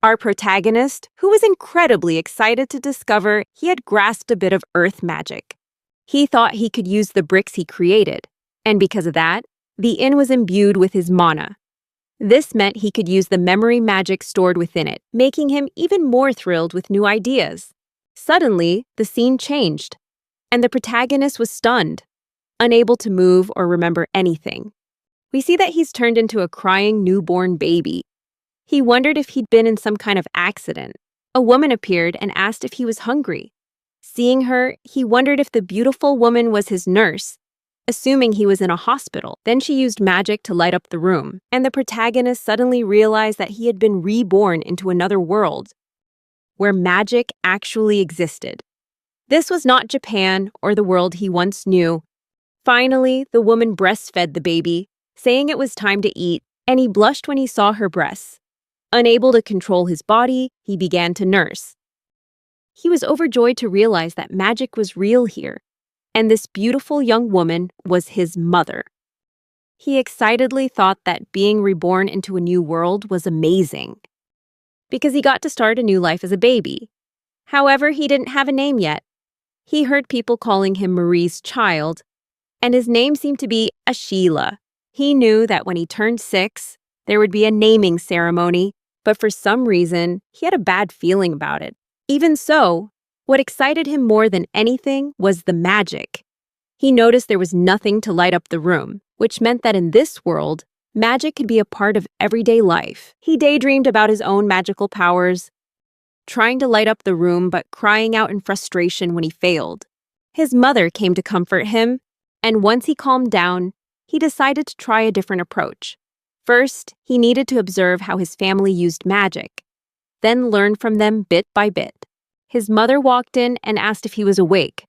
Our protagonist, who was incredibly excited to discover he had grasped a bit of earth magic. He thought he could use the bricks he created, and because of that, the inn was imbued with his mana. This meant he could use the memory magic stored within it, making him even more thrilled with new ideas. Suddenly, the scene changed, and the protagonist was stunned, unable to move or remember anything. We see that he's turned into a crying newborn baby. He wondered if he'd been in some kind of accident. A woman appeared and asked if he was hungry. Seeing her, he wondered if the beautiful woman was his nurse, assuming he was in a hospital. Then she used magic to light up the room, and the protagonist suddenly realized that he had been reborn into another world, where magic actually existed. This was not Japan or the world he once knew. Finally, the woman breastfed the baby, saying it was time to eat, and he blushed when he saw her breasts. Unable to control his body, he began to nurse. He was overjoyed to realize that magic was real here, and this beautiful young woman was his mother. He excitedly thought that being reborn into a new world was amazing, because he got to start a new life as a baby. However, he didn't have a name yet. He heard people calling him Marie's child, and his name seemed to be Ashila. He knew that when he turned 6, there would be a naming ceremony, but for some reason, he had a bad feeling about it. Even so, what excited him more than anything was the magic. He noticed there was nothing to light up the room, which meant that in this world, magic could be a part of everyday life. He daydreamed about his own magical powers, trying to light up the room but crying out in frustration when he failed. His mother came to comfort him, and once he calmed down, he decided to try a different approach. First, he needed to observe how his family used magic, then learn from them bit by bit. His mother walked in and asked if he was awake,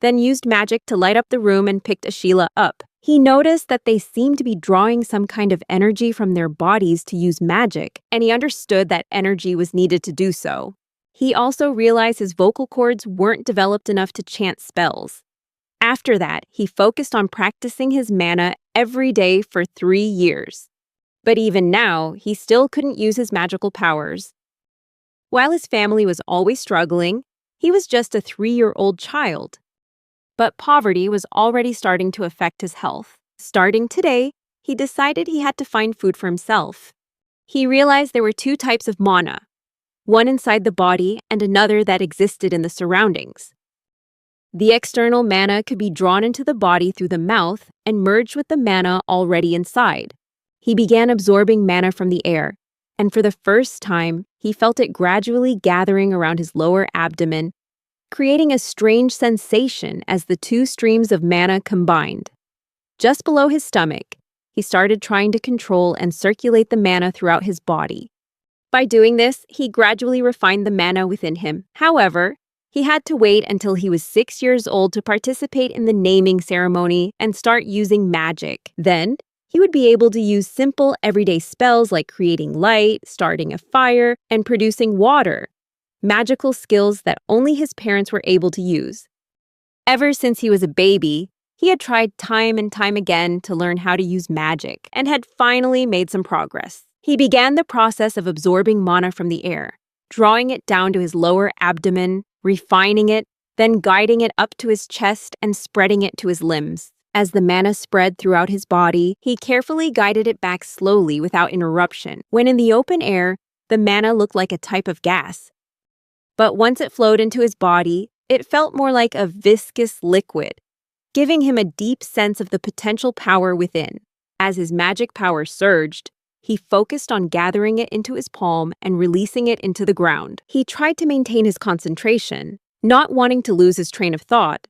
then used magic to light up the room and picked Ashila up. He noticed that they seemed to be drawing some kind of energy from their bodies to use magic, and he understood that energy was needed to do so. He also realized his vocal cords weren't developed enough to chant spells. After that, he focused on practicing his mana every day for 3 years. But even now, he still couldn't use his magical powers. While his family was always struggling, he was just a 3-year-old child. But poverty was already starting to affect his health. Starting today, he decided he had to find food for himself. He realized there were 2 types of mana, one inside the body and another that existed in the surroundings. The external mana could be drawn into the body through the mouth and merged with the mana already inside. He began absorbing mana from the air, and for the first time, he felt it gradually gathering around his lower abdomen, creating a strange sensation as the 2 streams of mana combined. Just below his stomach, he started trying to control and circulate the mana throughout his body. By doing this, he gradually refined the mana within him. However, he had to wait until he was 6 years old to participate in the naming ceremony and start using magic. Then, he would be able to use simple everyday spells like creating light, starting a fire, and producing water, magical skills that only his parents were able to use. Ever since he was a baby, he had tried time and time again to learn how to use magic and had finally made some progress. He began the process of absorbing mana from the air, drawing it down to his lower abdomen, refining it, then guiding it up to his chest and spreading it to his limbs. As the mana spread throughout his body, he carefully guided it back slowly without interruption. When in the open air, the mana looked like a type of gas. But once it flowed into his body, it felt more like a viscous liquid, giving him a deep sense of the potential power within. As his magic power surged, he focused on gathering it into his palm and releasing it into the ground. He tried to maintain his concentration, not wanting to lose his train of thought,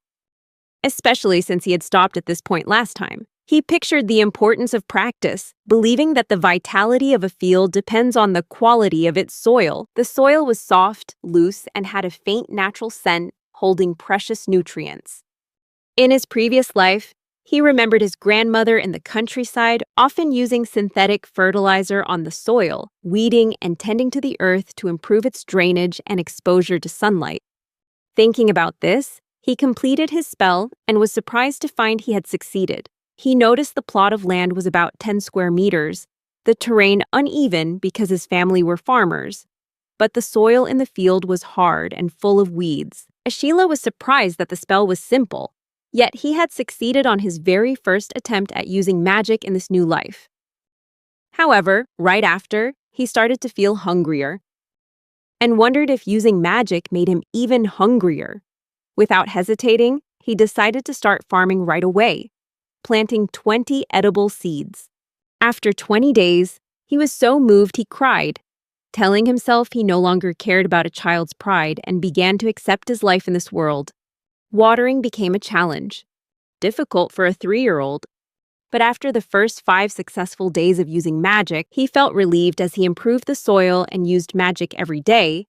especially since he had stopped at this point last time. He pictured the importance of practice, believing that the vitality of a field depends on the quality of its soil. The soil was soft, loose, and had a faint natural scent, holding precious nutrients. In his previous life, he remembered his grandmother in the countryside often using synthetic fertilizer on the soil, weeding and tending to the earth to improve its drainage and exposure to sunlight. Thinking about this, he completed his spell and was surprised to find he had succeeded. He noticed the plot of land was about 10 square meters, the terrain uneven because his family were farmers, but the soil in the field was hard and full of weeds. Ashila was surprised that the spell was simple, yet he had succeeded on his very first attempt at using magic in this new life. However, right after, he started to feel hungrier and wondered if using magic made him even hungrier. Without hesitating, he decided to start farming right away, planting 20 edible seeds. After 20 days, he was so moved he cried, telling himself he no longer cared about a child's pride and began to accept his life in this world. Watering became a challenge, difficult for a 3-year-old. But after the first 5 successful days of using magic, he felt relieved as he improved the soil and used magic every day,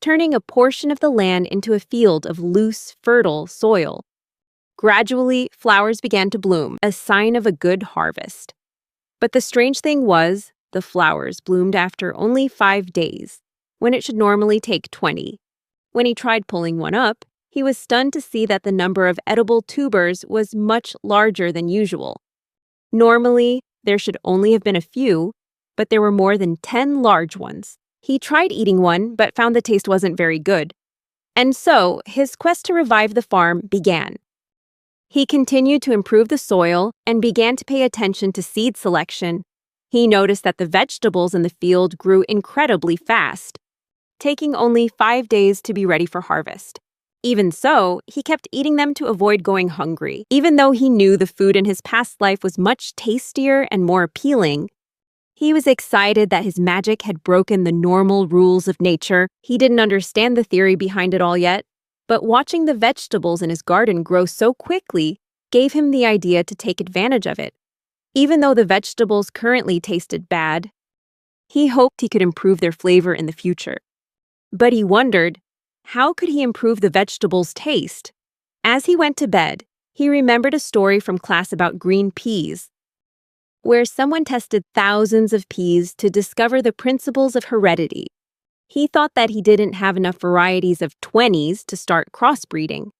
turning a portion of the land into a field of loose, fertile soil. Gradually, flowers began to bloom, a sign of a good harvest. But the strange thing was, the flowers bloomed after only 5 days, when it should normally take 20. When he tried pulling one up, he was stunned to see that the number of edible tubers was much larger than usual. Normally, there should only have been a few, but there were more than 10 large ones. He tried eating one, but found the taste wasn't very good. And so, his quest to revive the farm began. He continued to improve the soil and began to pay attention to seed selection. He noticed that the vegetables in the field grew incredibly fast, taking only 5 days to be ready for harvest. Even so, he kept eating them to avoid going hungry. Even though he knew the food in his past life was much tastier and more appealing, he was excited that his magic had broken the normal rules of nature. He didn't understand the theory behind it all yet, but watching the vegetables in his garden grow so quickly gave him the idea to take advantage of it. Even though the vegetables currently tasted bad, he hoped he could improve their flavor in the future. But he wondered, how could he improve the vegetables' taste? As he went to bed, he remembered a story from class about green peas, where someone tested thousands of peas to discover the principles of heredity. He thought that he didn't have enough varieties of 20s to start crossbreeding,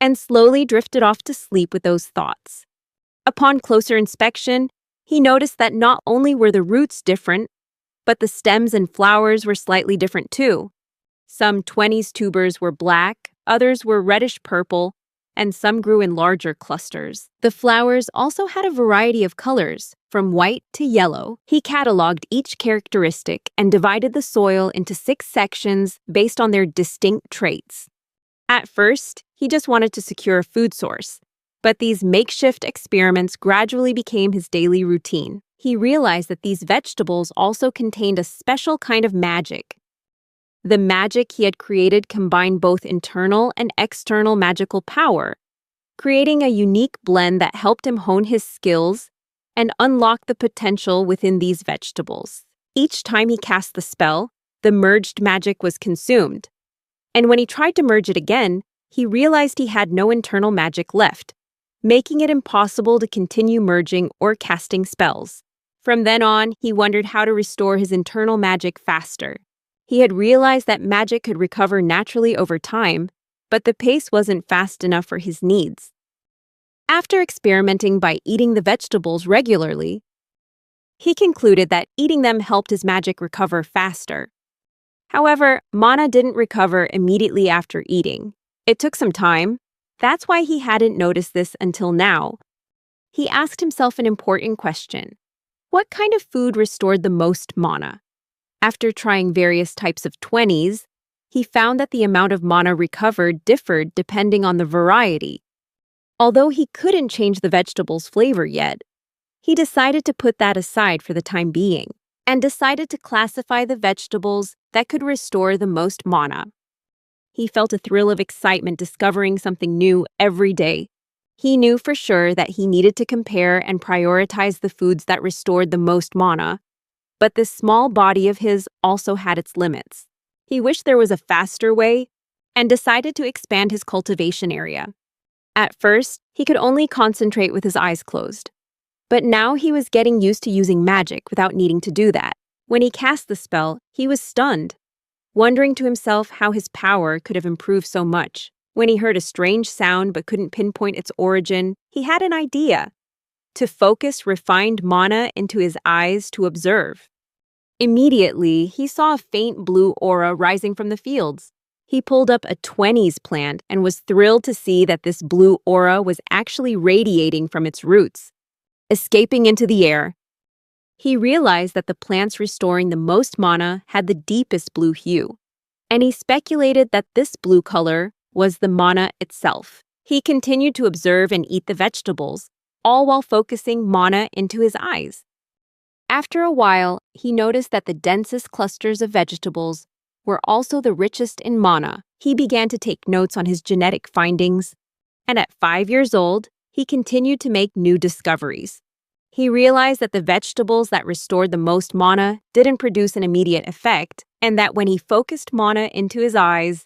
and slowly drifted off to sleep with those thoughts. Upon closer inspection, he noticed that not only were the roots different, but the stems and flowers were slightly different too. Some 20s tubers were black, others were reddish-purple, and some grew in larger clusters. The flowers also had a variety of colors, from white to yellow. He cataloged each characteristic and divided the soil into 6 sections based on their distinct traits. At first, he just wanted to secure a food source, but these makeshift experiments gradually became his daily routine. He realized that these vegetables also contained a special kind of magic. The magic he had created combined both internal and external magical power, creating a unique blend that helped him hone his skills and unlock the potential within these vegetables. Each time he cast the spell, the merged magic was consumed. And when he tried to merge it again, he realized he had no internal magic left, making it impossible to continue merging or casting spells. From then on, he wondered how to restore his internal magic faster. He had realized that magic could recover naturally over time, but the pace wasn't fast enough for his needs. After experimenting by eating the vegetables regularly, he concluded that eating them helped his magic recover faster. However, mana didn't recover immediately after eating. It took some time. That's why he hadn't noticed this until now. He asked himself an important question. What kind of food restored the most mana? After trying various types of 20s, he found that the amount of mana recovered differed depending on the variety. Although he couldn't change the vegetable's flavor yet, he decided to put that aside for the time being, and decided to classify the vegetables that could restore the most mana. He felt a thrill of excitement discovering something new every day. He knew for sure that he needed to compare and prioritize the foods that restored the most mana, but this small body of his also had its limits. He wished there was a faster way and decided to expand his cultivation area. At first, he could only concentrate with his eyes closed, but now he was getting used to using magic without needing to do that. When he cast the spell, he was stunned, wondering to himself how his power could have improved so much. When he heard a strange sound but couldn't pinpoint its origin, he had an idea: to focus refined mana into his eyes to observe. Immediately, he saw a faint blue aura rising from the fields. He pulled up a 20s plant and was thrilled to see that this blue aura was actually radiating from its roots, escaping into the air. He realized that the plants restoring the most mana had the deepest blue hue, and he speculated that this blue color was the mana itself. He continued to observe and eat the vegetables, all while focusing mana into his eyes. After a while, he noticed that the densest clusters of vegetables were also the richest in mana. He began to take notes on his genetic findings, and at 5 years old, he continued to make new discoveries. He realized that the vegetables that restored the most mana didn't produce an immediate effect, and that when he focused mana into his eyes,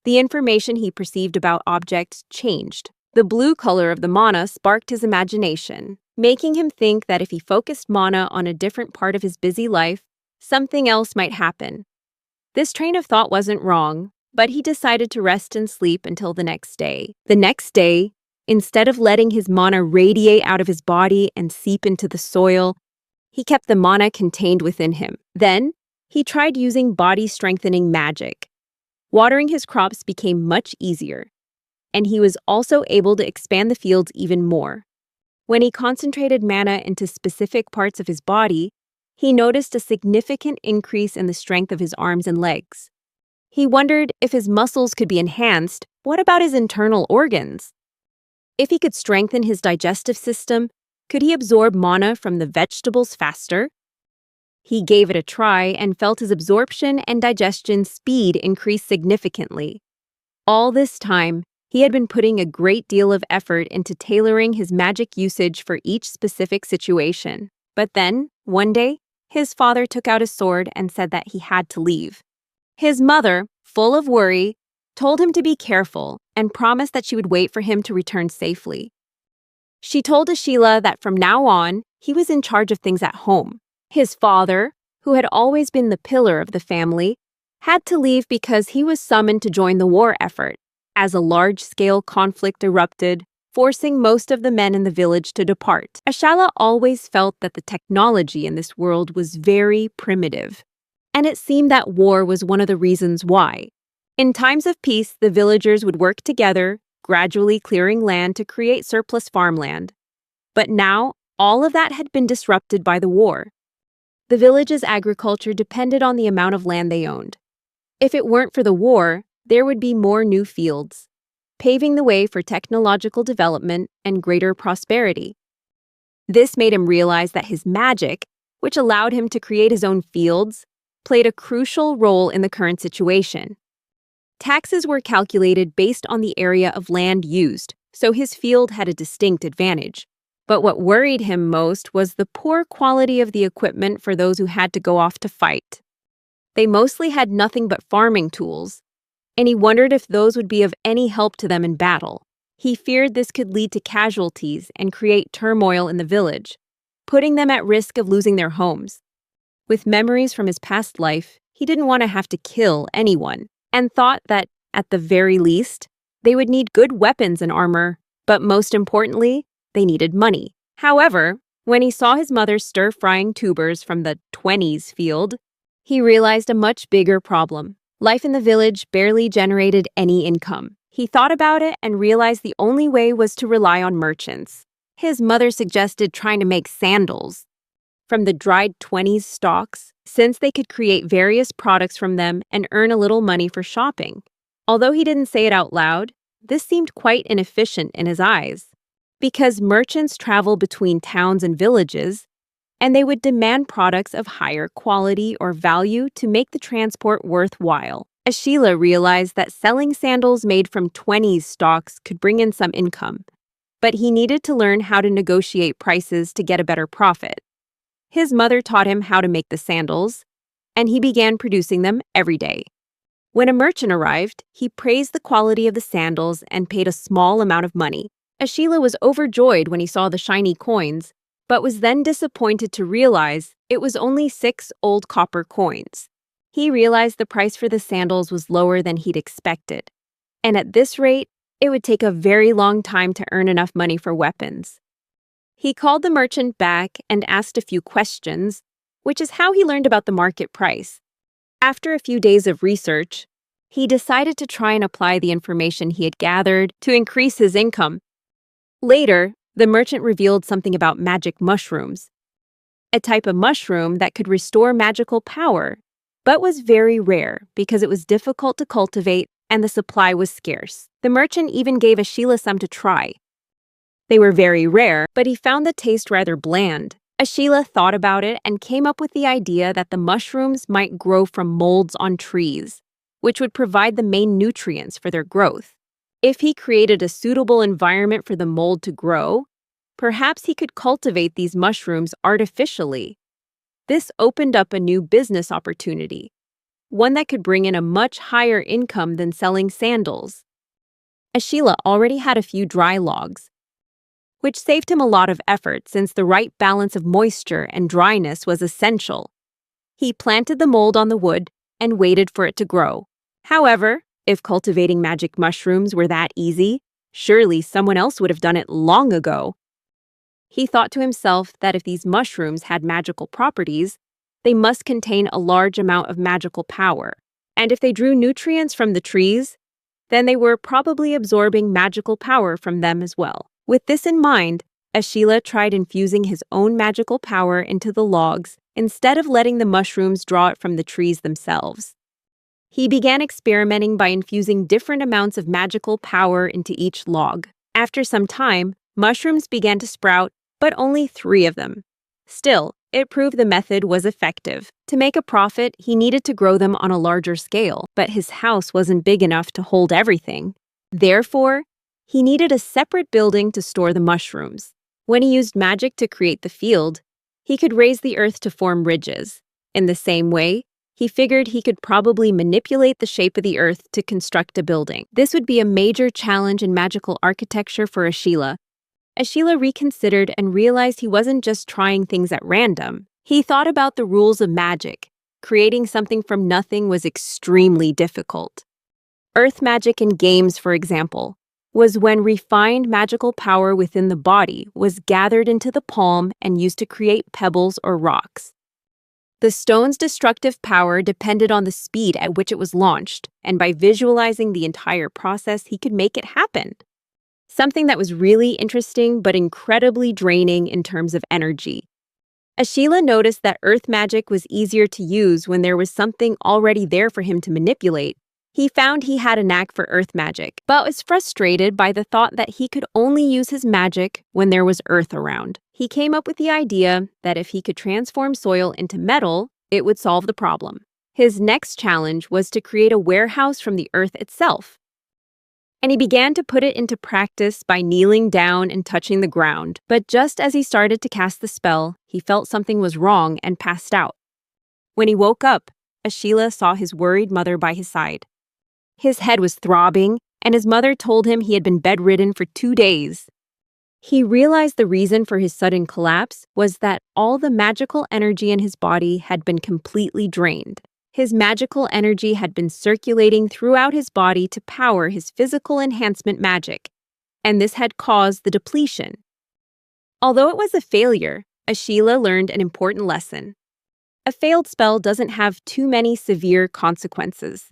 the information he perceived about objects changed. The blue color of the mana sparked his imagination, making him think that if he focused mana on a different part of his busy life, something else might happen. This train of thought wasn't wrong, but he decided to rest and sleep until the next day. The next day, instead of letting his mana radiate out of his body and seep into the soil, he kept the mana contained within him. Then, he tried using body-strengthening magic. Watering his crops became much easier, and he was also able to expand the fields even more. When he concentrated mana into specific parts of his body, he noticed a significant increase in the strength of his arms and legs. He wondered if his muscles could be enhanced. What about his internal organs? If he could strengthen his digestive system, could he absorb mana from the vegetables faster? He gave it a try and felt his absorption and digestion speed increase significantly. All this time, he had been putting a great deal of effort into tailoring his magic usage for each specific situation. But then, one day, his father took out his sword and said that he had to leave. His mother, full of worry, told him to be careful and promised that she would wait for him to return safely. She told Ashila that from now on, he was in charge of things at home. His father, who had always been the pillar of the family, had to leave because he was summoned to join the war effort, as a large-scale conflict erupted, forcing most of the men in the village to depart. Ashala always felt that the technology in this world was very primitive, and it seemed that war was one of the reasons why. In times of peace, the villagers would work together, gradually clearing land to create surplus farmland. But now, all of that had been disrupted by the war. The village's agriculture depended on the amount of land they owned. If it weren't for the war, there would be more new fields, paving the way for technological development and greater prosperity. This made him realize that his magic, which allowed him to create his own fields, played a crucial role in the current situation. Taxes were calculated based on the area of land used, so his field had a distinct advantage. But what worried him most was the poor quality of the equipment for those who had to go off to fight. They mostly had nothing but farming tools, and he wondered if those would be of any help to them in battle. He feared this could lead to casualties and create turmoil in the village, putting them at risk of losing their homes. With memories from his past life, he didn't want to have to kill anyone, and thought that, at the very least, they would need good weapons and armor, but most importantly, they needed money. However, when he saw his mother stir-frying tubers from the 20s field, he realized a much bigger problem. Life in the village barely generated any income. He thought about it and realized the only way was to rely on merchants. His mother suggested trying to make sandals from the dried 20s stalks, since they could create various products from them and earn a little money for shopping. Although he didn't say it out loud, this seemed quite inefficient in his eyes, because merchants travel between towns and villages, and they would demand products of higher quality or value to make the transport worthwhile. Ashila realized that selling sandals made from 20s stalks could bring in some income, but he needed to learn how to negotiate prices to get a better profit. His mother taught him how to make the sandals, and he began producing them every day. When a merchant arrived, he praised the quality of the sandals and paid a small amount of money. Ashila was overjoyed when he saw the shiny coins, but was then disappointed to realize it was only 6 old copper coins. He realized the price for the sandals was lower than he'd expected, and at this rate, it would take a very long time to earn enough money for weapons. He called the merchant back and asked a few questions, which is how he learned about the market price. After a few days of research, he decided to try and apply the information he had gathered to increase his income. Later, the merchant revealed something about magic mushrooms, a type of mushroom that could restore magical power, but was very rare because it was difficult to cultivate and the supply was scarce. The merchant even gave Ashila some to try. They were very rare, but he found the taste rather bland. Ashila thought about it and came up with the idea that the mushrooms might grow from molds on trees, which would provide the main nutrients for their growth. If he created a suitable environment for the mold to grow, perhaps he could cultivate these mushrooms artificially. This opened up a new business opportunity, one that could bring in a much higher income than selling sandals. Ashila already had a few dry logs, which saved him a lot of effort since the right balance of moisture and dryness was essential. He planted the mold on the wood and waited for it to grow. However, if cultivating magic mushrooms were that easy, surely someone else would have done it long ago. He thought to himself that if these mushrooms had magical properties, they must contain a large amount of magical power. And if they drew nutrients from the trees, then they were probably absorbing magical power from them as well. With this in mind, Ashila tried infusing his own magical power into the logs instead of letting the mushrooms draw it from the trees themselves. He began experimenting by infusing different amounts of magical power into each log. After some time, mushrooms began to sprout, but only 3 of them. Still, it proved the method was effective. To make a profit, he needed to grow them on a larger scale, but his house wasn't big enough to hold everything. Therefore, he needed a separate building to store the mushrooms. When he used magic to create the field, he could raise the earth to form ridges. In the same way, he figured he could probably manipulate the shape of the earth to construct a building. This would be a major challenge in magical architecture for Ashila. Ashila reconsidered and realized he wasn't just trying things at random. He thought about the rules of magic. Creating something from nothing was extremely difficult. Earth magic in games, for example, was when refined magical power within the body was gathered into the palm and used to create pebbles or rocks. The stone's destructive power depended on the speed at which it was launched, and by visualizing the entire process, he could make it happen. Something that was really interesting but incredibly draining in terms of energy. Ashila noticed that earth magic was easier to use when there was something already there for him to manipulate. He found he had a knack for earth magic, but was frustrated by the thought that he could only use his magic when there was earth around. He came up with the idea that if he could transform soil into metal, it would solve the problem. His next challenge was to create a warehouse from the earth itself. And he began to put it into practice by kneeling down and touching the ground. But just as he started to cast the spell, he felt something was wrong and passed out. When he woke up, Ashila saw his worried mother by his side. His head was throbbing, and his mother told him he had been bedridden for 2 days. He realized the reason for his sudden collapse was that all the magical energy in his body had been completely drained. His magical energy had been circulating throughout his body to power his physical enhancement magic, and this had caused the depletion. Although it was a failure, Ashila learned an important lesson. A failed spell doesn't have too many severe consequences.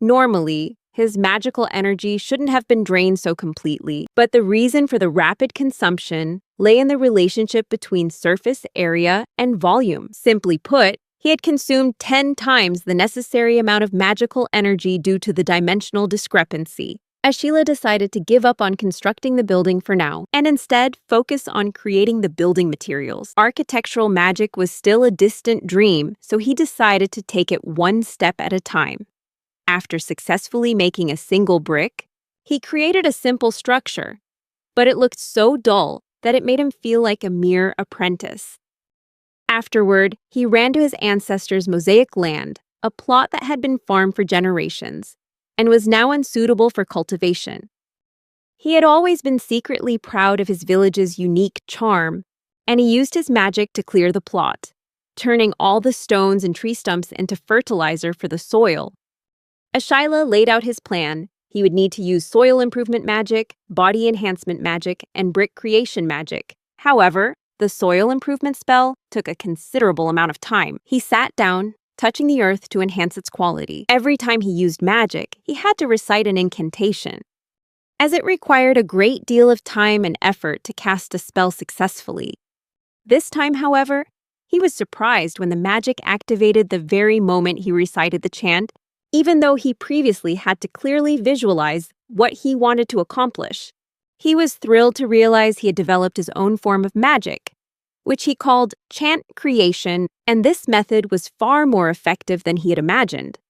Normally, his magical energy shouldn't have been drained so completely, but the reason for the rapid consumption lay in the relationship between surface area and volume. Simply put, he had consumed 10 times the necessary amount of magical energy due to the dimensional discrepancy. Ashila decided to give up on constructing the building for now, and instead focus on creating the building materials. Architectural magic was still a distant dream, so he decided to take it one step at a time. After successfully making a single brick, he created a simple structure, but it looked so dull that it made him feel like a mere apprentice. Afterward, he ran to his ancestors' mosaic land, a plot that had been farmed for generations, and was now unsuitable for cultivation. He had always been secretly proud of his village's unique charm, and he used his magic to clear the plot, turning all the stones and tree stumps into fertilizer for the soil. Ashila laid out his plan. He would need to use soil improvement magic, body enhancement magic, and brick creation magic. However, The soil improvement spell took a considerable amount of time. He sat down, touching the earth to enhance its quality. Every time he used magic, he had to recite an incantation, as it required a great deal of time and effort to cast a spell successfully. This time, however, he was surprised when the magic activated the very moment he recited the chant, even though he previously had to clearly visualize what he wanted to accomplish. He was thrilled to realize he had developed his own form of magic, which he called chant creation, and this method was far more effective than he had imagined.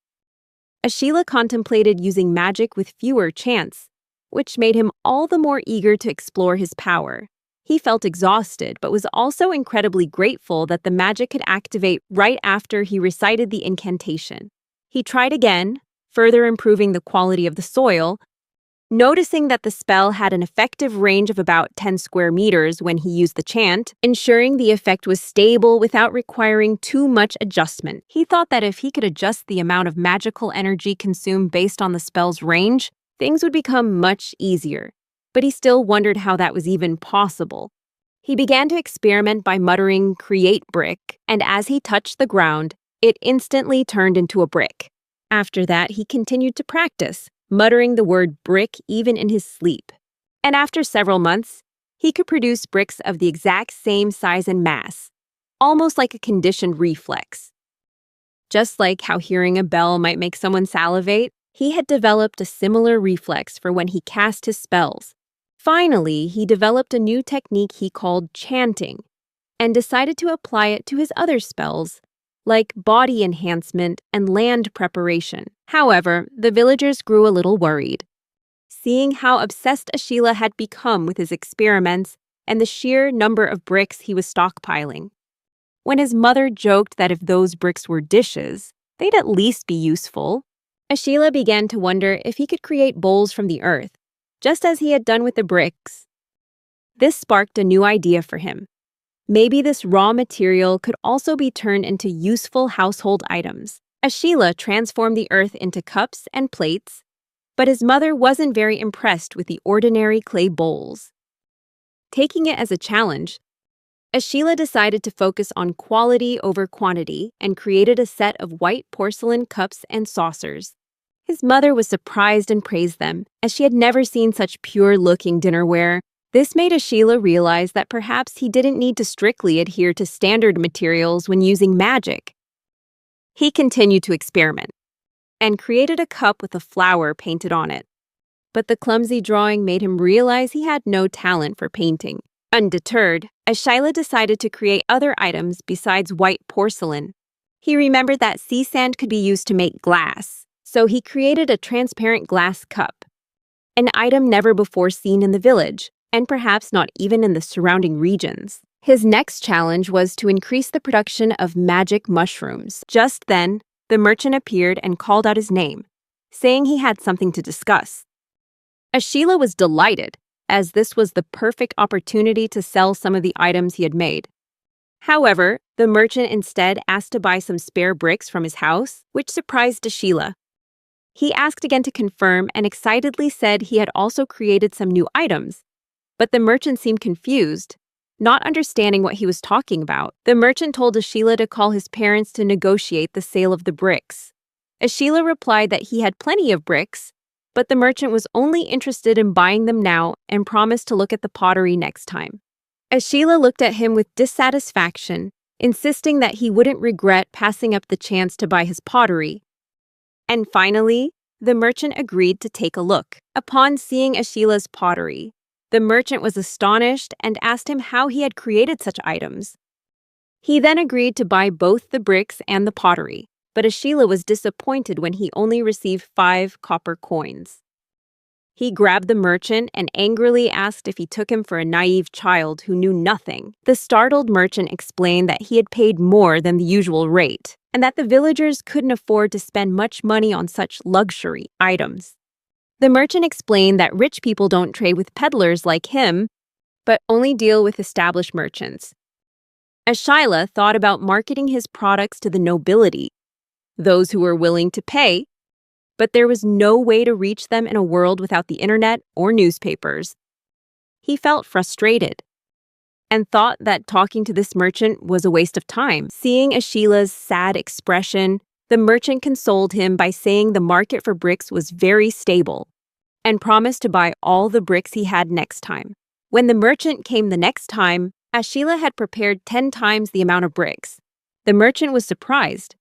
Ashila contemplated using magic with fewer chants, which made him all the more eager to explore his power. He felt exhausted, but was also incredibly grateful that the magic could activate right after he recited the incantation. He tried again, further improving the quality of the soil, noticing that the spell had an effective range of about 10 square meters when he used the chant, ensuring the effect was stable without requiring too much adjustment. He thought that if he could adjust the amount of magical energy consumed based on the spell's range, things would become much easier. But he still wondered how that was even possible. He began to experiment by muttering, "Create brick," and as he touched the ground, it instantly turned into a brick. After that, he continued to practice, muttering the word brick even in his sleep. And after several months, he could produce bricks of the exact same size and mass, almost like a conditioned reflex. Just like how hearing a bell might make someone salivate, he had developed a similar reflex for when he cast his spells. Finally, he developed a new technique he called chanting, and decided to apply it to his other spells, like body enhancement and land preparation. However, the villagers grew a little worried, seeing how obsessed Ashila had become with his experiments and the sheer number of bricks he was stockpiling. When his mother joked that if those bricks were dishes, they'd at least be useful, Ashila began to wonder if he could create bowls from the earth, just as he had done with the bricks. This sparked a new idea for him. Maybe this raw material could also be turned into useful household items. Ashila transformed the earth into cups and plates, but his mother wasn't very impressed with the ordinary clay bowls. Taking it as a challenge, Ashila decided to focus on quality over quantity and created a set of white porcelain cups and saucers. His mother was surprised and praised them, as she had never seen such pure-looking dinnerware. This made Ashila realize that perhaps he didn't need to strictly adhere to standard materials when using magic. He continued to experiment, and created a cup with a flower painted on it. But the clumsy drawing made him realize he had no talent for painting. Undeterred, Ashila decided to create other items besides white porcelain. He remembered that sea sand could be used to make glass, so he created a transparent glass cup, an item never before seen in the village, and perhaps not even in the surrounding regions. His next challenge was to increase the production of magic mushrooms. Just then, the merchant appeared and called out his name, saying he had something to discuss. Ashila was delighted, as this was the perfect opportunity to sell some of the items he had made. However, the merchant instead asked to buy some spare bricks from his house, which surprised Ashila. He asked again to confirm and excitedly said he had also created some new items, but the merchant seemed confused, not understanding what he was talking about. The merchant told Ashila to call his parents to negotiate the sale of the bricks. Ashila replied that he had plenty of bricks, but the merchant was only interested in buying them now and promised to look at the pottery next time. Ashila looked at him with dissatisfaction, insisting that he wouldn't regret passing up the chance to buy his pottery. And finally, the merchant agreed to take a look. Upon seeing Ashila's pottery, the merchant was astonished and asked him how he had created such items. He then agreed to buy both the bricks and the pottery, but Ashila was disappointed when he only received 5 copper coins. He grabbed the merchant and angrily asked if he took him for a naive child who knew nothing. The startled merchant explained that he had paid more than the usual rate, and that the villagers couldn't afford to spend much money on such luxury items. The merchant explained that rich people don't trade with peddlers like him, but only deal with established merchants. Ashila thought about marketing his products to the nobility, those who were willing to pay, but there was no way to reach them in a world without the internet or newspapers. He felt frustrated. and thought that talking to this merchant was a waste of time. Seeing Ashila's sad expression, the merchant consoled him by saying the market for bricks was very stable and promised to buy all the bricks he had next time. When the merchant came the next time, Ashila had prepared 10 times the amount of bricks. The merchant was surprised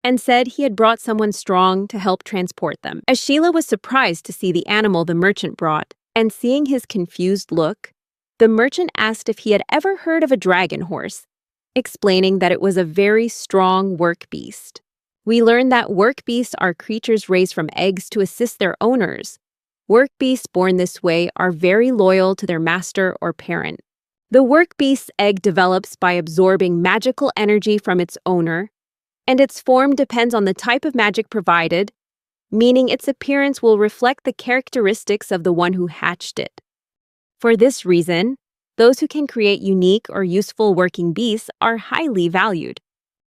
and said he had brought someone strong to help transport them. Ashila was surprised to see the animal the merchant brought, and seeing his confused look, the merchant asked if he had ever heard of a dragon horse, explaining that it was a very strong work beast. We learned that work beasts are creatures raised from eggs to assist their owners. Work beasts born this way are very loyal to their master or parent. The work beast's egg develops by absorbing magical energy from its owner, and its form depends on the type of magic provided, meaning its appearance will reflect the characteristics of the one who hatched it. For this reason, those who can create unique or useful working beasts are highly valued.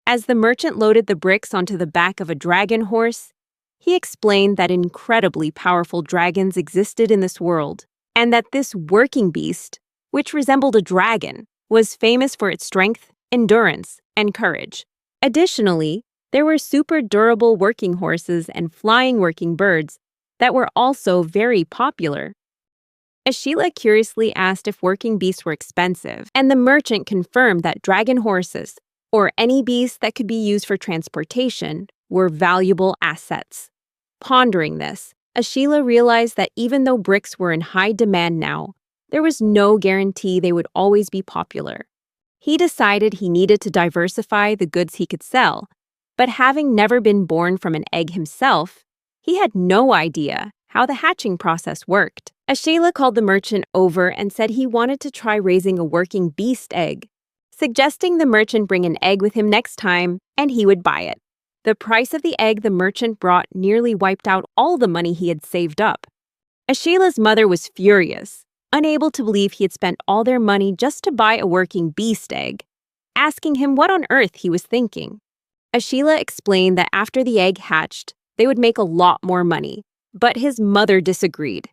As the merchant loaded the bricks onto the back of a dragon horse, he explained that incredibly powerful dragons existed in this world, and that this working beast, which resembled a dragon, was famous for its strength, endurance, and courage. Additionally, there were super durable working horses and flying working birds that were also very popular. Ashila curiously asked if working beasts were expensive, and the merchant confirmed that dragon horses, or any beasts that could be used for transportation, were valuable assets. Pondering this, Ashila realized that even though bricks were in high demand now, there was no guarantee they would always be popular. He decided he needed to diversify the goods he could sell, but having never been born from an egg himself, he had no idea how the hatching process worked. Ashila called the merchant over and said he wanted to try raising a working beast egg, suggesting the merchant bring an egg with him next time and he would buy it. The price of the egg the merchant brought nearly wiped out all the money he had saved up. Ashila's mother was furious, unable to believe he had spent all their money just to buy a working beast egg, asking him what on earth he was thinking. Ashila explained that after the egg hatched, they would make a lot more money, but his mother disagreed.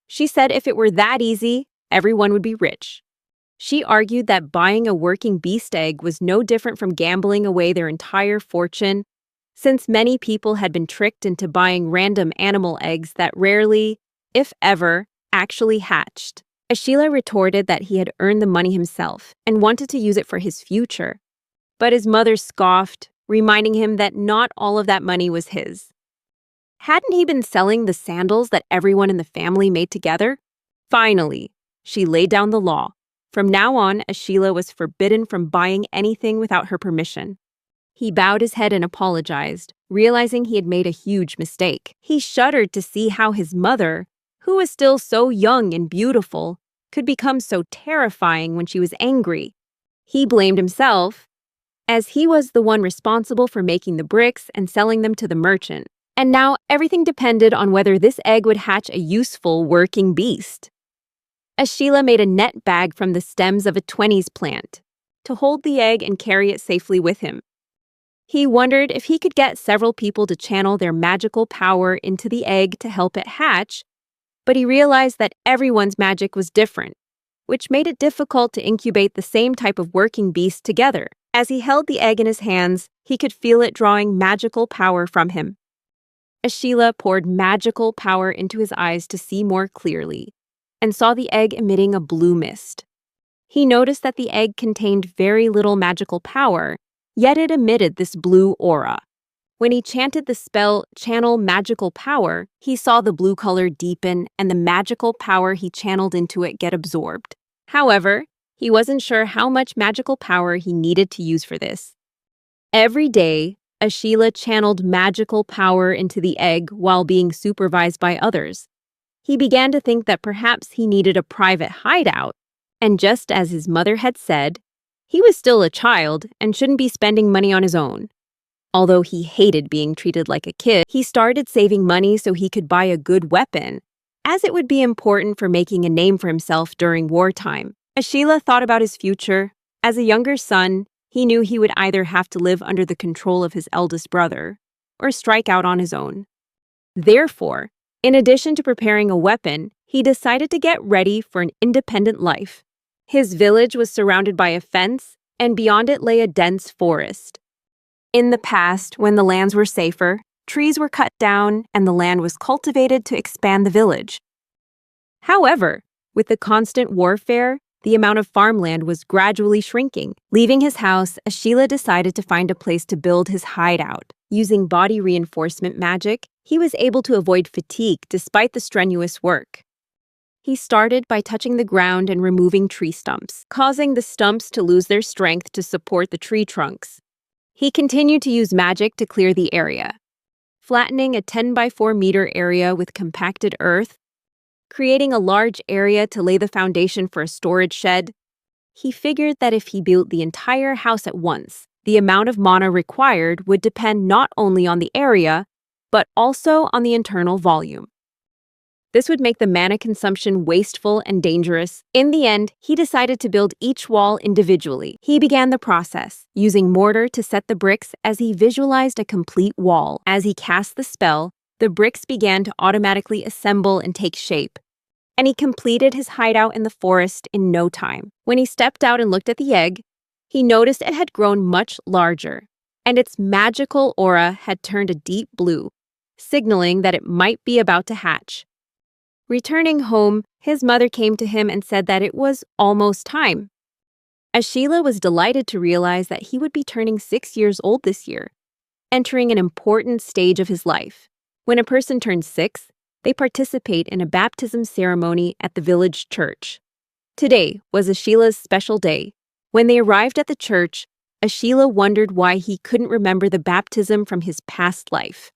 She said if it were that easy, everyone would be rich. She argued that buying a working beast egg was no different from gambling away their entire fortune, since many people had been tricked into buying random animal eggs that rarely, if ever, actually hatched. Ashila retorted that he had earned the money himself and wanted to use it for his future. But his mother scoffed, reminding him that not all of that money was his. Hadn't he been selling the sandals that everyone in the family made together? Finally, she laid down the law. From now on, Ashila was forbidden from buying anything without her permission. He bowed his head and apologized, realizing he had made a huge mistake. He shuddered to see how his mother, who was still so young and beautiful, could become so terrifying when she was angry. He blamed himself, as he was the one responsible for making the bricks and selling them to the merchant. And now everything depended on whether this egg would hatch a useful working beast. Ashila made a net bag from the stems of a 20s plant to hold the egg and carry it safely with him. He wondered if he could get several people to channel their magical power into the egg to help it hatch, but he realized that everyone's magic was different, which made it difficult to incubate the same type of working beast together. As he held the egg in his hands, he could feel it drawing magical power from him. Ashila poured magical power into his eyes to see more clearly, and saw the egg emitting a blue mist. He noticed that the egg contained very little magical power, yet it emitted this blue aura. When he chanted the spell, Channel Magical Power, he saw the blue color deepen and the magical power he channeled into it get absorbed. However, he wasn't sure how much magical power he needed to use for this. Every day, Ashila channeled magical power into the egg while being supervised by others. He began to think that perhaps he needed a private hideout, and just as his mother had said, he was still a child and shouldn't be spending money on his own. Although he hated being treated like a kid, he started saving money so he could buy a good weapon, as it would be important for making a name for himself during wartime. Ashila thought about his future. As a younger son, he knew he would either have to live under the control of his eldest brother or strike out on his own. Therefore, in addition to preparing a weapon, he decided to get ready for an independent life. His village was surrounded by a fence, and beyond it lay a dense forest. In the past, when the lands were safer, trees were cut down and the land was cultivated to expand the village. However, with the constant warfare, the amount of farmland was gradually shrinking. Leaving his house, Ashila decided to find a place to build his hideout. Using body reinforcement magic, he was able to avoid fatigue despite the strenuous work. He started by touching the ground and removing tree stumps, causing the stumps to lose their strength to support the tree trunks. He continued to use magic to clear the area, flattening a 10 by 4 meter area with compacted earth, creating a large area to lay the foundation for a storage shed. He figured that if he built the entire house at once, the amount of mana required would depend not only on the area, but also on the internal volume. This would make the mana consumption wasteful and dangerous. In the end, he decided to build each wall individually. He began the process, using mortar to set the bricks as he visualized a complete wall. As he cast the spell, the bricks began to automatically assemble and take shape, and he completed his hideout in the forest in no time. When he stepped out and looked at the egg, he noticed it had grown much larger, and its magical aura had turned a deep blue, signaling that it might be about to hatch. Returning home, his mother came to him and said that it was almost time. Ashila was delighted to realize that he would be turning 6 years old this year, entering an important stage of his life. When a person turns 6, they participate in a baptism ceremony at the village church. Today was Ashila's special day. When they arrived at the church, Ashila wondered why he couldn't remember the baptism from his past life.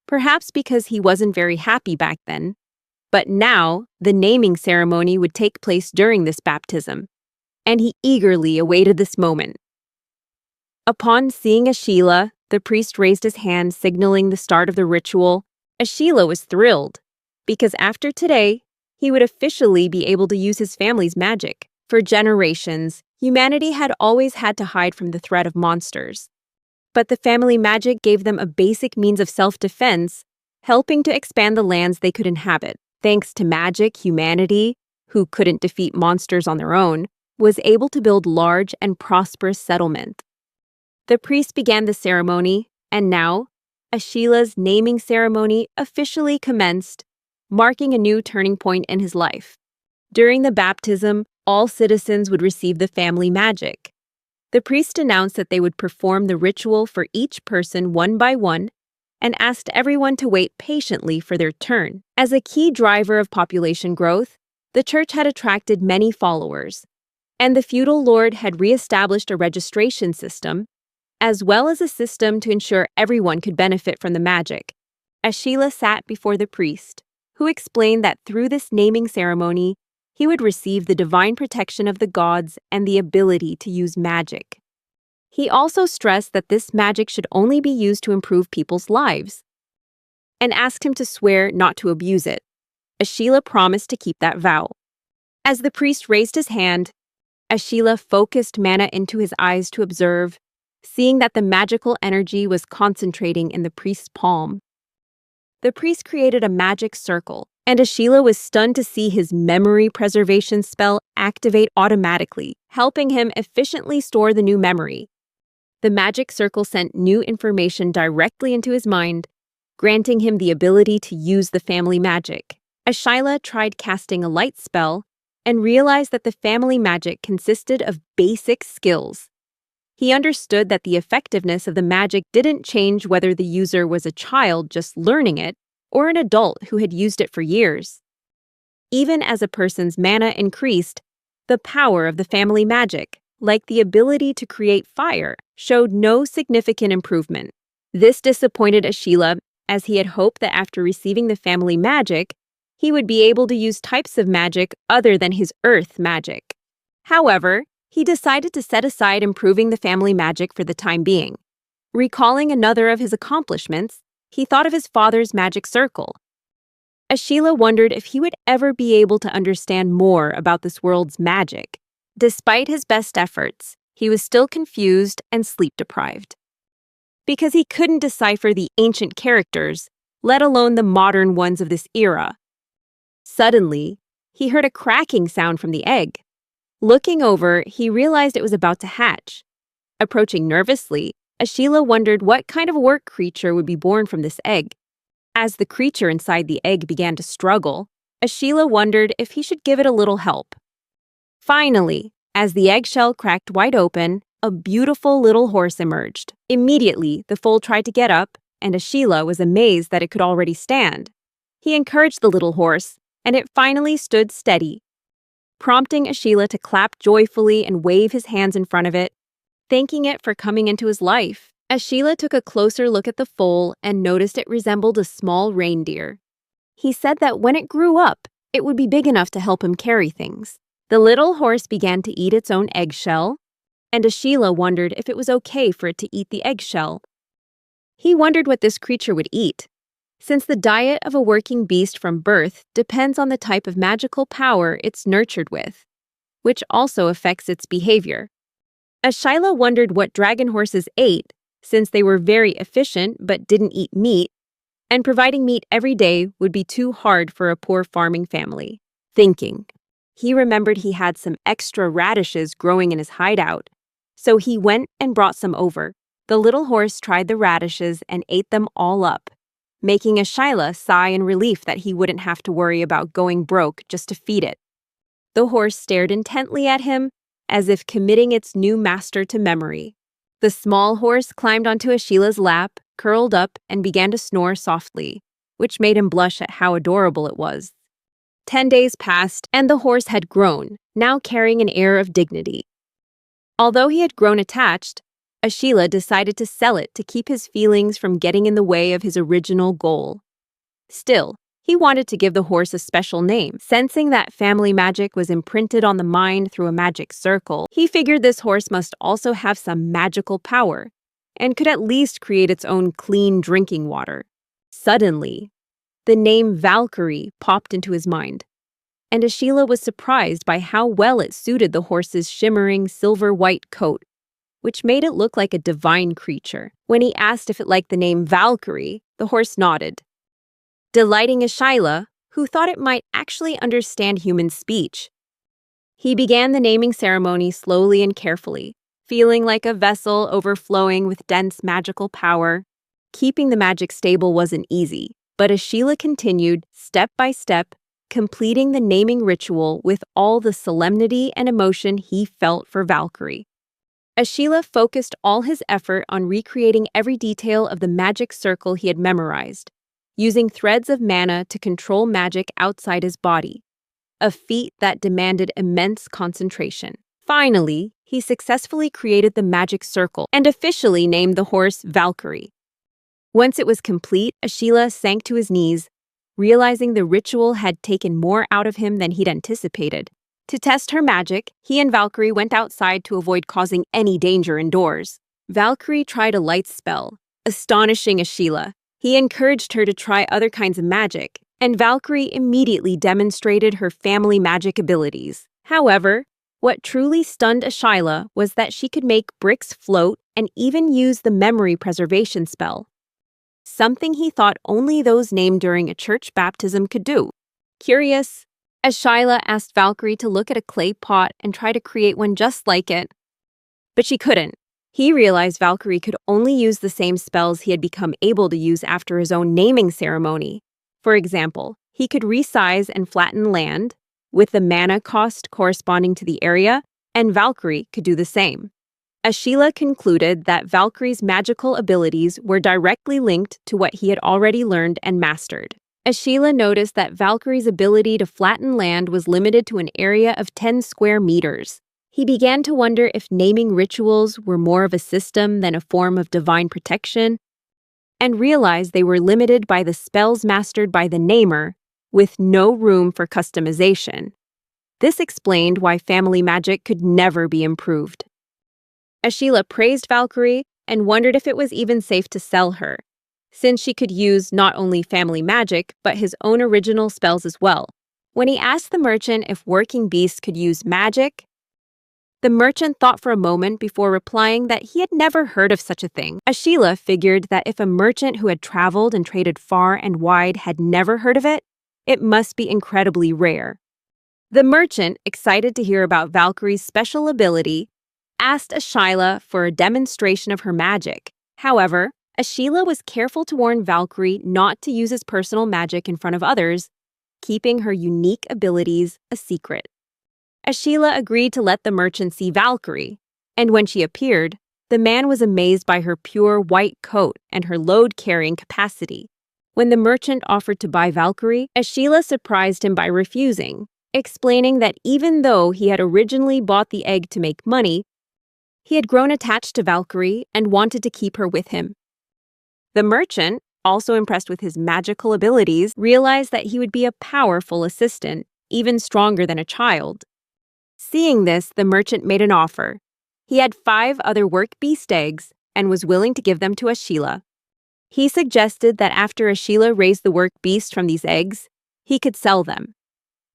Perhaps because he wasn't very happy back then. But now, the naming ceremony would take place during this baptism, and he eagerly awaited this moment. Upon seeing Ashila, the priest raised his hand, signaling the start of the ritual. Ashila was thrilled, because after today, he would officially be able to use his family's magic. For generations, humanity had always had to hide from the threat of monsters. But the family magic gave them a basic means of self-defense, helping to expand the lands they could inhabit. Thanks to magic, humanity, who couldn't defeat monsters on their own, was able to build large and prosperous settlement. The priest began the ceremony, and now, Ashila's naming ceremony officially commenced, marking a new turning point in his life. During the baptism, all citizens would receive the family magic. The priest announced that they would perform the ritual for each person one by one, and asked everyone to wait patiently for their turn. As a key driver of population growth, the church had attracted many followers, and the feudal lord had re-established a registration system, as well as a system to ensure everyone could benefit from the magic. Ashila sat before the priest, who explained that through this naming ceremony, he would receive the divine protection of the gods and the ability to use magic. He also stressed that this magic should only be used to improve people's lives, and asked him to swear not to abuse it. Ashila promised to keep that vow. As the priest raised his hand, Ashila focused mana into his eyes to observe, seeing that the magical energy was concentrating in the priest's palm. The priest created a magic circle, and Ashila was stunned to see his memory preservation spell activate automatically, helping him efficiently store the new memory. The magic circle sent new information directly into his mind, granting him the ability to use the family magic. Ashila tried casting a light spell and realized that the family magic consisted of basic skills. He understood that the effectiveness of the magic didn't change whether the user was a child just learning it or an adult who had used it for years. Even as a person's mana increased, the power of the family magic, like the ability to create fire, showed no significant improvement. This disappointed Ashila, as he had hoped that after receiving the family magic, he would be able to use types of magic other than his earth magic. However, he decided to set aside improving the family magic for the time being. Recalling another of his accomplishments, he thought of his father's magic circle. Ashila wondered if he would ever be able to understand more about this world's magic. Despite his best efforts, he was still confused and sleep-deprived, because he couldn't decipher the ancient characters, let alone the modern ones of this era. Suddenly, he heard a cracking sound from the egg. Looking over, he realized it was about to hatch. Approaching nervously, Ashila wondered what kind of work creature would be born from this egg. As the creature inside the egg began to struggle, Ashila wondered if he should give it a little help. Finally, as the eggshell cracked wide open, a beautiful little horse emerged. Immediately, the foal tried to get up, and Ashila was amazed that it could already stand. He encouraged the little horse, and it finally stood steady, prompting Ashila to clap joyfully and wave his hands in front of it, thanking it for coming into his life. Ashila took a closer look at the foal and noticed it resembled a small reindeer. He said that when it grew up, it would be big enough to help him carry things. The little horse began to eat its own eggshell, and Ashila wondered if it was okay for it to eat the eggshell. He wondered what this creature would eat, since the diet of a working beast from birth depends on the type of magical power it's nurtured with, which also affects its behavior. Ashila wondered what dragon horses ate, since they were very efficient but didn't eat meat, and providing meat every day would be too hard for a poor farming family. Thinking, he remembered he had some extra radishes growing in his hideout, so he went and brought some over. The little horse tried the radishes and ate them all up, making Ashila sigh in relief that he wouldn't have to worry about going broke just to feed it. The horse stared intently at him, as if committing its new master to memory. The small horse climbed onto Ashila's lap, curled up, and began to snore softly, which made him blush at how adorable it was. 10 days passed, and the horse had grown, now carrying an air of dignity. Although he had grown attached, Ashila decided to sell it to keep his feelings from getting in the way of his original goal. Still, he wanted to give the horse a special name. Sensing that family magic was imprinted on the mind through a magic circle, he figured this horse must also have some magical power, and could at least create its own clean drinking water. Suddenly, the name Valkyrie popped into his mind, and Ashila was surprised by how well it suited the horse's shimmering silver-white coat, which made it look like a divine creature. When he asked if it liked the name Valkyrie, the horse nodded, delighting Ashila, who thought it might actually understand human speech. He began the naming ceremony slowly and carefully, feeling like a vessel overflowing with dense magical power. Keeping the magic stable wasn't easy, but Ashila continued, step by step, completing the naming ritual with all the solemnity and emotion he felt for Valkyrie. Ashila focused all his effort on recreating every detail of the magic circle he had memorized, using threads of mana to control magic outside his body, a feat that demanded immense concentration. Finally, he successfully created the magic circle and officially named the horse Valkyrie. Once it was complete, Ashila sank to his knees, realizing the ritual had taken more out of him than he'd anticipated. To test her magic, he and Valkyrie went outside to avoid causing any danger indoors. Valkyrie tried a light spell, astonishing Ashila. He encouraged her to try other kinds of magic, and Valkyrie immediately demonstrated her family magic abilities. However, what truly stunned Ashila was that she could make bricks float and even use the memory preservation spell, something he thought only those named during a church baptism could do. Curious, Ashila asked Valkyrie to look at a clay pot and try to create one just like it, but she couldn't. He realized Valkyrie could only use the same spells he had become able to use after his own naming ceremony. For example, he could resize and flatten land, with the mana cost corresponding to the area, and Valkyrie could do the same. Ashila concluded that Valkyrie's magical abilities were directly linked to what he had already learned and mastered. Ashila noticed that Valkyrie's ability to flatten land was limited to an area of 10 square meters. He began to wonder if naming rituals were more of a system than a form of divine protection, and realized they were limited by the spells mastered by the namer, with no room for customization. This explained why family magic could never be improved. Ashila praised Valkyrie and wondered if it was even safe to sell her, since she could use not only family magic, but his own original spells as well. When he asked the merchant if working beasts could use magic, the merchant thought for a moment before replying that he had never heard of such a thing. Ashila figured that if a merchant who had traveled and traded far and wide had never heard of it, it must be incredibly rare. The merchant, excited to hear about Valkyrie's special ability, asked Ashila for a demonstration of her magic. However, Ashila was careful to warn Valkyrie not to use his personal magic in front of others, keeping her unique abilities a secret. Ashila agreed to let the merchant see Valkyrie, and when she appeared, the man was amazed by her pure white coat and her load-carrying capacity. When the merchant offered to buy Valkyrie, Ashila surprised him by refusing, explaining that even though he had originally bought the egg to make money, he had grown attached to Valkyrie and wanted to keep her with him. The merchant, also impressed with his magical abilities, realized that he would be a powerful assistant, even stronger than a child. Seeing this, the merchant made an offer. He had 5 other work beast eggs and was willing to give them to Ashila. He suggested that after Ashila raised the work beast from these eggs, he could sell them.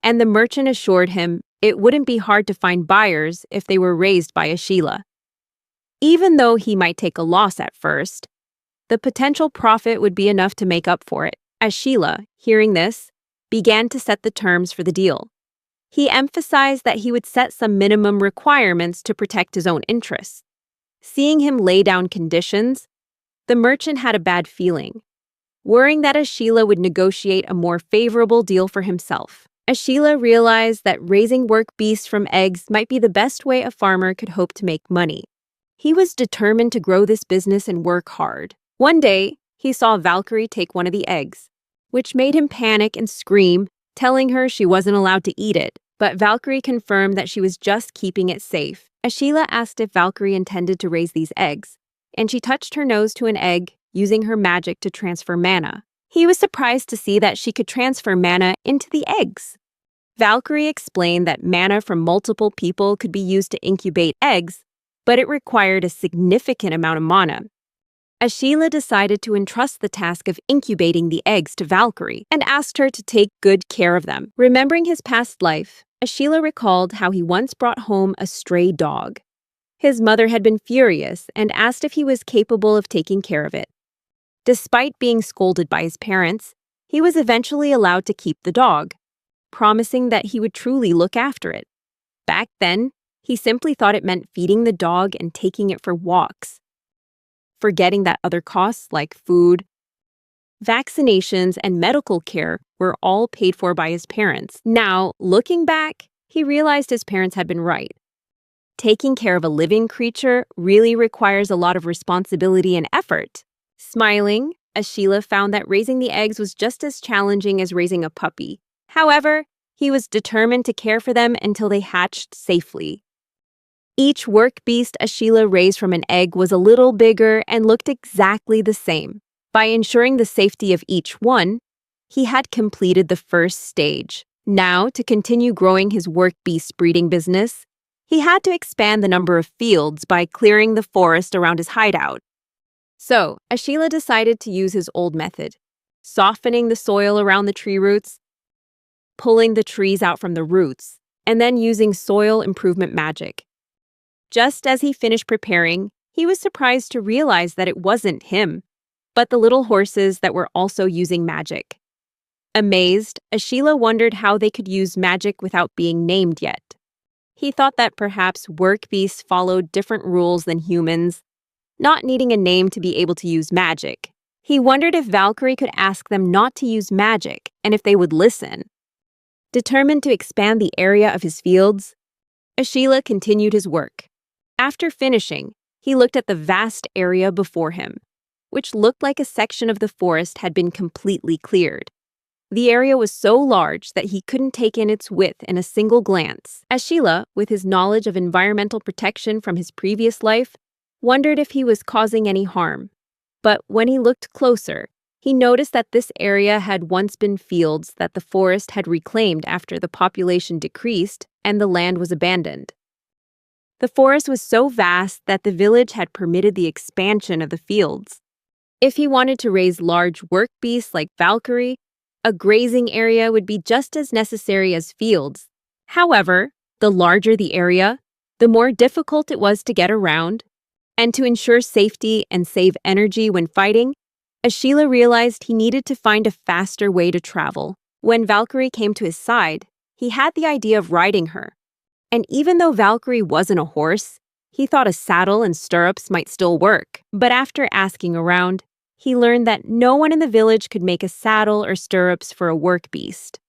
And the merchant assured him it wouldn't be hard to find buyers if they were raised by Ashila. Even though he might take a loss at first, the potential profit would be enough to make up for it. Ashila, hearing this, began to set the terms for the deal. He emphasized that he would set some minimum requirements to protect his own interests. Seeing him lay down conditions, the merchant had a bad feeling, worrying that Ashila would negotiate a more favorable deal for himself. Ashila realized that raising work beasts from eggs might be the best way a farmer could hope to make money. He was determined to grow this business and work hard. One day, he saw Valkyrie take one of the eggs, which made him panic and scream, telling her she wasn't allowed to eat it. But Valkyrie confirmed that she was just keeping it safe. Ashila asked if Valkyrie intended to raise these eggs, and she touched her nose to an egg, using her magic to transfer mana. He was surprised to see that she could transfer mana into the eggs. Valkyrie explained that mana from multiple people could be used to incubate eggs, but it required a significant amount of mana. Ashila decided to entrust the task of incubating the eggs to Valkyrie and asked her to take good care of them. Remembering his past life, Ashila recalled how he once brought home a stray dog. His mother had been furious and asked if he was capable of taking care of it. Despite being scolded by his parents, he was eventually allowed to keep the dog, promising that he would truly look after it. Back then, he simply thought it meant feeding the dog and taking it for walks, forgetting that other costs like food, vaccinations, and medical care were all paid for by his parents. Now, looking back, he realized his parents had been right. Taking care of a living creature really requires a lot of responsibility and effort. Smiling, Ashila found that raising the eggs was just as challenging as raising a puppy. However, he was determined to care for them until they hatched safely. Each work beast Ashila raised from an egg was a little bigger and looked exactly the same. By ensuring the safety of each one, he had completed the first stage. Now, to continue growing his work beast breeding business, he had to expand the number of fields by clearing the forest around his hideout. So, Ashila decided to use his old method, softening the soil around the tree roots, pulling the trees out from the roots, and then using soil improvement magic. Just as he finished preparing, he was surprised to realize that it wasn't him, but the little horses that were also using magic. Amazed, Ashila wondered how they could use magic without being named yet. He thought that perhaps work beasts followed different rules than humans, not needing a name to be able to use magic. He wondered if Valkyrie could ask them not to use magic and if they would listen. Determined to expand the area of his fields, Ashila continued his work. After finishing, he looked at the vast area before him, which looked like a section of the forest had been completely cleared. The area was so large that he couldn't take in its width in a single glance. Ashila, with his knowledge of environmental protection from his previous life, wondered if he was causing any harm. But when he looked closer, he noticed that this area had once been fields that the forest had reclaimed after the population decreased and the land was abandoned. The forest was so vast that the village had permitted the expansion of the fields. If he wanted to raise large work beasts like Valkyrie, a grazing area would be just as necessary as fields. However, the larger the area, the more difficult it was to get around. And to ensure safety and save energy when fighting, Ashila realized he needed to find a faster way to travel. When Valkyrie came to his side, he had the idea of riding her. And even though Valkyrie wasn't a horse, he thought a saddle and stirrups might still work. But after asking around, he learned that no one in the village could make a saddle or stirrups for a work beast.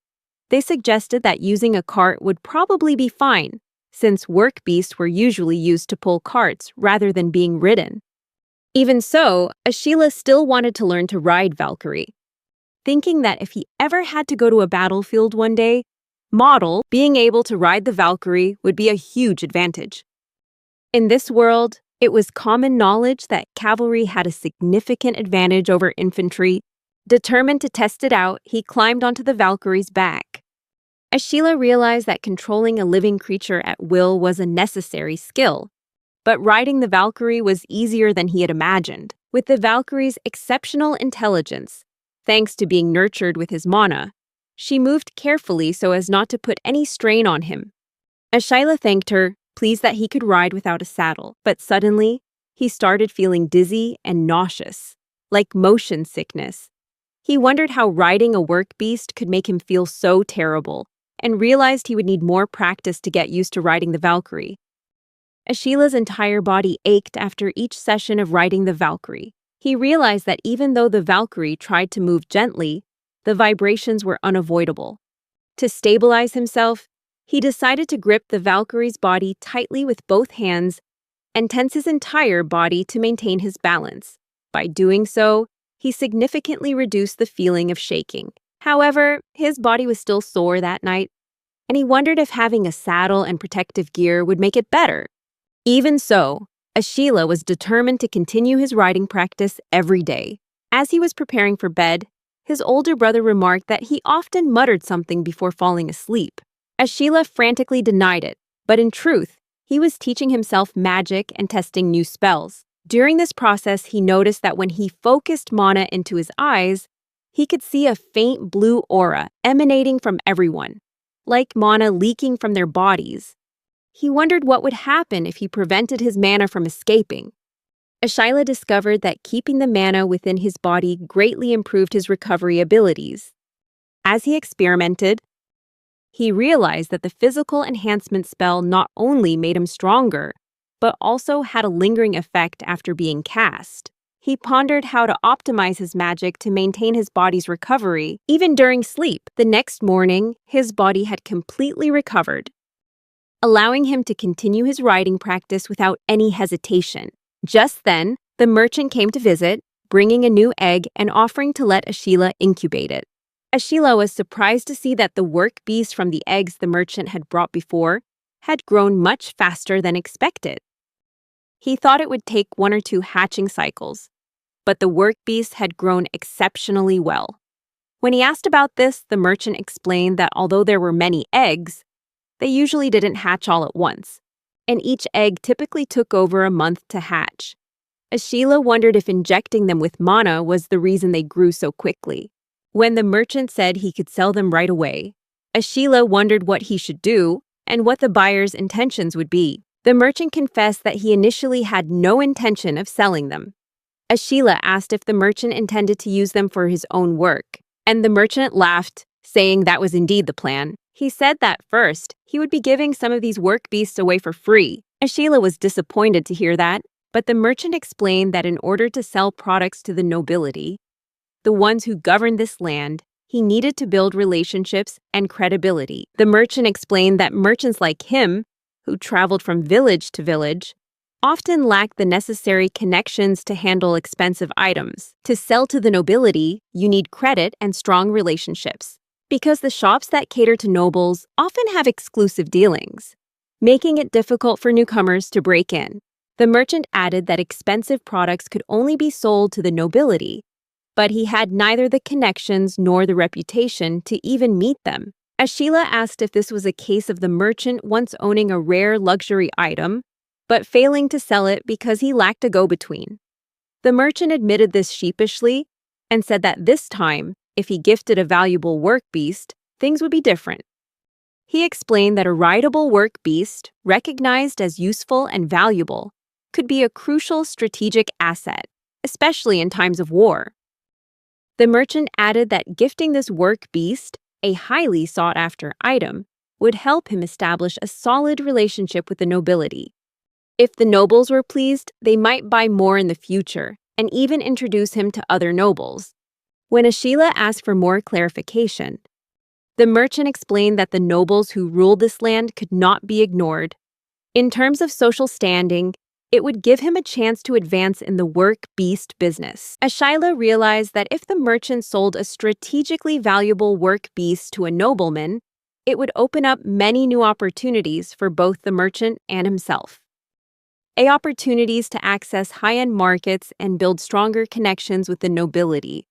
They suggested that using a cart would probably be fine, since work beasts were usually used to pull carts rather than being ridden. Even so, Ashila still wanted to learn to ride Valkyrie, thinking that if he ever had to go to a battlefield one day, being able to ride the Valkyrie would be a huge advantage. In this world, it was common knowledge that cavalry had a significant advantage over infantry. Determined to test it out, he climbed onto the Valkyrie's back. Ashila realized that controlling a living creature at will was a necessary skill, but riding the Valkyrie was easier than he had imagined. With the Valkyrie's exceptional intelligence, thanks to being nurtured with his mana, she moved carefully so as not to put any strain on him. Ashila thanked her, pleased that he could ride without a saddle, but suddenly, he started feeling dizzy and nauseous, like motion sickness. He wondered how riding a work beast could make him feel so terrible, and realized he would need more practice to get used to riding the Valkyrie. Ashila's entire body ached after each session of riding the Valkyrie. He realized that even though the Valkyrie tried to move gently, the vibrations were unavoidable. To stabilize himself, he decided to grip the Valkyrie's body tightly with both hands and tense his entire body to maintain his balance. By doing so, he significantly reduced the feeling of shaking. However, his body was still sore that night, and he wondered if having a saddle and protective gear would make it better. Even so, Ashila was determined to continue his riding practice every day. As he was preparing for bed, his older brother remarked that he often muttered something before falling asleep. Ashila frantically denied it, but in truth, he was teaching himself magic and testing new spells. During this process, he noticed that when he focused mana into his eyes, he could see a faint blue aura emanating from everyone, like mana leaking from their bodies. He wondered what would happen if he prevented his mana from escaping. Ashila discovered that keeping the mana within his body greatly improved his recovery abilities. As he experimented, he realized that the physical enhancement spell not only made him stronger, but also had a lingering effect after being cast. He pondered how to optimize his magic to maintain his body's recovery, even during sleep. The next morning, his body had completely recovered, allowing him to continue his riding practice without any hesitation. Just then, the merchant came to visit, bringing a new egg and offering to let Ashila incubate it. Ashila was surprised to see that the work beast from the eggs the merchant had brought before had grown much faster than expected. He thought it would take 1 or 2 hatching cycles, but the work beast had grown exceptionally well. When he asked about this, the merchant explained that although there were many eggs, they usually didn't hatch all at once, and each egg typically took over a month to hatch. Ashila wondered if injecting them with mana was the reason they grew so quickly. When the merchant said he could sell them right away, Ashila wondered what he should do and what the buyer's intentions would be. The merchant confessed that he initially had no intention of selling them. Ashila asked if the merchant intended to use them for his own work, and the merchant laughed, saying that was indeed the plan. He said that first, he would be giving some of these work beasts away for free. Ashila was disappointed to hear that, but the merchant explained that in order to sell products to the nobility, the ones who governed this land, he needed to build relationships and credibility. The merchant explained that merchants like him, who traveled from village to village, often lacked the necessary connections to handle expensive items. To sell to the nobility, you need credit and strong relationships, because the shops that cater to nobles often have exclusive dealings, making it difficult for newcomers to break in. The merchant added that expensive products could only be sold to the nobility, but he had neither the connections nor the reputation to even meet them. Ashila asked if this was a case of the merchant once owning a rare luxury item, but failing to sell it because he lacked a go-between. The merchant admitted this sheepishly and said that this time, if he gifted a valuable work beast, things would be different. He explained that a rideable work beast, recognized as useful and valuable, could be a crucial strategic asset, especially in times of war. The merchant added that gifting this work beast, a highly sought-after item, would help him establish a solid relationship with the nobility. If the nobles were pleased, they might buy more in the future and even introduce him to other nobles. When Ashila asked for more clarification, the merchant explained that the nobles who ruled this land could not be ignored. In terms of social standing, it would give him a chance to advance in the work-beast business. Ashila realized that if the merchant sold a strategically valuable work-beast to a nobleman, it would open up many new opportunities for both the merchant and himself. Opportunities to access high-end markets and build stronger connections with the nobility.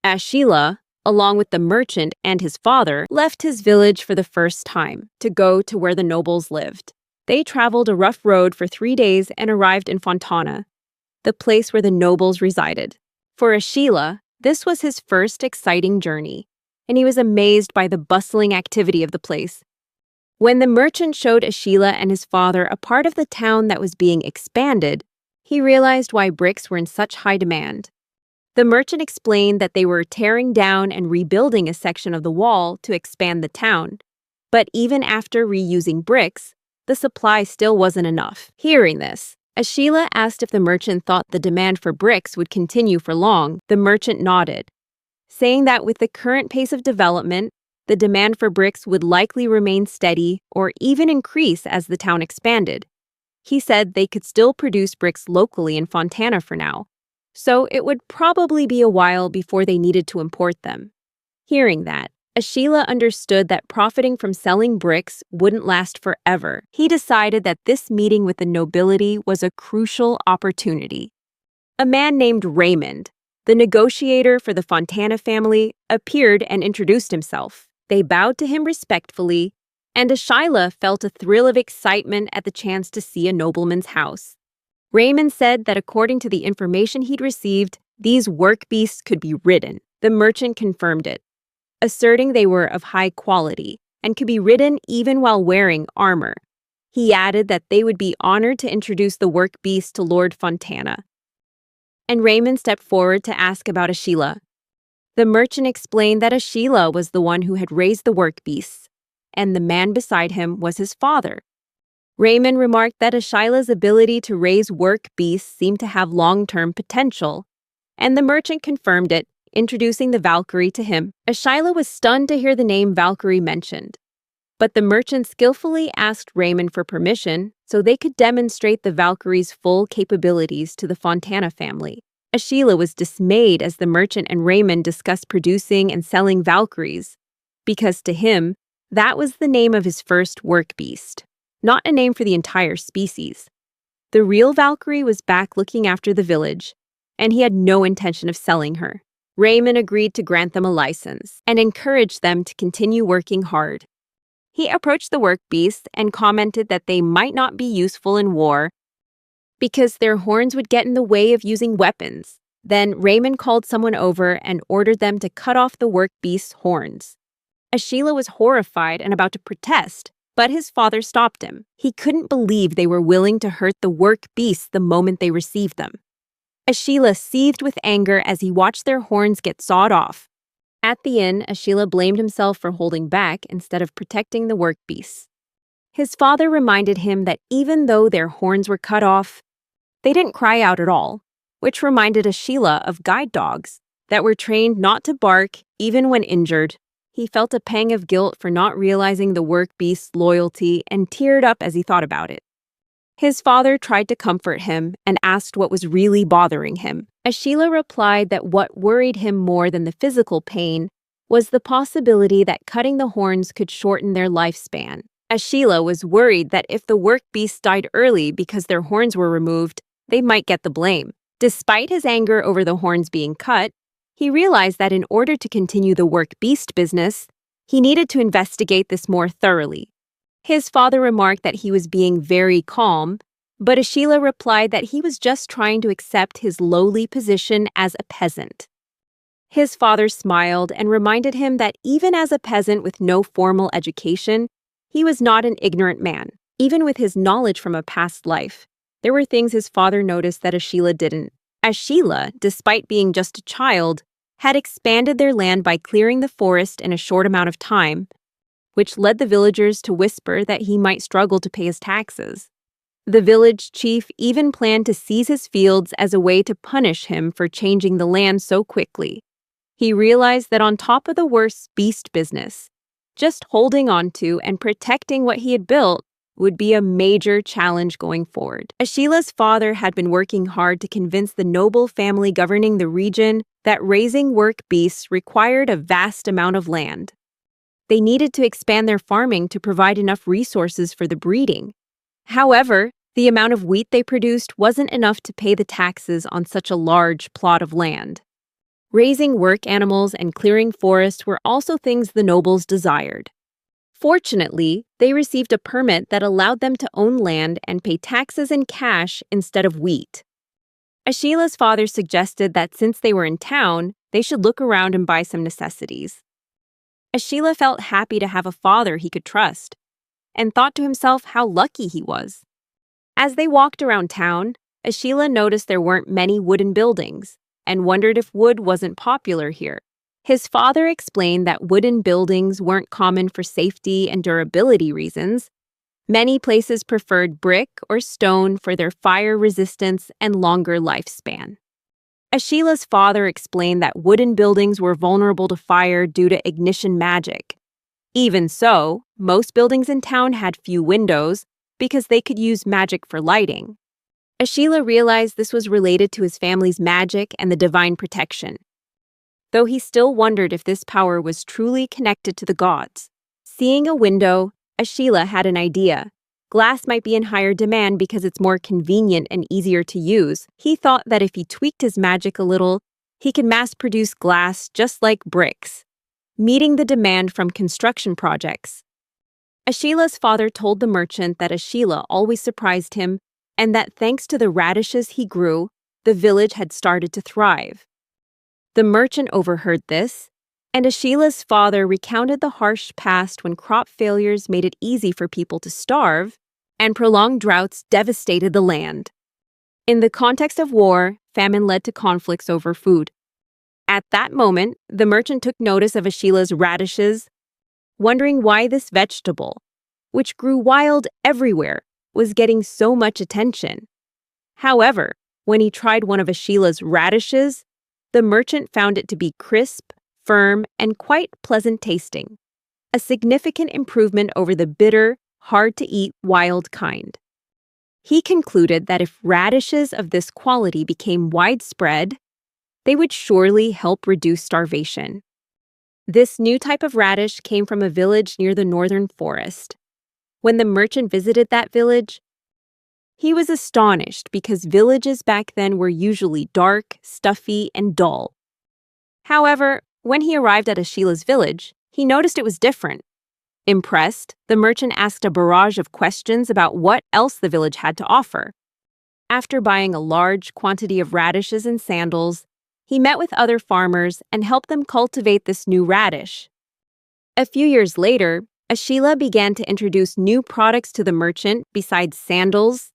Ashila, along with the merchant and his father, left his village for the first time to go to where the nobles lived. They traveled a rough road for 3 days and arrived in Fontana, the place where the nobles resided. For Ashila, this was his first exciting journey, and he was amazed by the bustling activity of the place. When the merchant showed Ashila and his father a part of the town that was being expanded, he realized why bricks were in such high demand. The merchant explained that they were tearing down and rebuilding a section of the wall to expand the town, but even after reusing bricks, the supply still wasn't enough. Hearing this, Ashila asked if the merchant thought the demand for bricks would continue for long. The merchant nodded, saying that with the current pace of development, the demand for bricks would likely remain steady or even increase as the town expanded. He said they could still produce bricks locally in Fontana for now, so it would probably be a while before they needed to import them. Hearing that, Ashila understood that profiting from selling bricks wouldn't last forever. He decided that this meeting with the nobility was a crucial opportunity. A man named Raymond, the negotiator for the Fontana family, appeared and introduced himself. They bowed to him respectfully, and Ashila felt a thrill of excitement at the chance to see a nobleman's house. Raymond said that according to the information he'd received, these work beasts could be ridden. The merchant confirmed it, asserting they were of high quality and could be ridden even while wearing armor. He added that they would be honored to introduce the work beast to Lord Fontana. And Raymond stepped forward to ask about Ashila. The merchant explained that Ashila was the one who had raised the work beasts, and the man beside him was his father. Raymond remarked that Ashila's ability to raise work beasts seemed to have long-term potential, and the merchant confirmed it, introducing the Valkyrie to him. Ashila was stunned to hear the name Valkyrie mentioned, but the merchant skillfully asked Raymond for permission so they could demonstrate the Valkyrie's full capabilities to the Fontana family. Ashila was dismayed as the merchant and Raymond discussed producing and selling Valkyries, because to him, that was the name of his first work beast, not a name for the entire species. The real Valkyrie was back looking after the village, and he had no intention of selling her. Raymond agreed to grant them a license and encouraged them to continue working hard. He approached the work beasts and commented that they might not be useful in war because their horns would get in the way of using weapons. Then Raymond called someone over and ordered them to cut off the work beast's horns. Ashila was horrified and about to protest, but his father stopped him. He couldn't believe they were willing to hurt the work beasts the moment they received them. Ashila seethed with anger as he watched their horns get sawed off. At the inn, Ashila blamed himself for holding back instead of protecting the work beasts. His father reminded him that even though their horns were cut off, they didn't cry out at all, which reminded Ashila of guide dogs that were trained not to bark even when injured. He felt a pang of guilt for not realizing the work beast's loyalty and teared up as he thought about it. His father tried to comfort him and asked what was really bothering him. Ashila replied that what worried him more than the physical pain was the possibility that cutting the horns could shorten their lifespan. Ashila was worried that if the work beasts died early because their horns were removed, they might get the blame. Despite his anger over the horns being cut, he realized that in order to continue the work beast business, he needed to investigate this more thoroughly. His father remarked that he was being very calm, but Ashila replied that he was just trying to accept his lowly position as a peasant. His father smiled and reminded him that even as a peasant with no formal education, he was not an ignorant man. Even with his knowledge from a past life, there were things his father noticed that Ashila didn't. Ashila, despite being just a child, had expanded their land by clearing the forest in a short amount of time, which led the villagers to whisper that he might struggle to pay his taxes. The village chief even planned to seize his fields as a way to punish him for changing the land so quickly. He realized that on top of the worst beast business, just holding onto and protecting what he had built would be a major challenge going forward. Ashila's father had been working hard to convince the noble family governing the region that raising work beasts required a vast amount of land. They needed to expand their farming to provide enough resources for the breeding. However, the amount of wheat they produced wasn't enough to pay the taxes on such a large plot of land. Raising work animals and clearing forests were also things the nobles desired. Fortunately, they received a permit that allowed them to own land and pay taxes in cash instead of wheat. Ashila's father suggested that since they were in town, they should look around and buy some necessities. Ashila felt happy to have a father he could trust, and thought to himself how lucky he was. As they walked around town, Ashila noticed there weren't many wooden buildings, and wondered if wood wasn't popular here. His father explained that wooden buildings weren't common for safety and durability reasons. Many places preferred brick or stone for their fire resistance and longer lifespan. Ashila's father explained that wooden buildings were vulnerable to fire due to ignition magic. Even so, most buildings in town had few windows because they could use magic for lighting. Ashila realized this was related to his family's magic and the divine protection, though he still wondered if this power was truly connected to the gods. Seeing a window, Ashila had an idea. Glass might be in higher demand because it's more convenient and easier to use. He thought that if he tweaked his magic a little, he could mass-produce glass just like bricks, meeting the demand from construction projects. Ashila's father told the merchant that Ashila always surprised him and that thanks to the radishes he grew, the village had started to thrive. The merchant overheard this, and Ashila's father recounted the harsh past when crop failures made it easy for people to starve and prolonged droughts devastated the land. In the context of war, famine led to conflicts over food. At that moment, the merchant took notice of Ashila's radishes, wondering why this vegetable, which grew wild everywhere, was getting so much attention. However, when he tried one of Ashila's radishes, the merchant found it to be crisp, firm, and quite pleasant tasting, a significant improvement over the bitter, hard-to-eat wild kind. He concluded that if radishes of this quality became widespread, they would surely help reduce starvation. This new type of radish came from a village near the northern forest. When the merchant visited that village, he was astonished because villages back then were usually dark, stuffy, and dull. However, when he arrived at Ashila's village, he noticed it was different. Impressed, the merchant asked a barrage of questions about what else the village had to offer. After buying a large quantity of radishes and sandals, he met with other farmers and helped them cultivate this new radish. A few years later, Ashila began to introduce new products to the merchant besides sandals,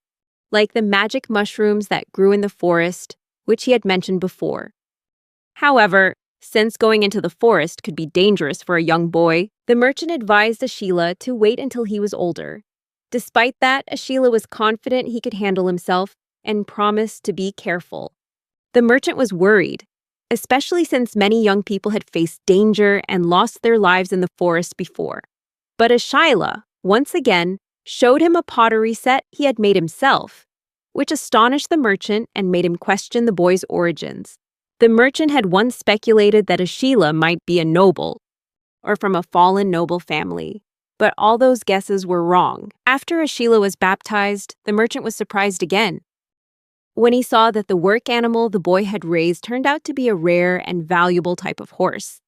like the magic mushrooms that grew in the forest, which he had mentioned before. However, since going into the forest could be dangerous for a young boy, the merchant advised Ashila to wait until he was older. Despite that, Ashila was confident he could handle himself and promised to be careful. The merchant was worried, especially since many young people had faced danger and lost their lives in the forest before. But Ashila, once again, showed him a pottery set he had made himself, which astonished the merchant and made him question the boy's origins. The merchant had once speculated that Ashila might be a noble, or from a fallen noble family, but all those guesses were wrong. After Ashila was baptized, the merchant was surprised again when he saw that the work animal the boy had raised turned out to be a rare and valuable type of horse.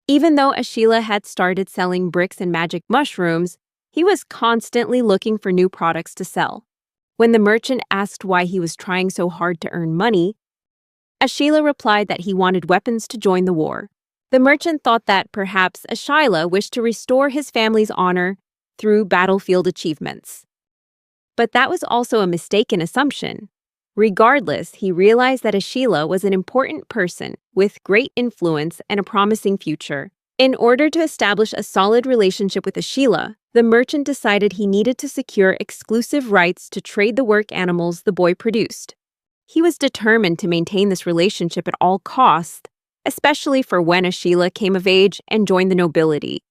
Even though Ashila had started selling bricks and magic mushrooms, he was constantly looking for new products to sell. When the merchant asked why he was trying so hard to earn money, Ashila replied that he wanted weapons to join the war. The merchant thought that perhaps Ashila wished to restore his family's honor through battlefield achievements. But that was also a mistaken assumption. Regardless, he realized that Ashila was an important person with great influence and a promising future. In order to establish a solid relationship with Ashila, the merchant decided he needed to secure exclusive rights to trade the work animals the boy produced. He was determined to maintain this relationship at all costs, especially for when Ashila came of age and joined the nobility.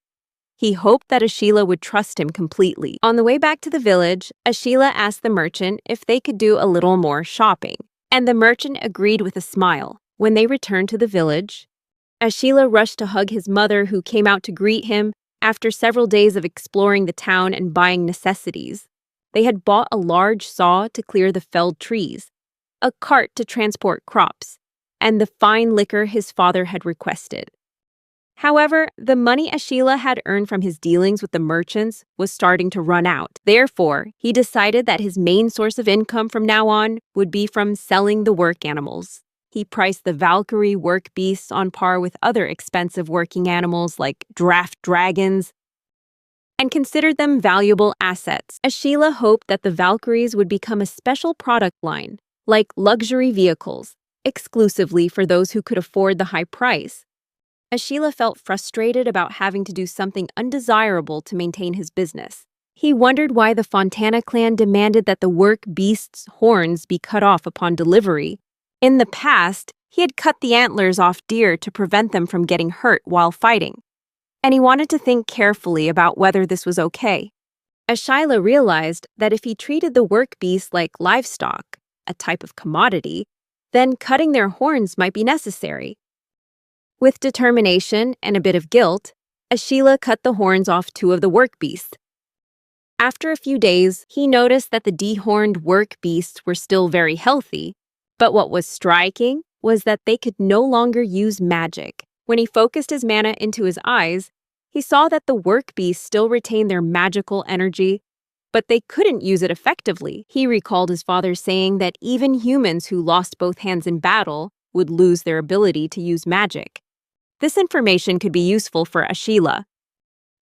He hoped that Ashila would trust him completely. On the way back to the village, Ashila asked the merchant if they could do a little more shopping, and the merchant agreed with a smile. When they returned to the village, Ashila rushed to hug his mother, who came out to greet him after several days of exploring the town and buying necessities. They had bought a large saw to clear the felled trees, a cart to transport crops, and the fine liquor his father had requested. However, the money Ashila had earned from his dealings with the merchants was starting to run out. Therefore, he decided that his main source of income from now on would be from selling the work animals. He priced the Valkyrie work beasts on par with other expensive working animals like draft dragons and considered them valuable assets. Ashila hoped that the Valkyries would become a special product line, like luxury vehicles, exclusively for those who could afford the high price. Ashila felt frustrated about having to do something undesirable to maintain his business. He wondered why the Fontana clan demanded that the work beasts' horns be cut off upon delivery. In the past, he had cut the antlers off deer to prevent them from getting hurt while fighting, and he wanted to think carefully about whether this was okay. Ashila realized that if he treated the work beasts like livestock, a type of commodity, then cutting their horns might be necessary. With determination and a bit of guilt, Ashila cut the horns off 2 of the work beasts. After a few days, he noticed that the dehorned work beasts were still very healthy, but what was striking was that they could no longer use magic. When he focused his mana into his eyes, he saw that the work beasts still retained their magical energy, but they couldn't use it effectively. He recalled his father saying that even humans who lost both hands in battle would lose their ability to use magic. This information could be useful for Ashila.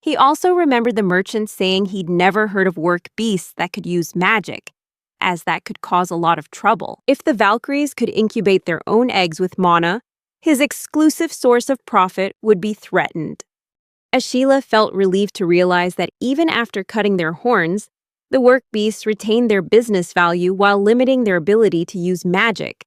He also remembered the merchant saying he'd never heard of work beasts that could use magic, as that could cause a lot of trouble. If the Valkyries could incubate their own eggs with mana, his exclusive source of profit would be threatened. Ashila felt relieved to realize that even after cutting their horns, the work beasts retained their business value while limiting their ability to use magic,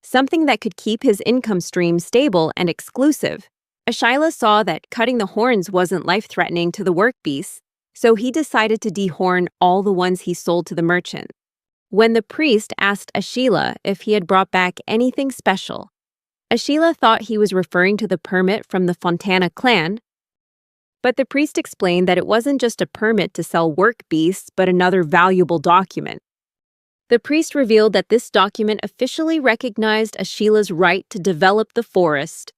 something that could keep his income stream stable and exclusive. Ashila saw that cutting the horns wasn't life-threatening to the work beasts, so he decided to dehorn all the ones he sold to the merchant. When the priest asked Ashila if he had brought back anything special, Ashila thought he was referring to the permit from the Fontana clan, but the priest explained that it wasn't just a permit to sell work beasts, but another valuable document. The priest revealed that this document officially recognized Ashila's right to develop the forest.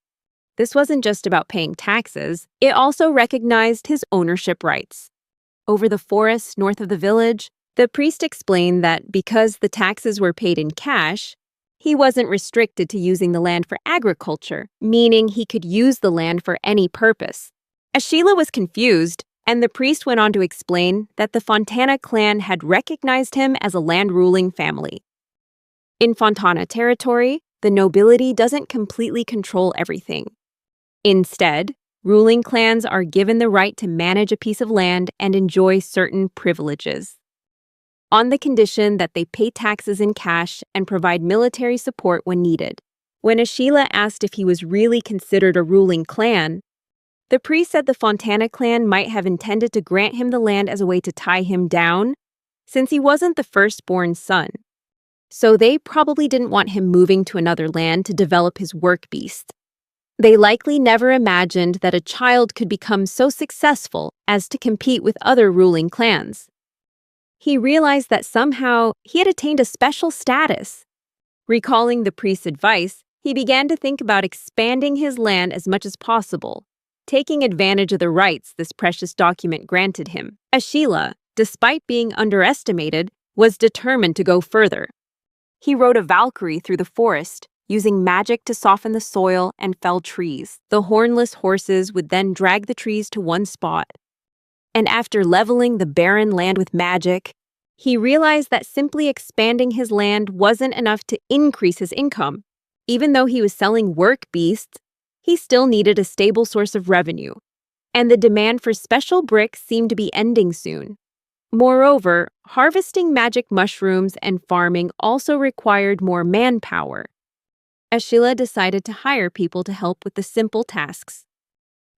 This wasn't just about paying taxes, it also recognized his ownership rights. Over the forest north of the village, the priest explained that because the taxes were paid in cash, he wasn't restricted to using the land for agriculture, meaning he could use the land for any purpose. Ashila was confused, and the priest went on to explain that the Fontana clan had recognized him as a land-ruling family. In Fontana territory, the nobility doesn't completely control everything. Instead, ruling clans are given the right to manage a piece of land and enjoy certain privileges, on the condition that they pay taxes in cash and provide military support when needed. When Ashila asked if he was really considered a ruling clan, the priest said the Fontana clan might have intended to grant him the land as a way to tie him down, since he wasn't the firstborn son. So they probably didn't want him moving to another land to develop his work beast. They likely never imagined that a child could become so successful as to compete with other ruling clans. He realized that somehow he had attained a special status. Recalling the priest's advice, he began to think about expanding his land as much as possible, taking advantage of the rights this precious document granted him. Ashila, despite being underestimated, was determined to go further. He rode a Valkyrie through the forest, using magic to soften the soil and fell trees. The hornless horses would then drag the trees to one spot. And after leveling the barren land with magic, he realized that simply expanding his land wasn't enough to increase his income. Even though he was selling work beasts, he still needed a stable source of revenue. and the demand for special bricks seemed to be ending soon. Moreover, harvesting magic mushrooms and farming also required more manpower. Ashila decided to hire people to help with the simple tasks,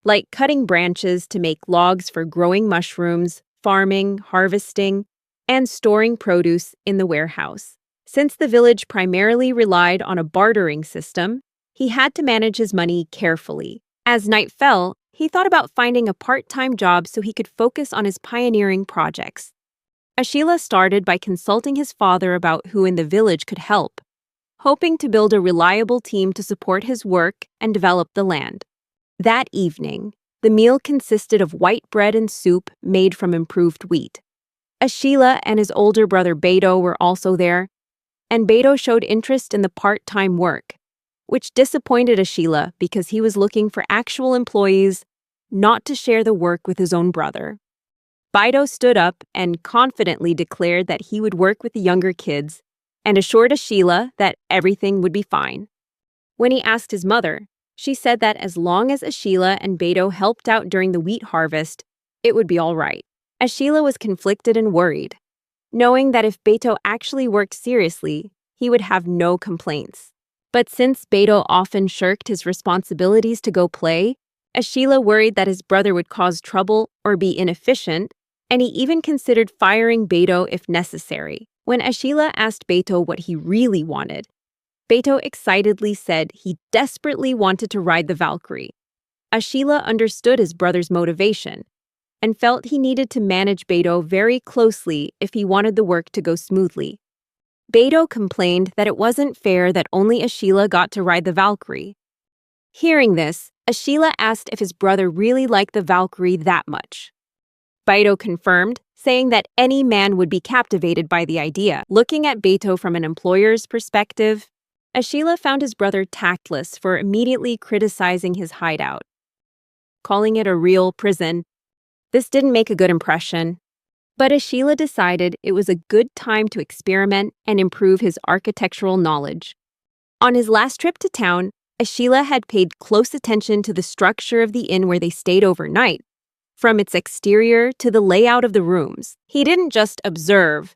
like cutting branches to make logs for growing mushrooms, farming, harvesting, and storing produce in the warehouse. Since the village primarily relied on a bartering system, he had to manage his money carefully. As night fell, he thought about finding a part-time job so he could focus on his pioneering projects. Ashila started by consulting his father about who in the village could help, hoping to build a reliable team to support his work and develop the land. That evening, the meal consisted of white bread and soup made from improved wheat. Ashila and his older brother Beto were also there, and Beto showed interest in the part-time work, which disappointed Ashila because he was looking for actual employees, not to share the work with his own brother. Beto stood up and confidently declared that he would work with the younger kids and assured Ashila that everything would be fine. When he asked his mother, she said that as long as Ashila and Beto helped out during the wheat harvest, it would be all right. Ashila was conflicted and worried, knowing that if Beto actually worked seriously, he would have no complaints. But since Beto often shirked his responsibilities to go play, Ashila worried that his brother would cause trouble or be inefficient, and he even considered firing Beto if necessary. When Ashila asked Beto what he really wanted, Beto excitedly said he desperately wanted to ride the Valkyrie. Ashila understood his brother's motivation and felt he needed to manage Beto very closely if he wanted the work to go smoothly. Beto complained that it wasn't fair that only Ashila got to ride the Valkyrie. Hearing this, Ashila asked if his brother really liked the Valkyrie that much. Beto confirmed, saying that any man would be captivated by the idea. Looking at Beto from an employer's perspective, Ashila found his brother tactless for immediately criticizing his hideout, calling it a real prison. This didn't make a good impression, but Ashila decided it was a good time to experiment and improve his architectural knowledge. On his last trip to town, Ashila had paid close attention to the structure of the inn where they stayed overnight, from its exterior to the layout of the rooms. He didn't just observe.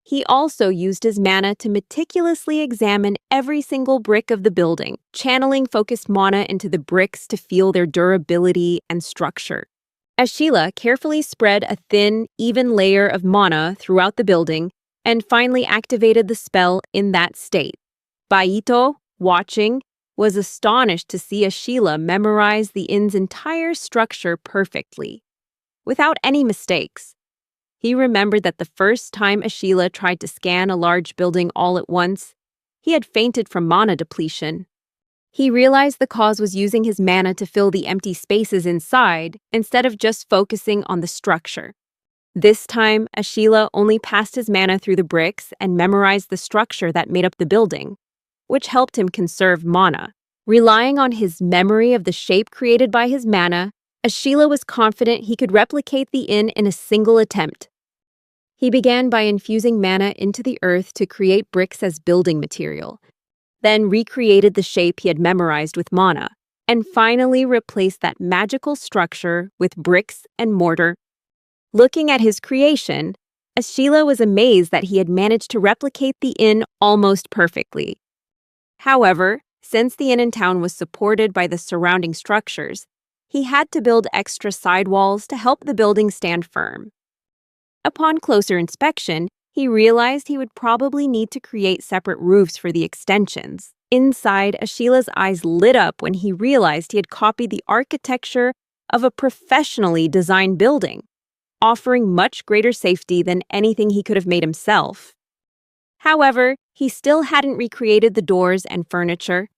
He also used his mana to meticulously examine every single brick of the building, channeling focused mana into the bricks to feel their durability and structure. Ashila carefully spread a thin, even layer of mana throughout the building and finally activated the spell in that state. Baito, watching, was astonished to see Ashila memorize the inn's entire structure perfectly, without any mistakes. He remembered that the first time Ashila tried to scan a large building all at once, he had fainted from mana depletion. He realized the cause was using his mana to fill the empty spaces inside instead of just focusing on the structure. This time, Ashila only passed his mana through the bricks and memorized the structure that made up the building, which helped him conserve mana. Relying on his memory of the shape created by his mana, Ashila was confident he could replicate the inn in a single attempt. He began by infusing mana into the earth to create bricks as building material, then recreated the shape he had memorized with mana, and finally replaced that magical structure with bricks and mortar. Looking at his creation, Ashila was amazed that he had managed to replicate the inn almost perfectly. However, since the inn in town was supported by the surrounding structures, he had to build extra sidewalls to help the building stand firm. Upon closer inspection, he realized he would probably need to create separate roofs for the extensions. Inside, Ashila's eyes lit up when he realized he had copied the architecture of a professionally designed building, offering much greater safety than anything he could have made himself. However, he still hadn't recreated the doors and furniture,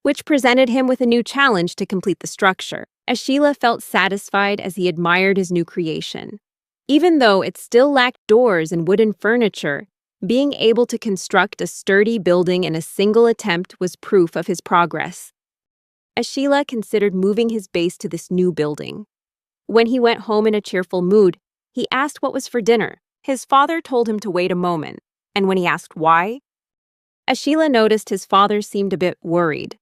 which presented him with a new challenge to complete the structure. Ashila felt satisfied as he admired his new creation. Even though it still lacked doors and wooden furniture, being able to construct a sturdy building in a single attempt was proof of his progress. Ashila considered moving his base to this new building. When he went home in a cheerful mood, he asked what was for dinner. His father told him to wait a moment, and when he asked why, Ashila noticed his father seemed a bit worried.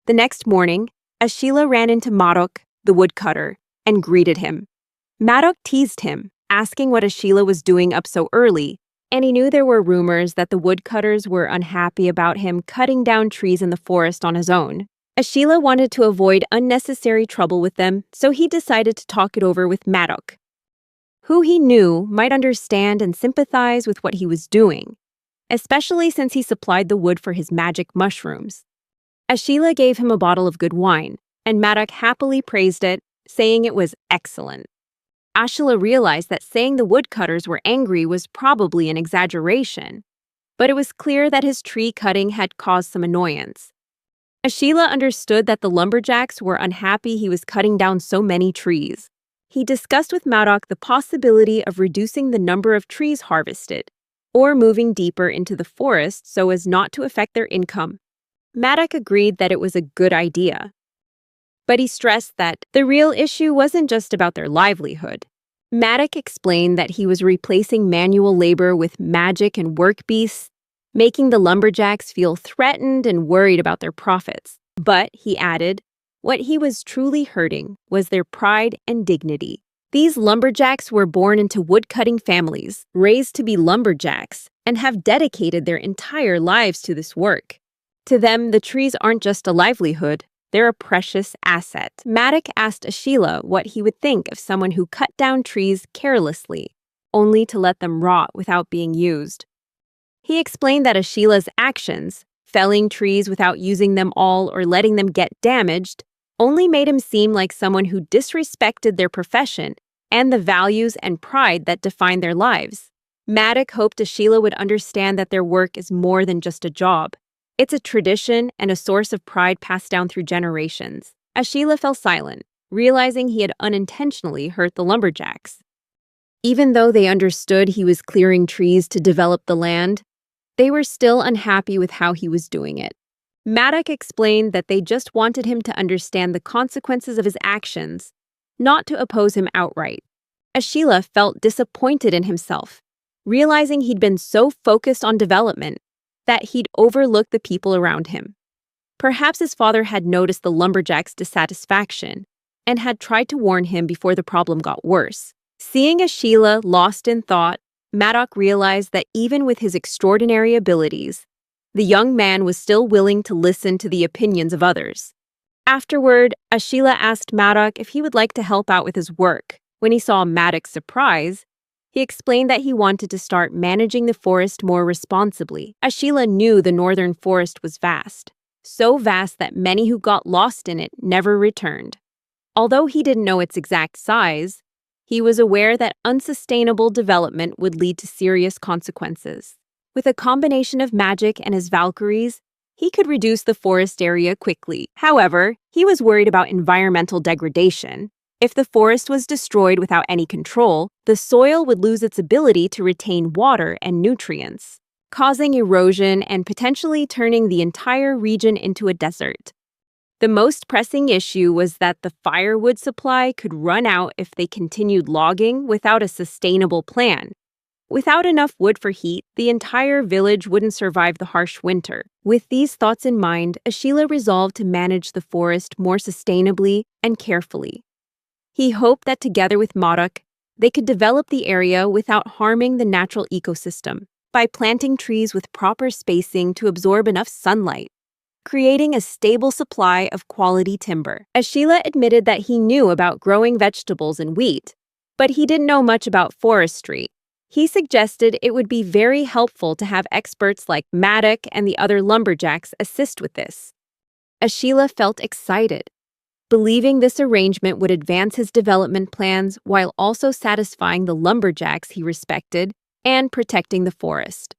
The next morning, Ashila ran into Marok, the woodcutter, and greeted him. Maddock teased him, asking what Ashila was doing up so early, and he knew there were rumors that the woodcutters were unhappy about him cutting down trees in the forest on his own. Ashila wanted to avoid unnecessary trouble with them, so he decided to talk it over with Maddock, who he knew might understand and sympathize with what he was doing, especially since he supplied the wood for his magic mushrooms. Ashila gave him a bottle of good wine, and Maddock happily praised it, saying it was excellent. Ashila realized that saying the woodcutters were angry was probably an exaggeration, but it was clear that his tree cutting had caused some annoyance. Ashila understood that the lumberjacks were unhappy he was cutting down so many trees. He discussed with Maddock the possibility of reducing the number of trees harvested, or moving deeper into the forest so as not to affect their income. Maddock agreed that it was a good idea, but he stressed that the real issue wasn't just about their livelihood. Maddock explained that he was replacing manual labor with magic and work beasts, making the lumberjacks feel threatened and worried about their profits. But, he added, what he was truly hurting was their pride and dignity. These lumberjacks were born into woodcutting families, raised to be lumberjacks, and have dedicated their entire lives to this work. To them, the trees aren't just a livelihood, they're a precious asset. Maddock asked Ashila what he would think of someone who cut down trees carelessly, only to let them rot without being used. He explained that Ashila's actions, felling trees without using them all or letting them get damaged, only made him seem like someone who disrespected their profession and the values and pride that define their lives. Maddock hoped Ashila would understand that their work is more than just a job. It's a tradition and a source of pride passed down through generations. Ashila fell silent, realizing he had unintentionally hurt the lumberjacks. Even though they understood he was clearing trees to develop the land, they were still unhappy with how he was doing it. Maddock explained that they just wanted him to understand the consequences of his actions, not to oppose him outright. Ashila felt disappointed in himself, realizing he'd been so focused on development that he'd overlooked the people around him. Perhaps his father had noticed the lumberjack's dissatisfaction and had tried to warn him before the problem got worse. Seeing Ashila lost in thought, Maddock realized that even with his extraordinary abilities, the young man was still willing to listen to the opinions of others. Afterward, Ashila asked Maddock if he would like to help out with his work. When he saw Maddock's surprise, he explained that he wanted to start managing the forest more responsibly. Ashila knew the northern forest was vast, so vast that many who got lost in it never returned. Although he didn't know its exact size, he was aware that unsustainable development would lead to serious consequences. With a combination of magic and his Valkyries, he could reduce the forest area quickly. However, he was worried about environmental degradation. If the forest was destroyed without any control, the soil would lose its ability to retain water and nutrients, causing erosion and potentially turning the entire region into a desert. The most pressing issue was that the firewood supply could run out if they continued logging without a sustainable plan. Without enough wood for heat, the entire village wouldn't survive the harsh winter. With these thoughts in mind, Ashila resolved to manage the forest more sustainably and carefully. He hoped that together with Maddock, they could develop the area without harming the natural ecosystem by planting trees with proper spacing to absorb enough sunlight, creating a stable supply of quality timber. Ashila admitted that he knew about growing vegetables and wheat, but he didn't know much about forestry. He suggested it would be very helpful to have experts like Maddock and the other lumberjacks assist with this. Ashila felt excited, believing this arrangement would advance his development plans while also satisfying the lumberjacks he respected and protecting the forest.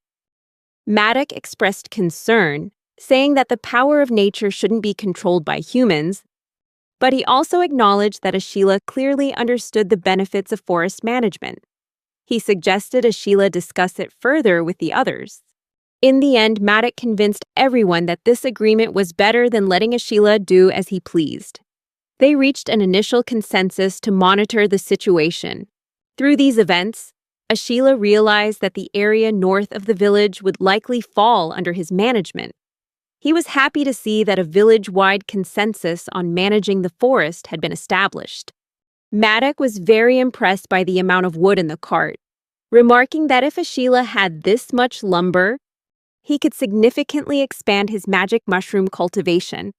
Maddock expressed concern, saying that the power of nature shouldn't be controlled by humans, but he also acknowledged that Ashila clearly understood the benefits of forest management. He suggested Ashila discuss it further with the others. In the end, Maddock convinced everyone that this agreement was better than letting Ashila do as he pleased. They reached an initial consensus to monitor the situation. Through these events, Ashila realized that the area north of the village would likely fall under his management. He was happy to see that a village-wide consensus on managing the forest had been established. Maddox was very impressed by the amount of wood in the cart, remarking that if Ashila had this much lumber, he could significantly expand his magic mushroom cultivation.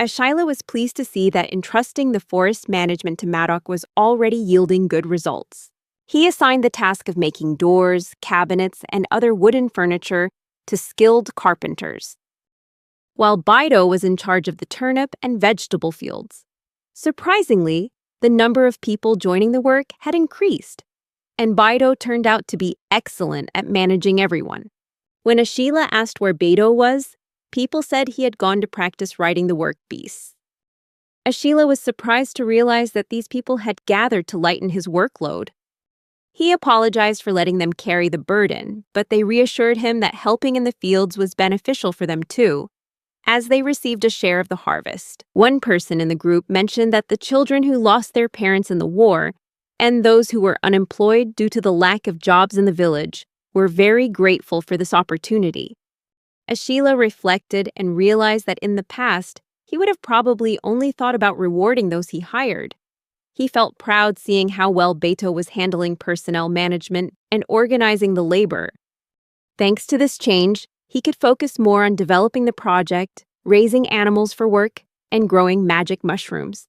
Ashila was pleased to see that entrusting the forest management to Maddox was already yielding good results. He assigned the task of making doors, cabinets, and other wooden furniture to skilled carpenters, while Bido was in charge of the turnip and vegetable fields. Surprisingly, the number of people joining the work had increased, and Bido turned out to be excellent at managing everyone. When Ashila asked where Beto was, people said he had gone to practice riding the work beasts. Ashila was surprised to realize that these people had gathered to lighten his workload. He apologized for letting them carry the burden, but they reassured him that helping in the fields was beneficial for them too, as they received a share of the harvest. One person in the group mentioned that the children who lost their parents in the war and those who were unemployed due to the lack of jobs in the village were very grateful for this opportunity. Ashila reflected and realized that in the past, he would have probably only thought about rewarding those he hired. He felt proud seeing how well Beto was handling personnel management and organizing the labor. Thanks to this change, he could focus more on developing the project, raising animals for work, and growing magic mushrooms.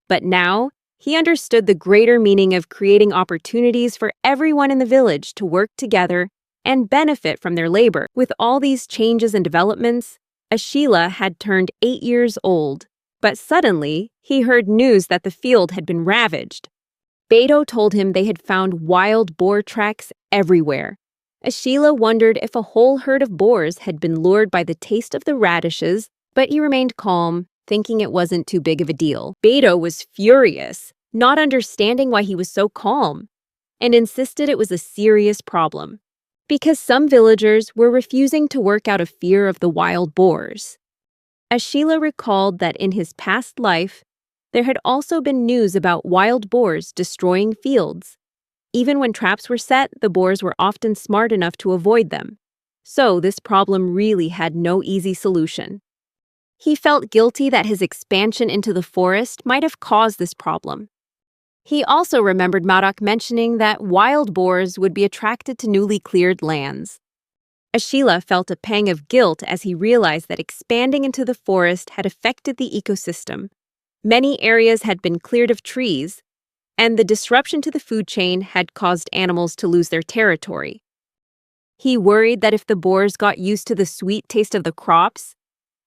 But now, he understood the greater meaning of creating opportunities for everyone in the village to work together and benefit from their labor. With all these changes and developments, Ashila had turned 8 years old, but suddenly he heard news that the field had been ravaged. Beto told him they had found wild boar tracks everywhere. Ashila wondered if a whole herd of boars had been lured by the taste of the radishes, but he remained calm, thinking it wasn't too big of a deal. Beto was furious, not understanding why he was so calm, and insisted it was a serious problem, because some villagers were refusing to work out of fear of the wild boars. Ashila recalled that in his past life, there had also been news about wild boars destroying fields. Even when traps were set, the boars were often smart enough to avoid them. So this problem really had no easy solution. He felt guilty that his expansion into the forest might have caused this problem. He also remembered Maddox mentioning that wild boars would be attracted to newly cleared lands. Ashila felt a pang of guilt as he realized that expanding into the forest had affected the ecosystem. Many areas had been cleared of trees, and the disruption to the food chain had caused animals to lose their territory. He worried that if the boars got used to the sweet taste of the crops,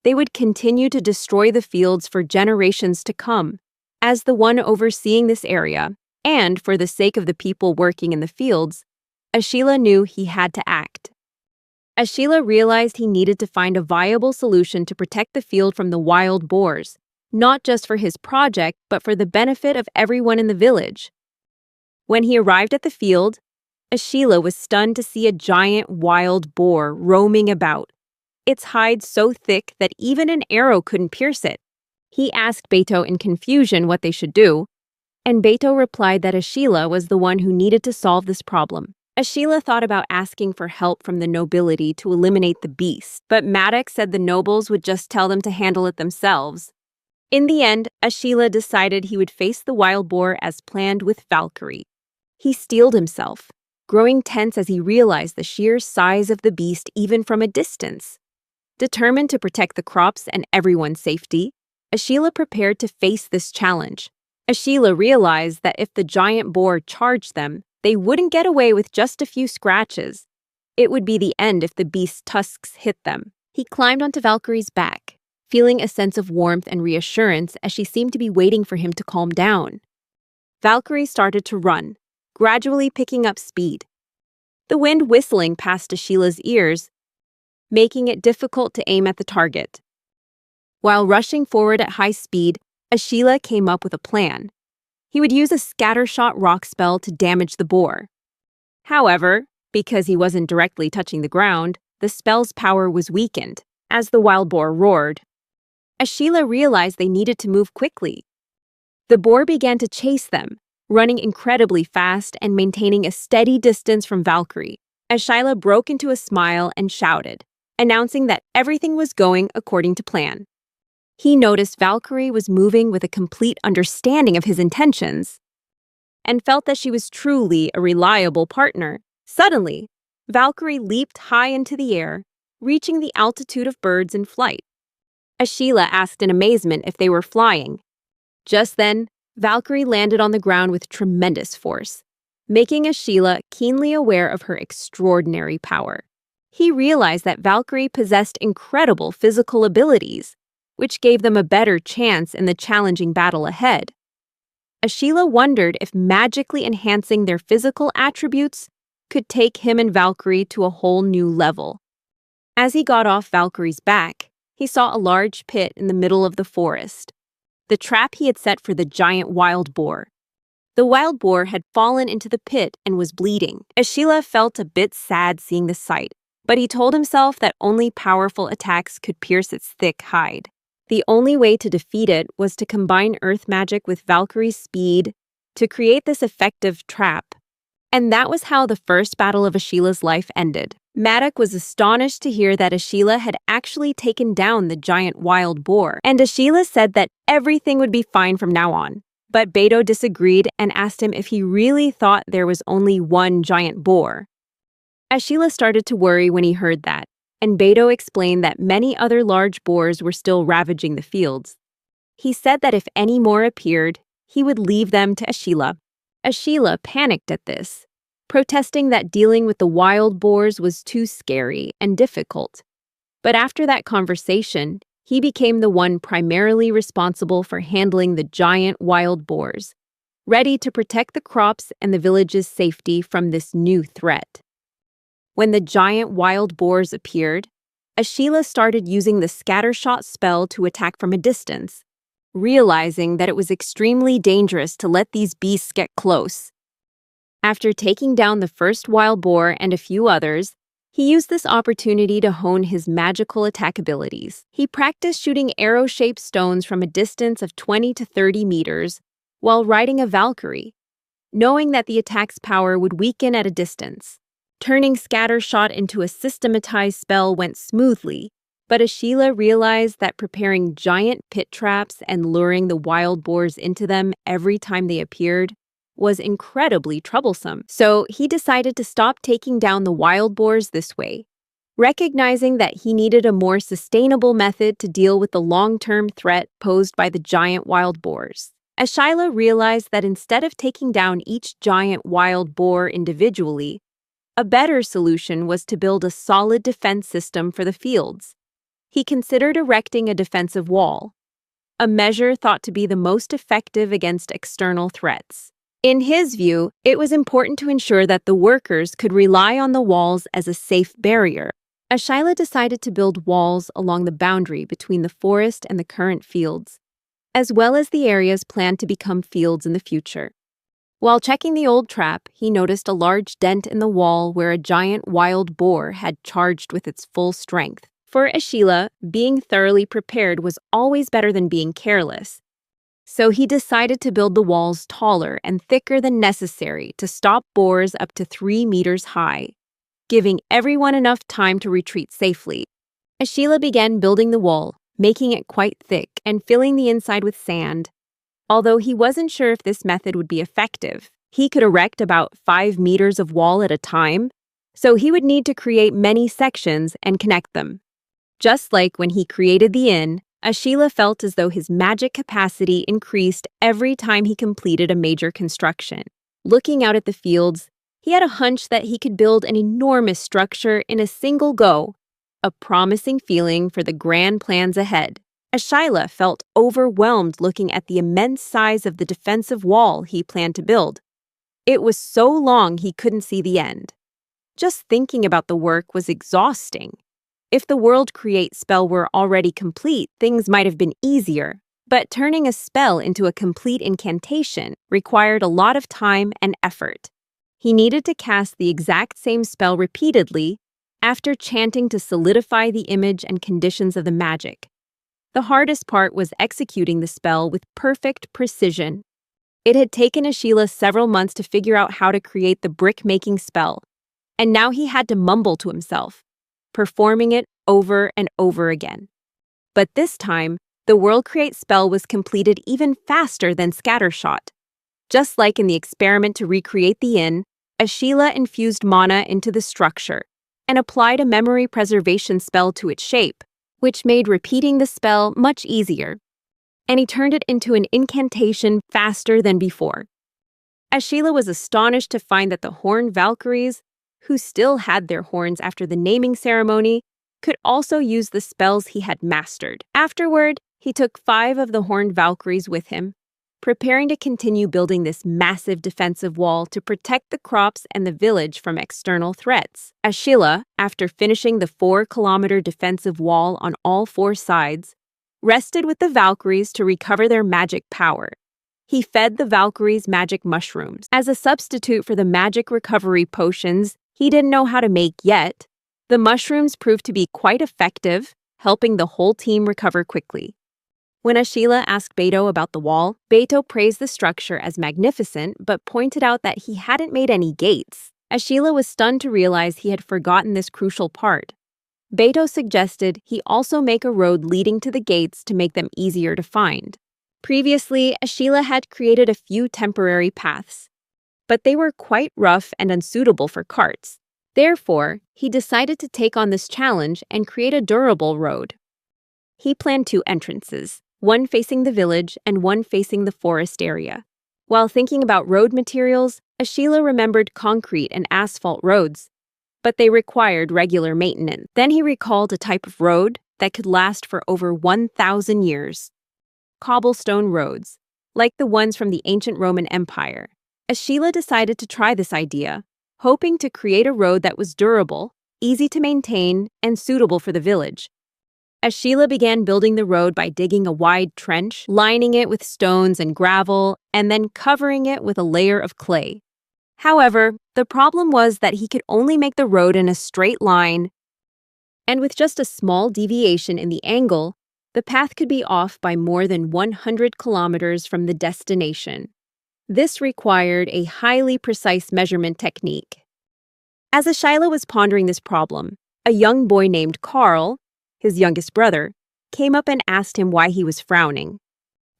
they would continue to destroy the fields for generations to come. As the one overseeing this area, and for the sake of the people working in the fields, Ashila knew he had to act. Ashila realized he needed to find a viable solution to protect the field from the wild boars, not just for his project, but for the benefit of everyone in the village. When he arrived at the field, Ashila was stunned to see a giant wild boar roaming about, its hide so thick that even an arrow couldn't pierce it. He asked Beto in confusion what they should do, and Beto replied that Ashila was the one who needed to solve this problem. Ashila thought about asking for help from the nobility to eliminate the beast, but Maddox said the nobles would just tell them to handle it themselves. In the end, Ashila decided he would face the wild boar as planned with Valkyrie. He steeled himself, growing tense as he realized the sheer size of the beast even from a distance. Determined to protect the crops and everyone's safety, Ashila prepared to face this challenge. Ashila realized that if the giant boar charged them, they wouldn't get away with just a few scratches. It would be the end if the beast's tusks hit them. He climbed onto Valkyrie's back, feeling a sense of warmth and reassurance as she seemed to be waiting for him to calm down. Valkyrie started to run, gradually picking up speed. The wind whistling past Ashila's ears, making it difficult to aim at the target. While rushing forward at high speed, Ashila came up with a plan. He would use a scattershot rock spell to damage the boar. However, because he wasn't directly touching the ground, the spell's power was weakened as the wild boar roared. Ashila realized they needed to move quickly. The boar began to chase them, running incredibly fast and maintaining a steady distance from Valkyrie. Ashila broke into a smile and shouted, announcing that everything was going according to plan. He noticed Valkyrie was moving with a complete understanding of his intentions and felt that she was truly a reliable partner. Suddenly, Valkyrie leaped high into the air, reaching the altitude of birds in flight. Ashila asked in amazement if they were flying. Just then, Valkyrie landed on the ground with tremendous force, making Ashila keenly aware of her extraordinary power. He realized that Valkyrie possessed incredible physical abilities, which gave them a better chance in the challenging battle ahead. Ashila wondered if magically enhancing their physical attributes could take him and Valkyrie to a whole new level. As he got off Valkyrie's back, he saw a large pit in the middle of the forest, the trap he had set for the giant wild boar. The wild boar had fallen into the pit and was bleeding. Ashila felt a bit sad seeing the sight, but he told himself that only powerful attacks could pierce its thick hide. The only way to defeat it was to combine earth magic with Valkyrie's speed to create this effective trap. And that was how the first battle of Ashila's life ended. Madoc was astonished to hear that Ashila had actually taken down the giant wild boar, and Ashila said that everything would be fine from now on. But Beto disagreed and asked him if he really thought there was only one giant boar. Ashila started to worry when he heard that, and Beto explained that many other large boars were still ravaging the fields. He said that if any more appeared, he would leave them to Ashila. Ashila panicked at this, protesting that dealing with the wild boars was too scary and difficult. But after that conversation, he became the one primarily responsible for handling the giant wild boars, ready to protect the crops and the village's safety from this new threat. When the giant wild boars appeared, Ashila started using the scattershot spell to attack from a distance, realizing that it was extremely dangerous to let these beasts get close. After taking down the first wild boar and a few others, he used this opportunity to hone his magical attack abilities. He practiced shooting arrow-shaped stones from a distance of 20 to 30 meters while riding a Valkyrie, knowing that the attack's power would weaken at a distance. Turning scattershot into a systematized spell went smoothly, but Ashila realized that preparing giant pit traps and luring the wild boars into them every time they appeared was incredibly troublesome. So he decided to stop taking down the wild boars this way, recognizing that he needed a more sustainable method to deal with the long-term threat posed by the giant wild boars. Ashila realized that instead of taking down each giant wild boar individually, a better solution was to build a solid defense system for the fields. He considered erecting a defensive wall, a measure thought to be the most effective against external threats. In his view, it was important to ensure that the workers could rely on the walls as a safe barrier. Ashila decided to build walls along the boundary between the forest and the current fields, as well as the areas planned to become fields in the future. While checking the old trap, he noticed a large dent in the wall where a giant wild boar had charged with its full strength. For Ashila, being thoroughly prepared was always better than being careless. So he decided to build the walls taller and thicker than necessary to stop boars up to 3 meters high, giving everyone enough time to retreat safely. Ashila began building the wall, making it quite thick and filling the inside with sand. Although he wasn't sure if this method would be effective, he could erect about 5 meters of wall at a time, so he would need to create many sections and connect them. Just like when he created the inn, Ashila felt as though his magic capacity increased every time he completed a major construction. Looking out at the fields, he had a hunch that he could build an enormous structure in a single go, a promising feeling for the grand plans ahead. Ashila felt overwhelmed looking at the immense size of the defensive wall he planned to build. It was so long he couldn't see the end. Just thinking about the work was exhausting. If the World Create spell were already complete, things might have been easier, but turning a spell into a complete incantation required a lot of time and effort. He needed to cast the exact same spell repeatedly after chanting to solidify the image and conditions of the magic. The hardest part was executing the spell with perfect precision. It had taken Ashila several months to figure out how to create the brick-making spell, and now he had to mumble to himself, performing it over and over again. But this time, The World Create spell was completed even faster than Scattershot. Just like in the experiment to recreate the inn, Ashila infused mana into the structure and applied a memory preservation spell to its shape, which made repeating the spell much easier. And he turned it into an incantation faster than before. Ashila was astonished to find that the horned Valkyries, who still had their horns after the naming ceremony, could also use the spells he had mastered. Afterward, he took 5 of the horned Valkyries with him, preparing to continue building this massive defensive wall to protect the crops and the village from external threats. Ashila, after finishing the 4-kilometer defensive wall on all 4 sides, rested with the Valkyries to recover their magic power. He fed the Valkyries magic mushrooms. As a substitute for the magic recovery potions he didn't know how to make yet, the mushrooms proved to be quite effective, helping the whole team recover quickly. When Ashila asked Beto about the wall, Beto praised the structure as magnificent but pointed out that he hadn't made any gates. Ashila was stunned to realize he had forgotten this crucial part. Beto suggested he also make a road leading to the gates to make them easier to find. Previously, Ashila had created a few temporary paths, but they were quite rough and unsuitable for carts. Therefore, he decided to take on this challenge and create a durable road. He planned 2 entrances, one facing the village and one facing the forest area. While thinking about road materials, Ashila remembered concrete and asphalt roads, but they required regular maintenance. Then he recalled a type of road that could last for over 1,000 years. Cobblestone roads, like the ones from the ancient Roman Empire. Ashila decided to try this idea, hoping to create a road that was durable, easy to maintain, and suitable for the village. Ashila began building the road by digging a wide trench, lining it with stones and gravel, and then covering it with a layer of clay. However, the problem was that he could only make the road in a straight line, and with just a small deviation in the angle, the path could be off by more than 100 kilometers from the destination. This required a highly precise measurement technique. As Ashila was pondering this problem, a young boy named Carl, his youngest brother, came up and asked him why he was frowning.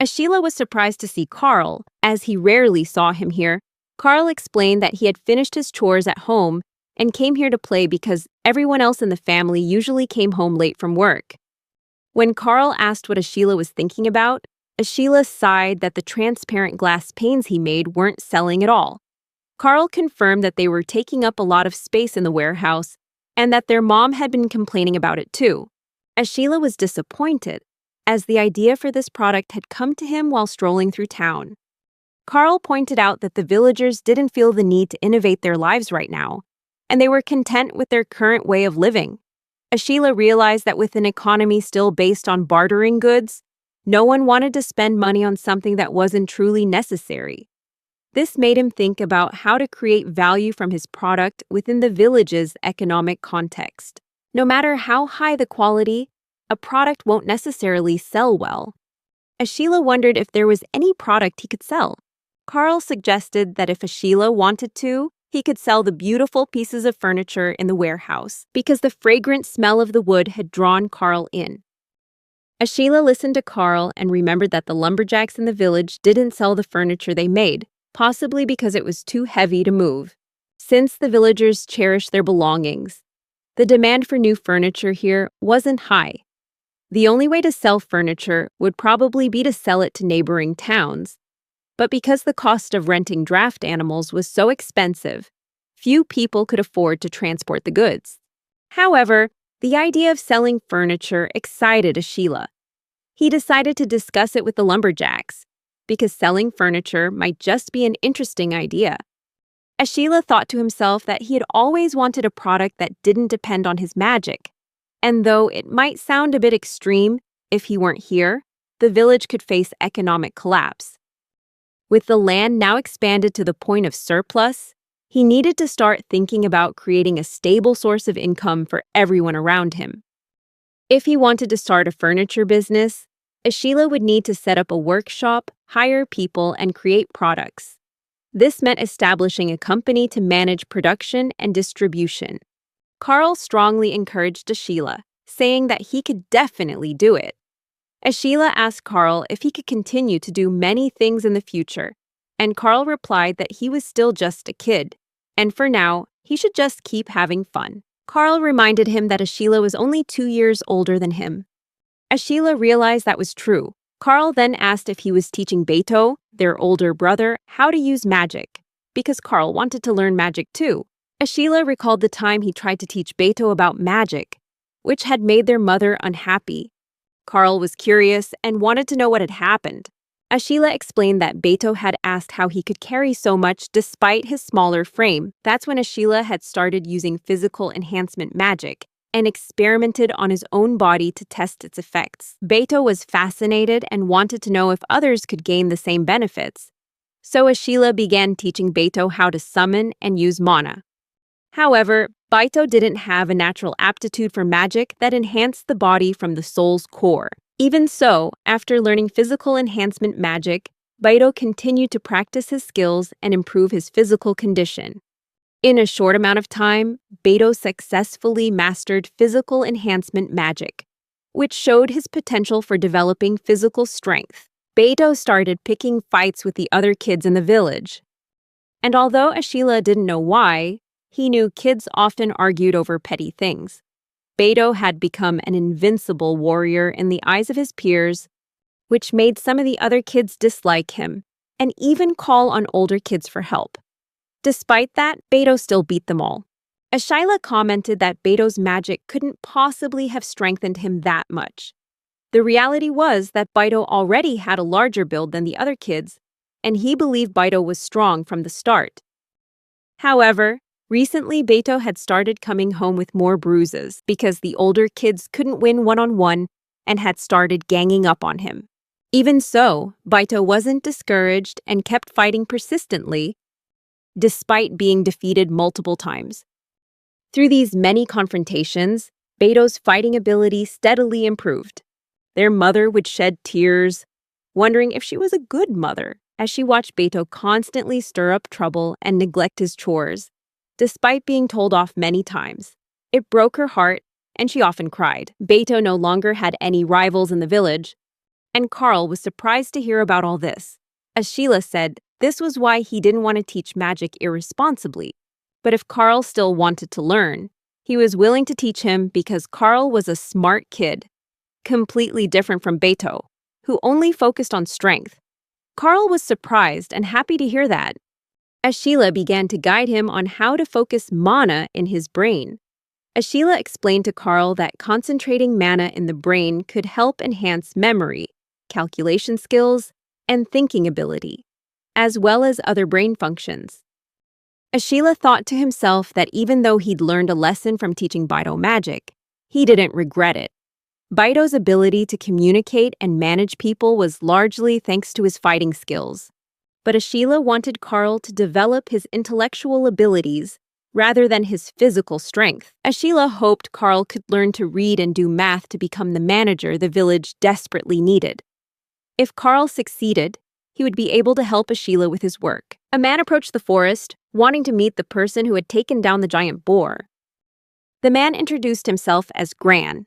Ashila was surprised to see Carl, as he rarely saw him here. Carl explained that he had finished his chores at home and came here to play because everyone else in the family usually came home late from work. When Carl asked what Ashila was thinking about, Ashila sighed that the transparent glass panes he made weren't selling at all. Carl confirmed that they were taking up a lot of space in the warehouse and that their mom had been complaining about it too. Ashila was disappointed, as the idea for this product had come to him while strolling through town. Carl pointed out that the villagers didn't feel the need to innovate their lives right now, and they were content with their current way of living. Ashila realized that with an economy still based on bartering goods, no one wanted to spend money on something that wasn't truly necessary. This made him think about how to create value from his product within the village's economic context. No matter how high the quality, a product won't necessarily sell well. Ashila wondered if there was any product he could sell. Carl suggested that if Ashila wanted to, he could sell the beautiful pieces of furniture in the warehouse because the fragrant smell of the wood had drawn Carl in. Ashila listened to Carl and remembered that the lumberjacks in the village didn't sell the furniture they made, possibly because it was too heavy to move. Since the villagers cherished their belongings, the demand for new furniture here wasn't high. The only way to sell furniture would probably be to sell it to neighboring towns. But because the cost of renting draft animals was so expensive, few people could afford to transport the goods. However, the idea of selling furniture excited Ashila. He decided to discuss it with the lumberjacks, because selling furniture might just be an interesting idea. Ashila thought to himself that he had always wanted a product that didn't depend on his magic, and though it might sound a bit extreme, if he weren't here, the village could face economic collapse. With the land now expanded to the point of surplus, he needed to start thinking about creating a stable source of income for everyone around him. If he wanted to start a furniture business, Ashila would need to set up a workshop, hire people, and create products. This meant establishing a company to manage production and distribution. Carl strongly encouraged Ashila, saying that he could definitely do it. Ashila asked Carl if he could continue to do many things in the future, and Carl replied that he was still just a kid, and for now, he should just keep having fun. Carl reminded him that Ashila was only 2 years older than him. Ashila realized that was true. Carl then asked if he was teaching Beto, their older brother, how to use magic, because Carl wanted to learn magic too. Ashila recalled the time he tried to teach Beto about magic, which had made their mother unhappy. Carl was curious and wanted to know what had happened. Ashila explained that Beto had asked how he could carry so much despite his smaller frame. That's when Ashila had started using physical enhancement magic and experimented on his own body to test its effects. Beto was fascinated and wanted to know if others could gain the same benefits. So Ashila began teaching Beto how to summon and use mana. However, Beto didn't have a natural aptitude for magic that enhanced the body from the soul's core. Even so, after learning physical enhancement magic, Beto continued to practice his skills and improve his physical condition. In a short amount of time, Beto successfully mastered physical enhancement magic, which showed his potential for developing physical strength. Beto started picking fights with the other kids in the village. And although Ashila didn't know why, he knew kids often argued over petty things. Beto had become an invincible warrior in the eyes of his peers, which made some of the other kids dislike him and even call on older kids for help. Despite that, Beto still beat them all. Ashila commented that Beto's magic couldn't possibly have strengthened him that much. The reality was that Beto already had a larger build than the other kids, and he believed Beto was strong from the start. However, recently Beto had started coming home with more bruises because the older kids couldn't win one-on-one and had started ganging up on him. Even so, Beto wasn't discouraged and kept fighting persistently, despite being defeated multiple times. Through these many confrontations, Beto's fighting ability steadily improved. Their mother would shed tears, wondering if she was a good mother, as she watched Beto constantly stir up trouble and neglect his chores, despite being told off many times. It broke her heart, and she often cried. Beto no longer had any rivals in the village, and Carl was surprised to hear about all this. Ashila said this was why he didn't want to teach magic irresponsibly. But if Carl still wanted to learn, he was willing to teach him because Carl was a smart kid, completely different from Beto, who only focused on strength. Carl was surprised and happy to hear that. Ashila began to guide him on how to focus mana in his brain. Ashila explained to Carl that concentrating mana in the brain could help enhance memory, calculation skills, and thinking ability, as well as other brain functions. Ashila thought to himself that even though he'd learned a lesson from teaching Beto magic, he didn't regret it. Beto's ability to communicate and manage people was largely thanks to his fighting skills. But Ashila wanted Carl to develop his intellectual abilities rather than his physical strength. Ashila hoped Carl could learn to read and do math to become the manager the village desperately needed. If Carl succeeded, he would be able to help Ashila with his work. A man approached the forest, wanting to meet the person who had taken down the giant boar. The man introduced himself as Gran,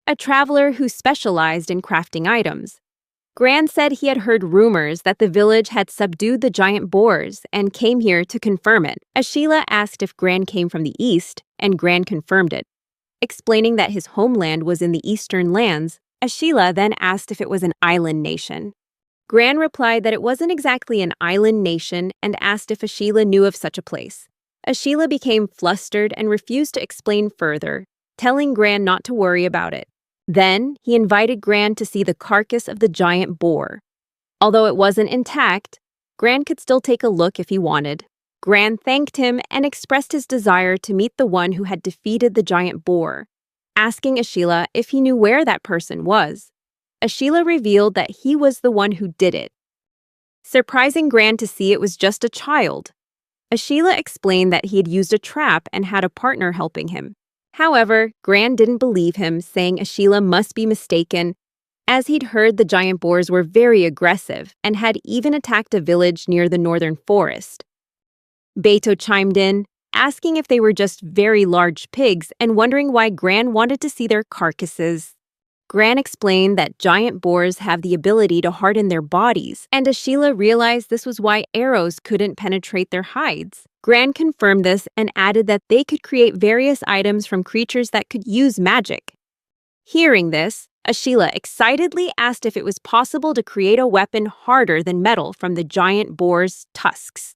a traveler who specialized in crafting items. Gran said he had heard rumors that the village had subdued the giant boars and came here to confirm it. Ashila asked if Gran came from the east, and Gran confirmed it. Explaining that his homeland was in the eastern lands, Ashila then asked if it was an island nation. Gran replied that it wasn't exactly an island nation and asked if Ashila knew of such a place. Ashila became flustered and refused to explain further, telling Gran not to worry about it. Then, he invited Gran to see the carcass of the giant boar. Although it wasn't intact, Gran could still take a look if he wanted. Gran thanked him and expressed his desire to meet the one who had defeated the giant boar, asking Ashila if he knew where that person was. Ashila revealed that he was the one who did it, surprising Gran to see it was just a child. Ashila explained that he had used a trap and had a partner helping him. However, Gran didn't believe him, saying Ashila must be mistaken, as he'd heard the giant boars were very aggressive and had even attacked a village near the northern forest. Beto chimed in, asking if they were just very large pigs and wondering why Gran wanted to see their carcasses. Gran explained that giant boars have the ability to harden their bodies, and Ashila realized this was why arrows couldn't penetrate their hides. Gran confirmed this and added that they could create various items from creatures that could use magic. Hearing this, Ashila excitedly asked if it was possible to create a weapon harder than metal from the giant boar's tusks.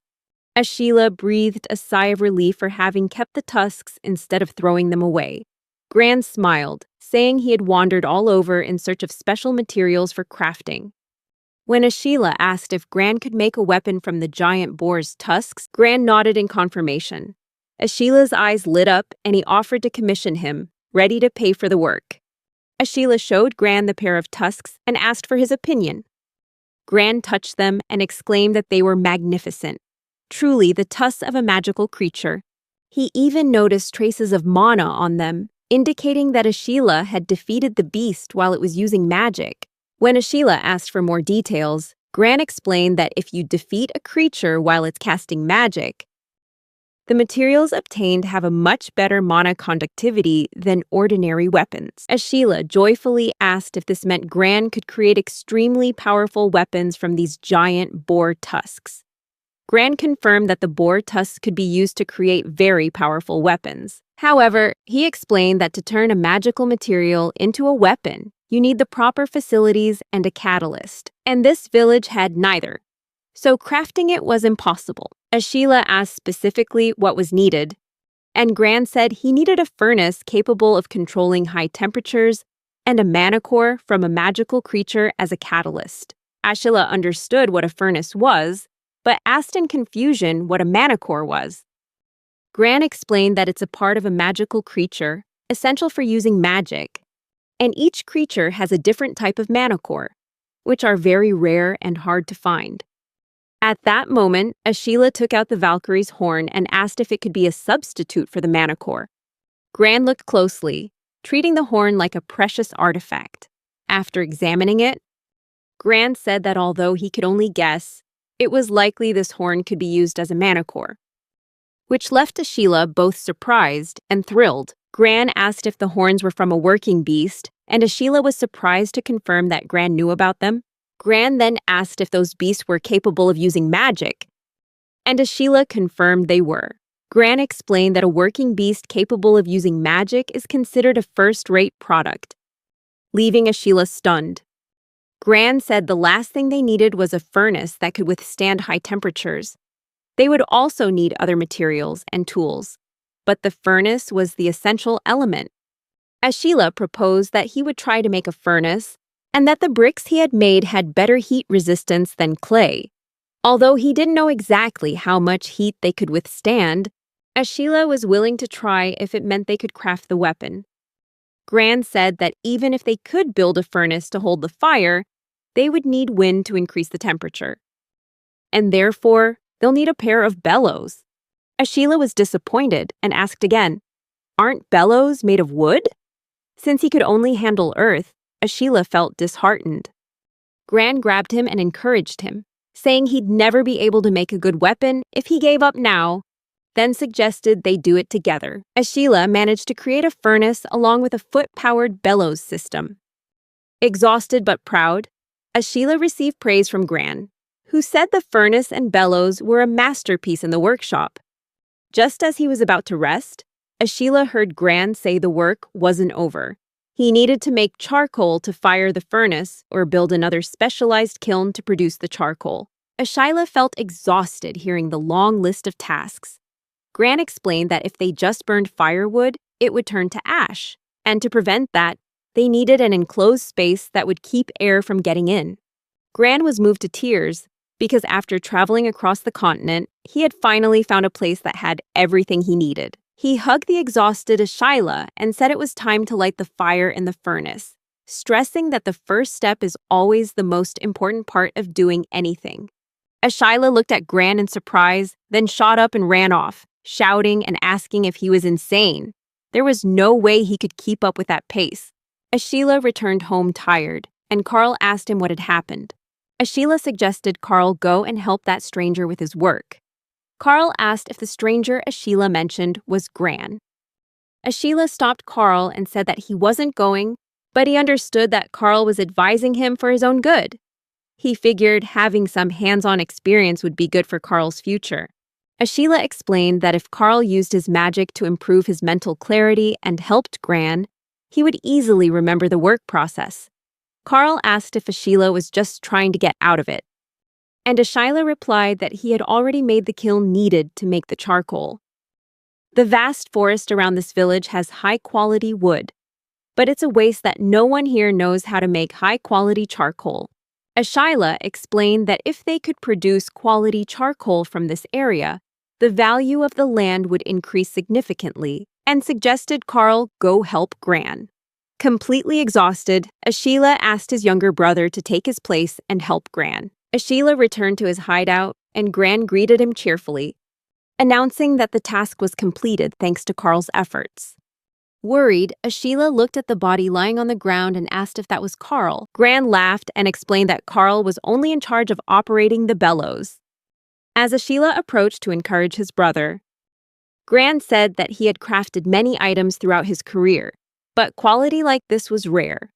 Ashila breathed a sigh of relief for having kept the tusks instead of throwing them away. Gran smiled, saying he had wandered all over in search of special materials for crafting. When Ashila asked if Gran could make a weapon from the giant boar's tusks, Gran nodded in confirmation. Ashila's eyes lit up and he offered to commission him, ready to pay for the work. Ashila showed Gran the pair of tusks and asked for his opinion. Gran touched them and exclaimed that they were magnificent, truly the tusks of a magical creature. He even noticed traces of mana on them, indicating that Ashila had defeated the beast while it was using magic. When Ashila asked for more details, Gran explained that if you defeat a creature while it's casting magic, the materials obtained have a much better mana conductivity than ordinary weapons. Ashila joyfully asked if this meant Gran could create extremely powerful weapons from these giant boar tusks. Gran confirmed that the boar tusks could be used to create very powerful weapons. However, he explained that to turn a magical material into a weapon, you need the proper facilities and a catalyst, and this village had neither. So crafting it was impossible. Ashila asked specifically what was needed, and Gran said he needed a furnace capable of controlling high temperatures and a mana core from a magical creature as a catalyst. Ashila understood what a furnace was, but asked in confusion what a mana core was. Gran explained that it's a part of a magical creature, essential for using magic, and each creature has a different type of mana core, which are very rare and hard to find. At that moment, Ashila took out the Valkyrie's horn and asked if it could be a substitute for the mana core. Gran looked closely, treating the horn like a precious artifact. After examining it, Gran said that although he could only guess, it was likely this horn could be used as a mana core, which left Ashila both surprised and thrilled. Gran asked if the horns were from a working beast, and Ashila was surprised to confirm that Gran knew about them. Gran then asked if those beasts were capable of using magic, and Ashila confirmed they were. Gran explained that a working beast capable of using magic is considered a first-rate product, leaving Ashila stunned. Gran said the last thing they needed was a furnace that could withstand high temperatures. They would also need other materials and tools, but the furnace was the essential element. Ashila proposed that he would try to make a furnace and that the bricks he had made had better heat resistance than clay. Although he didn't know exactly how much heat they could withstand, Ashila was willing to try if it meant they could craft the weapon. Gran said that even if they could build a furnace to hold the fire, they would need wind to increase the temperature. And therefore, they'll need a pair of bellows. Ashila was disappointed and asked again, "Aren't bellows made of wood?" Since he could only handle earth, Ashila felt disheartened. Gran grabbed him and encouraged him, saying he'd never be able to make a good weapon if he gave up now, then suggested they do it together. Ashila managed to create a furnace along with a foot-powered bellows system. Exhausted but proud, Ashila received praise from Gran, who said the furnace and bellows were a masterpiece in the workshop. Just as he was about to rest, Ashila heard Gran say the work wasn't over. He needed to make charcoal to fire the furnace or build another specialized kiln to produce the charcoal. Ashila felt exhausted hearing the long list of tasks. Gran explained that if they just burned firewood, it would turn to ash, and to prevent that, they needed an enclosed space that would keep air from getting in. Gran was moved to tears because after traveling across the continent, he had finally found a place that had everything he needed. He hugged the exhausted Ashila and said it was time to light the fire in the furnace, stressing that the first step is always the most important part of doing anything. Ashila looked at Gran in surprise, then shot up and ran off, shouting and asking if he was insane. There was no way he could keep up with that pace. Ashila returned home tired, and Carl asked him what had happened. Ashila suggested Carl go and help that stranger with his work. Carl asked if the stranger Ashila mentioned was Gran. Ashila stopped Carl and said that he wasn't going but he understood that Carl was advising him for his own good. He figured having some hands-on experience would be good for Carl's future. Ashila explained that if Carl used his magic to improve his mental clarity and helped Gran, he would easily remember the work process. Carl asked if Ashila was just trying to get out of it, and Ashila replied that he had already made the kiln needed to make the charcoal. The vast forest around this village has high-quality wood, but it's a waste that no one here knows how to make high-quality charcoal. Ashila explained that if they could produce quality charcoal from this area, the value of the land would increase significantly, and suggested Carl go help Gran. Completely exhausted, Ashila asked his younger brother to take his place and help Gran. Ashila returned to his hideout, and Gran greeted him cheerfully, announcing that the task was completed thanks to Carl's efforts. Worried, Ashila looked at the body lying on the ground and asked if that was Carl. Gran laughed and explained that Carl was only in charge of operating the bellows. As Ashila approached to encourage his brother, Gran said that he had crafted many items throughout his career, but quality like this was rare.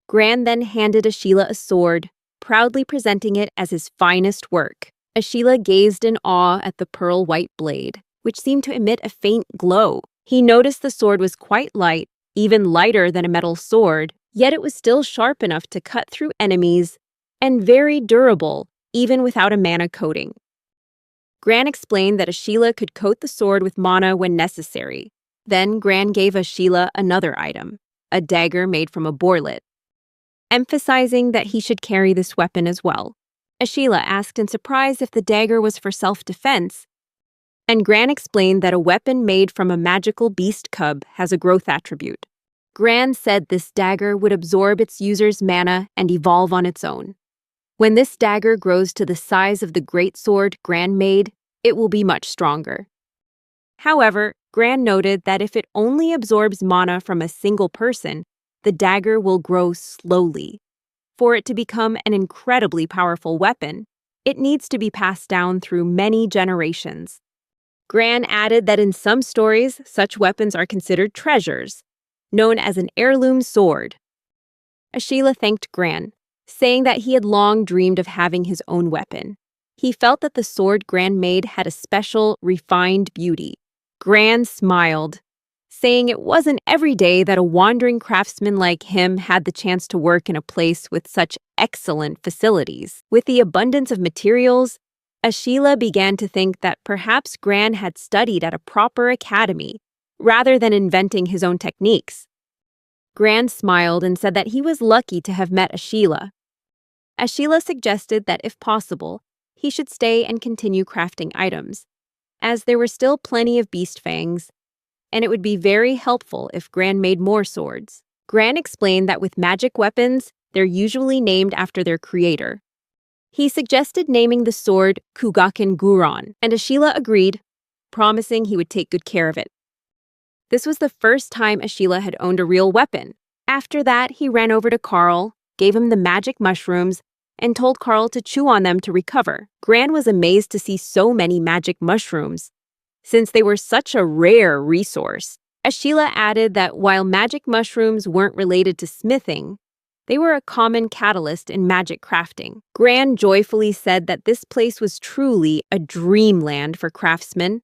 Gran then handed Ashila a sword, proudly presenting it as his finest work. Ashila gazed in awe at the pearl-white blade, which seemed to emit a faint glow. He noticed the sword was quite light, even lighter than a metal sword, yet it was still sharp enough to cut through enemies, and very durable, even without a mana coating. Gran explained that Ashila could coat the sword with mana when necessary. Then Gran gave Ashila another item, a dagger made from a boarlet, emphasizing that he should carry this weapon as well. Ashila asked in surprise if the dagger was for self-defense, and Gran explained that a weapon made from a magical beast cub has a growth attribute. Gran said this dagger would absorb its user's mana and evolve on its own. When this dagger grows to the size of the great sword Gran made, it will be much stronger. However, Gran noted that if it only absorbs mana from a single person, the dagger will grow slowly. For it to become an incredibly powerful weapon, it needs to be passed down through many generations. Gran added that in some stories, such weapons are considered treasures, known as an heirloom sword. Ashila thanked Gran, saying that he had long dreamed of having his own weapon. He felt that the sword Gran made had a special, refined beauty. Gran smiled, saying it wasn't every day that a wandering craftsman like him had the chance to work in a place with such excellent facilities. With the abundance of materials, Ashila began to think that perhaps Gran had studied at a proper academy, rather than inventing his own techniques. Gran smiled and said that he was lucky to have met Ashila. Ashila suggested that if possible, he should stay and continue crafting items, as there were still plenty of beast fangs, and it would be very helpful if Gran made more swords. Gran explained that with magic weapons, they're usually named after their creator. He suggested naming the sword Kugaken Guron, and Ashila agreed, promising he would take good care of it. This was the first time Ashila had owned a real weapon. After that, he ran over to Carl, gave him the magic mushrooms, and told Carl to chew on them to recover. Gran was amazed to see so many magic mushrooms, since they were such a rare resource. Ashila added that while magic mushrooms weren't related to smithing, they were a common catalyst in magic crafting. Gran joyfully said that this place was truly a dreamland for craftsmen.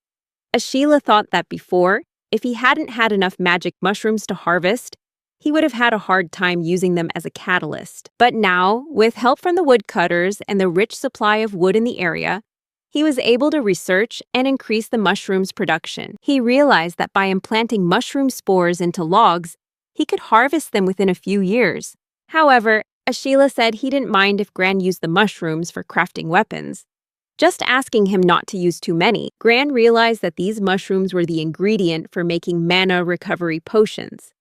Ashila thought that before, if he hadn't had enough magic mushrooms to harvest, he would have had a hard time using them as a catalyst. But now, with help from the woodcutters and the rich supply of wood in the area, he was able to research and increase the mushroom's production. He realized that by implanting mushroom spores into logs, he could harvest them within a few years. However, Ashila said he didn't mind if Gran used the mushrooms for crafting weapons, just asking him not to use too many. Gran realized that these mushrooms were the ingredient for making mana recovery potions.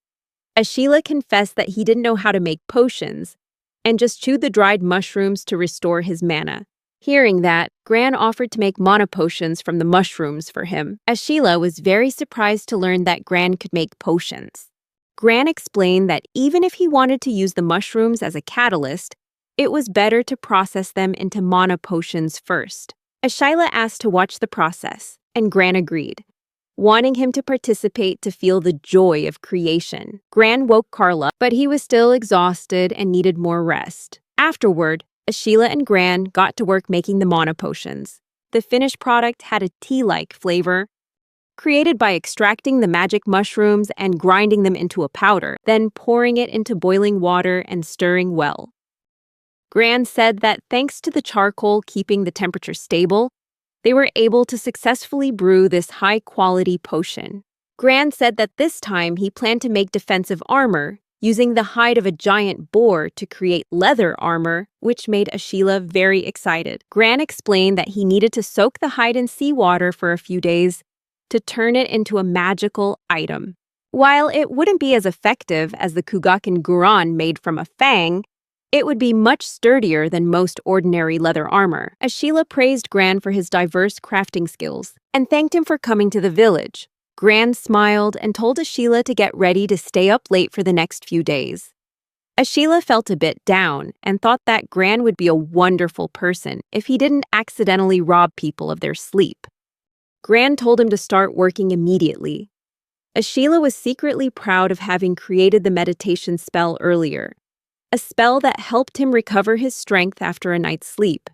Ashila confessed that he didn't know how to make potions and just chewed the dried mushrooms to restore his mana. Hearing that, Gran offered to make mana potions from the mushrooms for him. Ashila was very surprised to learn that Gran could make potions. Gran explained that even if he wanted to use the mushrooms as a catalyst, it was better to process them into mana potions first. Ashila asked to watch the process, and Gran agreed. wanting him to participate to feel the joy of creation. Gran woke Carl up, but he was still exhausted and needed more rest. Afterward, Ashila and Gran got to work making the mana potions. The finished product had a tea-like flavor, created by extracting the magic mushrooms and grinding them into a powder, then pouring it into boiling water and stirring well. Gran said that thanks to the charcoal keeping the temperature stable, they were able to successfully brew this high-quality potion. Gran said that this time he planned to make defensive armor, using the hide of a giant boar to create leather armor, which made Ashila very excited. Gran explained that he needed to soak the hide in seawater for a few days to turn it into a magical item. While it wouldn't be as effective as the Kugaken Guran made from a fang, it would be much sturdier than most ordinary leather armor. Ashila praised Gran for his diverse crafting skills and thanked him for coming to the village. Gran smiled and told Ashila to get ready to stay up late for the next few days. Ashila felt a bit down and thought that Gran would be a wonderful person if he didn't accidentally rob people of their sleep. Gran told him to start working immediately. Ashila was secretly proud of having created the meditation spell earlier, a spell that helped him recover his strength after a night's sleep.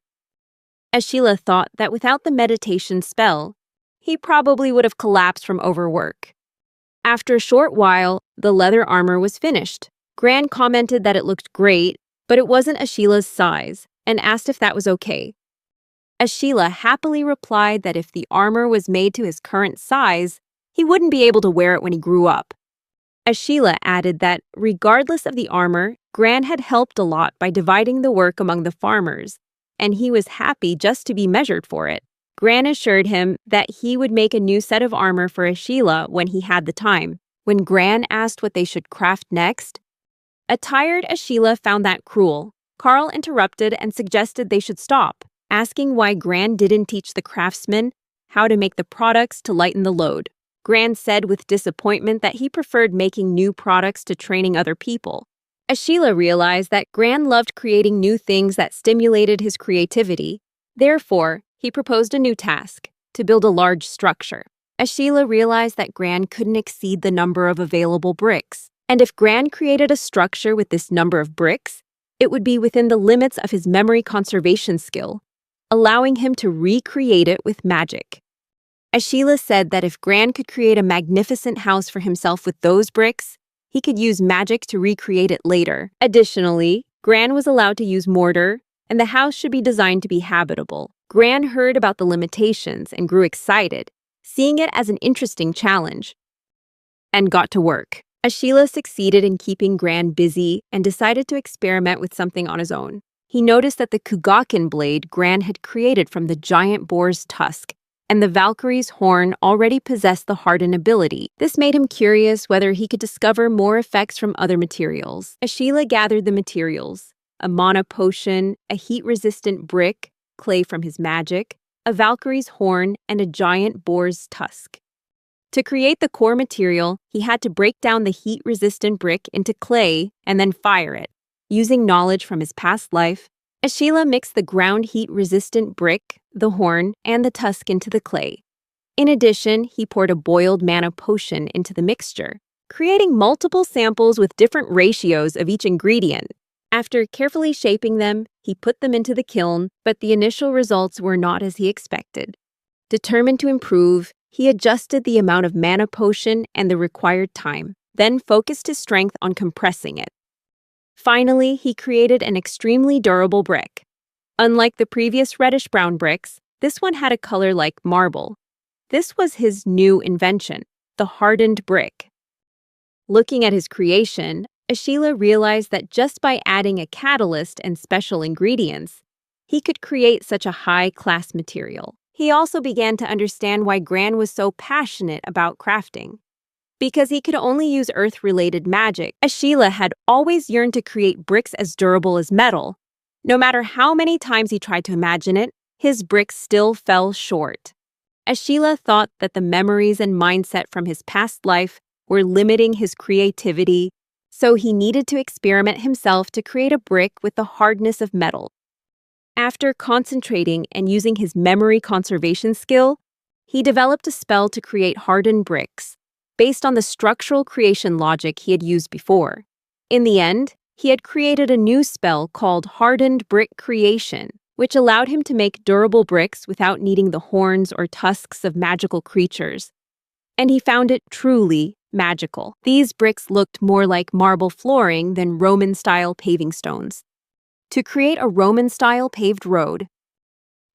Ashila thought that without the meditation spell, he probably would have collapsed from overwork. After a short while, the leather armor was finished. Gran commented that it looked great, but it wasn't Ashila's size, and asked if that was okay. Ashila happily replied that if the armor was made to his current size, he wouldn't be able to wear it when he grew up. Ashila added that, regardless of the armor, Gran had helped a lot by dividing the work among the farmers, and he was happy just to be measured for it. Gran assured him that he would make a new set of armor for Ashila when he had the time. When Gran asked what they should craft next, a tired Ashila found that cruel. Carl interrupted and suggested they should stop, asking why Gran didn't teach the craftsmen how to make the products to lighten the load. Gran said with disappointment that he preferred making new products to training other people. Ashila realized that Gran loved creating new things that stimulated his creativity. Therefore, he proposed a new task, to build a large structure. Ashila realized that Gran couldn't exceed the number of available bricks, and if Gran created a structure with this number of bricks, it would be within the limits of his memory conservation skill, allowing him to recreate it with magic. Ashila said that if Gran could create a magnificent house for himself with those bricks, he could use magic to recreate it later. Additionally, Gran was allowed to use mortar, and the house should be designed to be habitable. Gran heard about the limitations and grew excited, seeing it as an interesting challenge, and got to work. Ashila succeeded in keeping Gran busy and decided to experiment with something on his own. He noticed that the Kugaken blade Gran had created from the giant boar's tusk and the Valkyrie's horn already possessed the harden ability. This made him curious whether he could discover more effects from other materials. Ashila gathered the materials: a mana potion, a heat-resistant brick, clay from his magic, a Valkyrie's horn, and a giant boar's tusk. To create the core material, he had to break down the heat-resistant brick into clay and then fire it. Using knowledge from his past life, Ashila mixed the ground heat-resistant brick, the horn, and the tusk into the clay. In addition, he poured a boiled mana potion into the mixture, creating multiple samples with different ratios of each ingredient. After carefully shaping them, he put them into the kiln, but the initial results were not as he expected. Determined to improve, he adjusted the amount of mana potion and the required time, then focused his strength on compressing it. Finally, he created an extremely durable brick. Unlike the previous reddish-brown bricks, this one had a color like marble. This was his new invention, the hardened brick. Looking at his creation, Ashila realized that just by adding a catalyst and special ingredients, he could create such a high-class material. He also began to understand why Gran was so passionate about crafting. Because he could only use earth-related magic, Ashila had always yearned to create bricks as durable as metal. No matter how many times he tried to imagine it, his bricks still fell short. Ashila thought that the memories and mindset from his past life were limiting his creativity, so he needed to experiment himself to create a brick with the hardness of metal. After concentrating and using his memory conservation skill, he developed a spell to create hardened bricks, based on the structural creation logic he had used before. In the end, he had created a new spell called Hardened Brick Creation, which allowed him to make durable bricks without needing the horns or tusks of magical creatures. And he found it truly magical. These bricks looked more like marble flooring than Roman-style paving stones. To create a Roman-style paved road,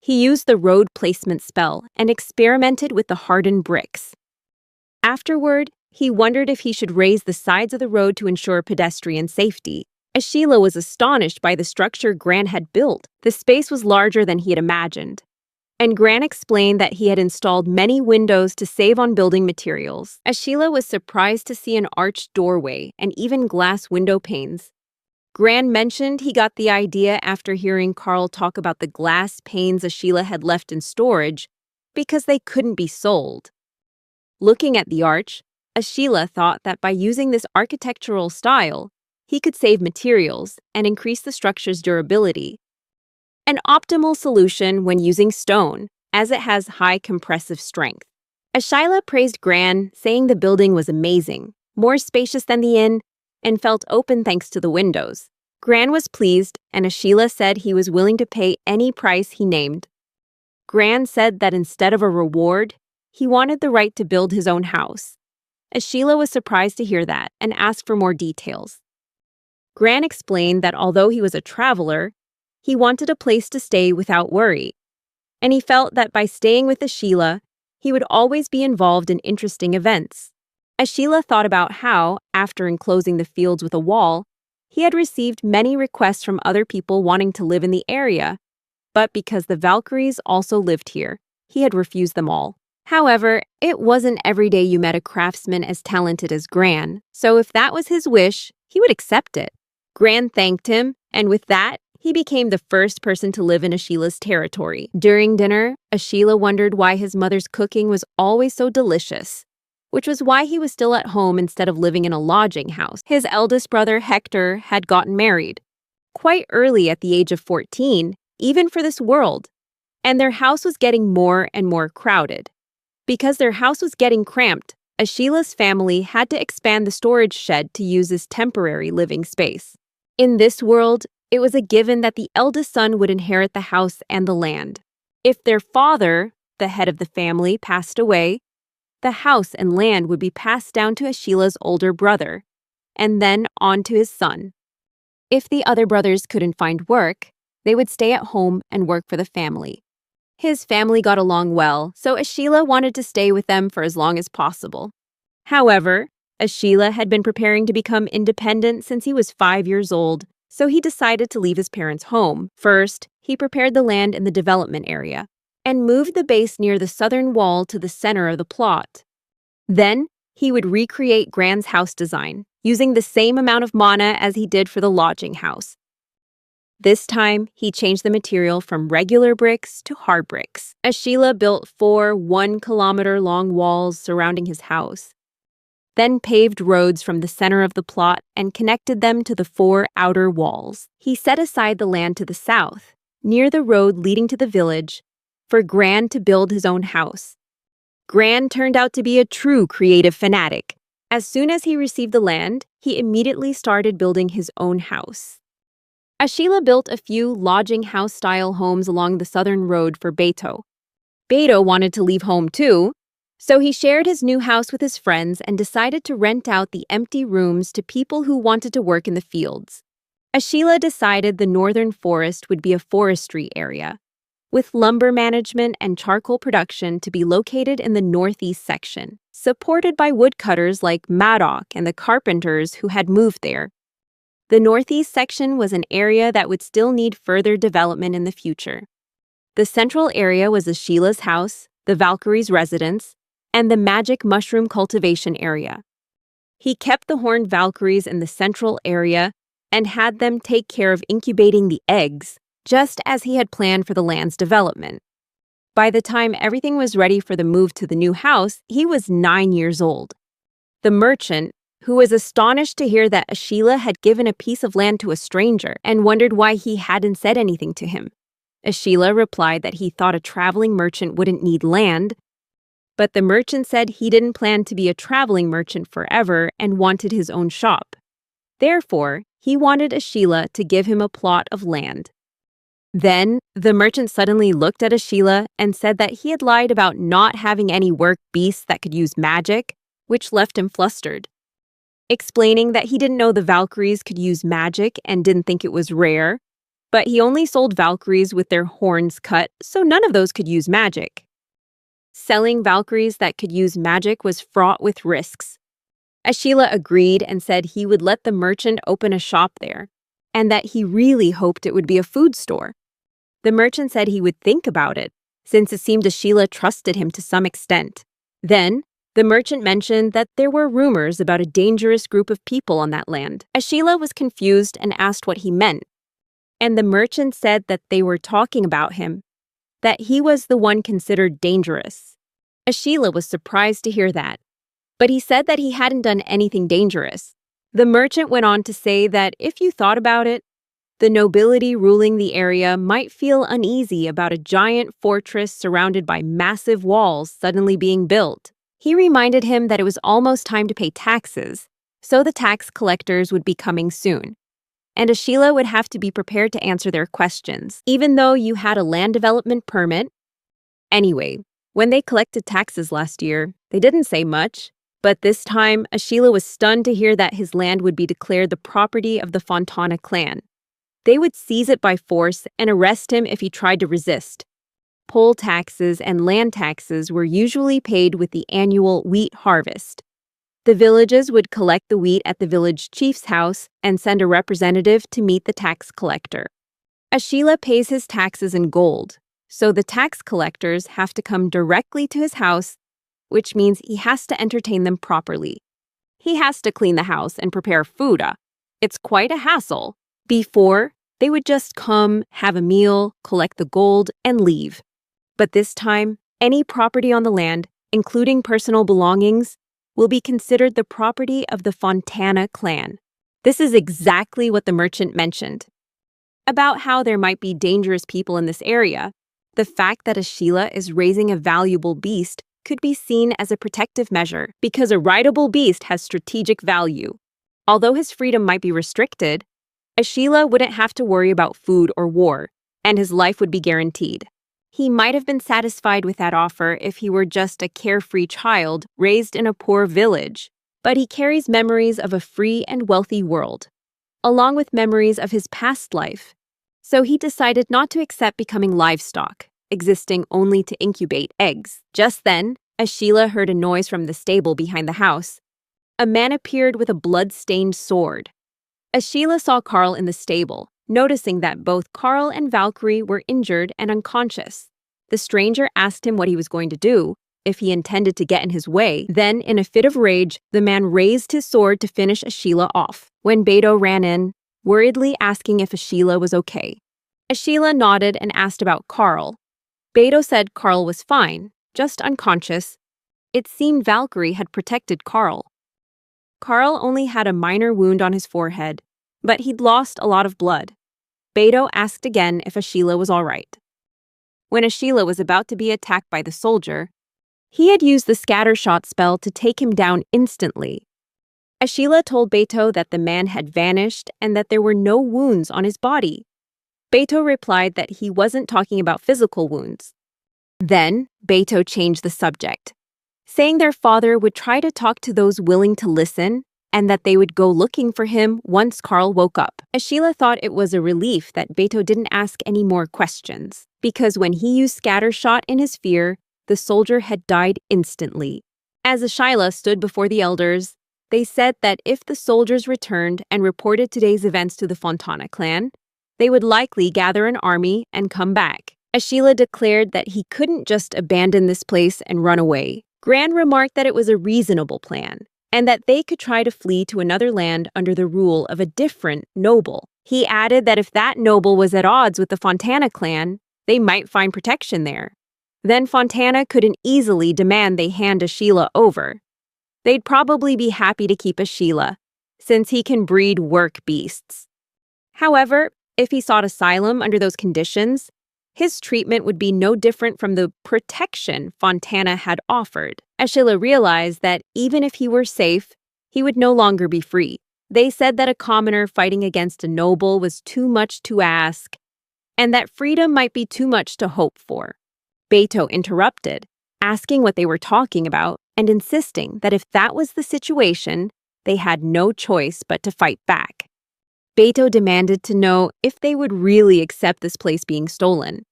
he used the road placement spell and experimented with the hardened bricks. Afterward, he wondered if he should raise the sides of the road to ensure pedestrian safety. Sheila was astonished by the structure Gran had built. The space was larger than he had imagined. And Gran explained that he had installed many windows to save on building materials. Sheila was surprised to see an arched doorway and even glass window panes. Gran mentioned he got the idea after hearing Carl talk about the glass panes Sheila had left in storage because they couldn't be sold. Looking at the arch, Sheila thought that by using this architectural style, he could save materials and increase the structure's durability. An optimal solution when using stone, as it has high compressive strength. Sheila praised Gran, saying the building was amazing, more spacious than the inn, and felt open thanks to the windows. Gran was pleased, and Sheila said he was willing to pay any price he named. Gran said that instead of a reward, he wanted the right to build his own house. Sheila was surprised to hear that and asked for more details. Gran explained that although he was a traveler, he wanted a place to stay without worry, and he felt that by staying with Sheila, he would always be involved in interesting events. Sheila thought about how, after enclosing the fields with a wall, he had received many requests from other people wanting to live in the area, but because the Valkyries also lived here, he had refused them all. However, it wasn't every day you met a craftsman as talented as Gran, so if that was his wish, he would accept it. Gran thanked him, and with that, he became the first person to live in Sheila's territory. During dinner, Sheila wondered why his mother's cooking was always so delicious, which was why he was still at home instead of living in a lodging house. His eldest brother, Hector, had gotten married, quite early at the age of 14, even for this world, and their house was getting more and more crowded. Because their house was getting cramped, Sheila's family had to expand the storage shed to use as temporary living space. In this world, it was a given that the eldest son would inherit the house and the land. If their father, the head of the family, passed away, the house and land would be passed down to Sheila's older brother, and then on to his son. If the other brothers couldn't find work, they would stay at home and work for the family. His family got along well, so Sheila wanted to stay with them for as long as possible. However, Sheila had been preparing to become independent since he was 5 years old, so he decided to leave his parents' home. First, he prepared the land in the development area and moved the base near the southern wall to the center of the plot. Then, he would recreate Gran's house design, using the same amount of mana as he did for the lodging house. This time, he changed the material from regular bricks to hard bricks. Sheila built 4 1-kilometer-long walls surrounding his house, then paved roads from the center of the plot and connected them to the 4 outer walls. He set aside the land to the south, near the road leading to the village, for Gran to build his own house. Gran turned out to be a true creative fanatic. As soon as he received the land, he immediately started building his own house. Sheila built a few lodging house-style homes along the southern road for Beto. Beto wanted to leave home too, so he shared his new house with his friends and decided to rent out the empty rooms to people who wanted to work in the fields. Sheila decided the northern forest would be a forestry area, with lumber management and charcoal production to be located in the northeast section, supported by woodcutters like Madoc and the carpenters who had moved there. The northeast section was an area that would still need further development in the future. The central area was Sheila's house, the Valkyrie's residence, and the magic mushroom cultivation area. He kept the horned Valkyries in the central area and had them take care of incubating the eggs, just as he had planned for the land's development. By the time everything was ready for the move to the new house, he was 9 years old. The merchant, who was astonished to hear that Sheila had given a piece of land to a stranger and wondered why he hadn't said anything to him. Sheila replied that he thought a traveling merchant wouldn't need land, But the merchant said he didn't plan to be a traveling merchant forever and wanted his own shop. Therefore, he wanted Ashila to give him a plot of land. Then, the merchant suddenly looked at Ashila and said that he had lied about not having any work beasts that could use magic, which left him flustered. Explaining that he didn't know the Valkyries could use magic and didn't think it was rare, but he only sold Valkyries with their horns cut, so none of those could use magic. Selling Valkyries that could use magic was fraught with risks. Ashila agreed and said he would let the merchant open a shop there, and that he really hoped it would be a food store. The merchant said he would think about it, since it seemed Ashila trusted him to some extent. Then, the merchant mentioned that there were rumors about a dangerous group of people on that land. Ashila was confused and asked what he meant, and the merchant said that they were talking about him, that he was the one considered dangerous. Ashila was surprised to hear that, but he said that he hadn't done anything dangerous. The merchant went on to say that if you thought about it, the nobility ruling the area might feel uneasy about a giant fortress surrounded by massive walls suddenly being built. He reminded him that it was almost time to pay taxes, so the tax collectors would be coming soon. And Ashila would have to be prepared to answer their questions, even though you had a land development permit. Anyway, when they collected taxes last year, they didn't say much, but this time Ashila was stunned to hear that his land would be declared the property of the Fontana clan. They would seize it by force and arrest him if he tried to resist. Poll taxes and land taxes were usually paid with the annual wheat harvest. The villages would collect the wheat at the village chief's house and send a representative to meet the tax collector. Ashila pays his taxes in gold, so the tax collectors have to come directly to his house, which means he has to entertain them properly. He has to clean the house and prepare food. It's quite a hassle. Before, they would just come, have a meal, collect the gold, and leave. But this time, any property on the land, including personal belongings, will be considered the property of the Fontana clan. This is exactly what the merchant mentioned. About how there might be dangerous people in this area, the fact that Ashila is raising a valuable beast could be seen as a protective measure because a rideable beast has strategic value. Although his freedom might be restricted, Ashila wouldn't have to worry about food or war, and his life would be guaranteed. He might have been satisfied with that offer if he were just a carefree child raised in a poor village, but he carries memories of a free and wealthy world, along with memories of his past life. So he decided not to accept becoming livestock, existing only to incubate eggs. Just then, Ashila heard a noise from the stable behind the house. A man appeared with a blood-stained sword. Ashila saw Carl in the stable, noticing that both Carl and Valkyrie were injured and unconscious. The stranger asked him what he was going to do, if he intended to get in his way. Then, in a fit of rage, the man raised his sword to finish Ashila off. When Beto ran in, worriedly asking if Ashila was okay. Ashila nodded and asked about Carl. Beto said Carl was fine, just unconscious. It seemed Valkyrie had protected Carl. Carl only had a minor wound on his forehead, but he'd lost a lot of blood. Beto asked again if Ashila was all right. When Ashila was about to be attacked by the soldier, he had used the scattershot spell to take him down instantly. Ashila told Beto that the man had vanished and that there were no wounds on his body. Beto replied that he wasn't talking about physical wounds. Then, Beto changed the subject, saying their father would try to talk to those willing to listen and that they would go looking for him once Carl woke up. Ashila thought it was a relief that Beto didn't ask any more questions, because when he used scattershot in his fear, the soldier had died instantly. As Ashila stood before the elders, they said that if the soldiers returned and reported today's events to the Fontana clan, they would likely gather an army and come back. Ashila declared that he couldn't just abandon this place and run away. Gran remarked that it was a reasonable plan, and that they could try to flee to another land under the rule of a different noble. He added that if that noble was at odds with the Fontana clan, they might find protection there. Then Fontana couldn't easily demand they hand Ashila over. They'd probably be happy to keep Ashila, since he can breed work beasts. However, if he sought asylum under those conditions, His treatment would be no different from the protection Fontana had offered. Ashila realized that even if he were safe, he would no longer be free. They said that a commoner fighting against a noble was too much to ask, and that freedom might be too much to hope for. Beto interrupted, asking what they were talking about and insisting that if that was the situation, they had no choice but to fight back. Beto demanded to know if they would really accept this place being stolen,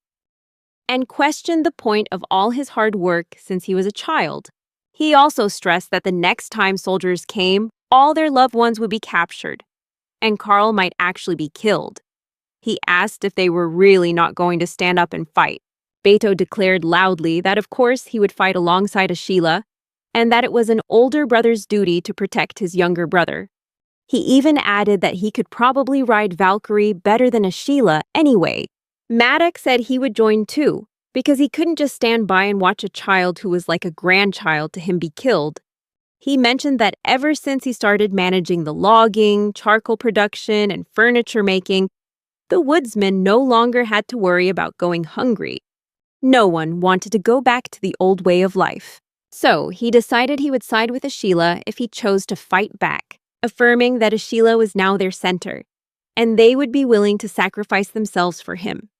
and questioned the point of all his hard work since he was a child. He also stressed that the next time soldiers came, all their loved ones would be captured, and Carl might actually be killed. He asked if they were really not going to stand up and fight. Beto declared loudly that of course he would fight alongside Ashila, and that it was an older brother's duty to protect his younger brother. He even added that he could probably ride Valkyrie better than Ashila anyway. Maddox said he would join too, because he couldn't just stand by and watch a child who was like a grandchild to him be killed. He mentioned that ever since he started managing the logging, charcoal production, and furniture making, the woodsmen no longer had to worry about going hungry. No one wanted to go back to the old way of life. So he decided he would side with Ashila if he chose to fight back, affirming that Ashila was now their center, and they would be willing to sacrifice themselves for him.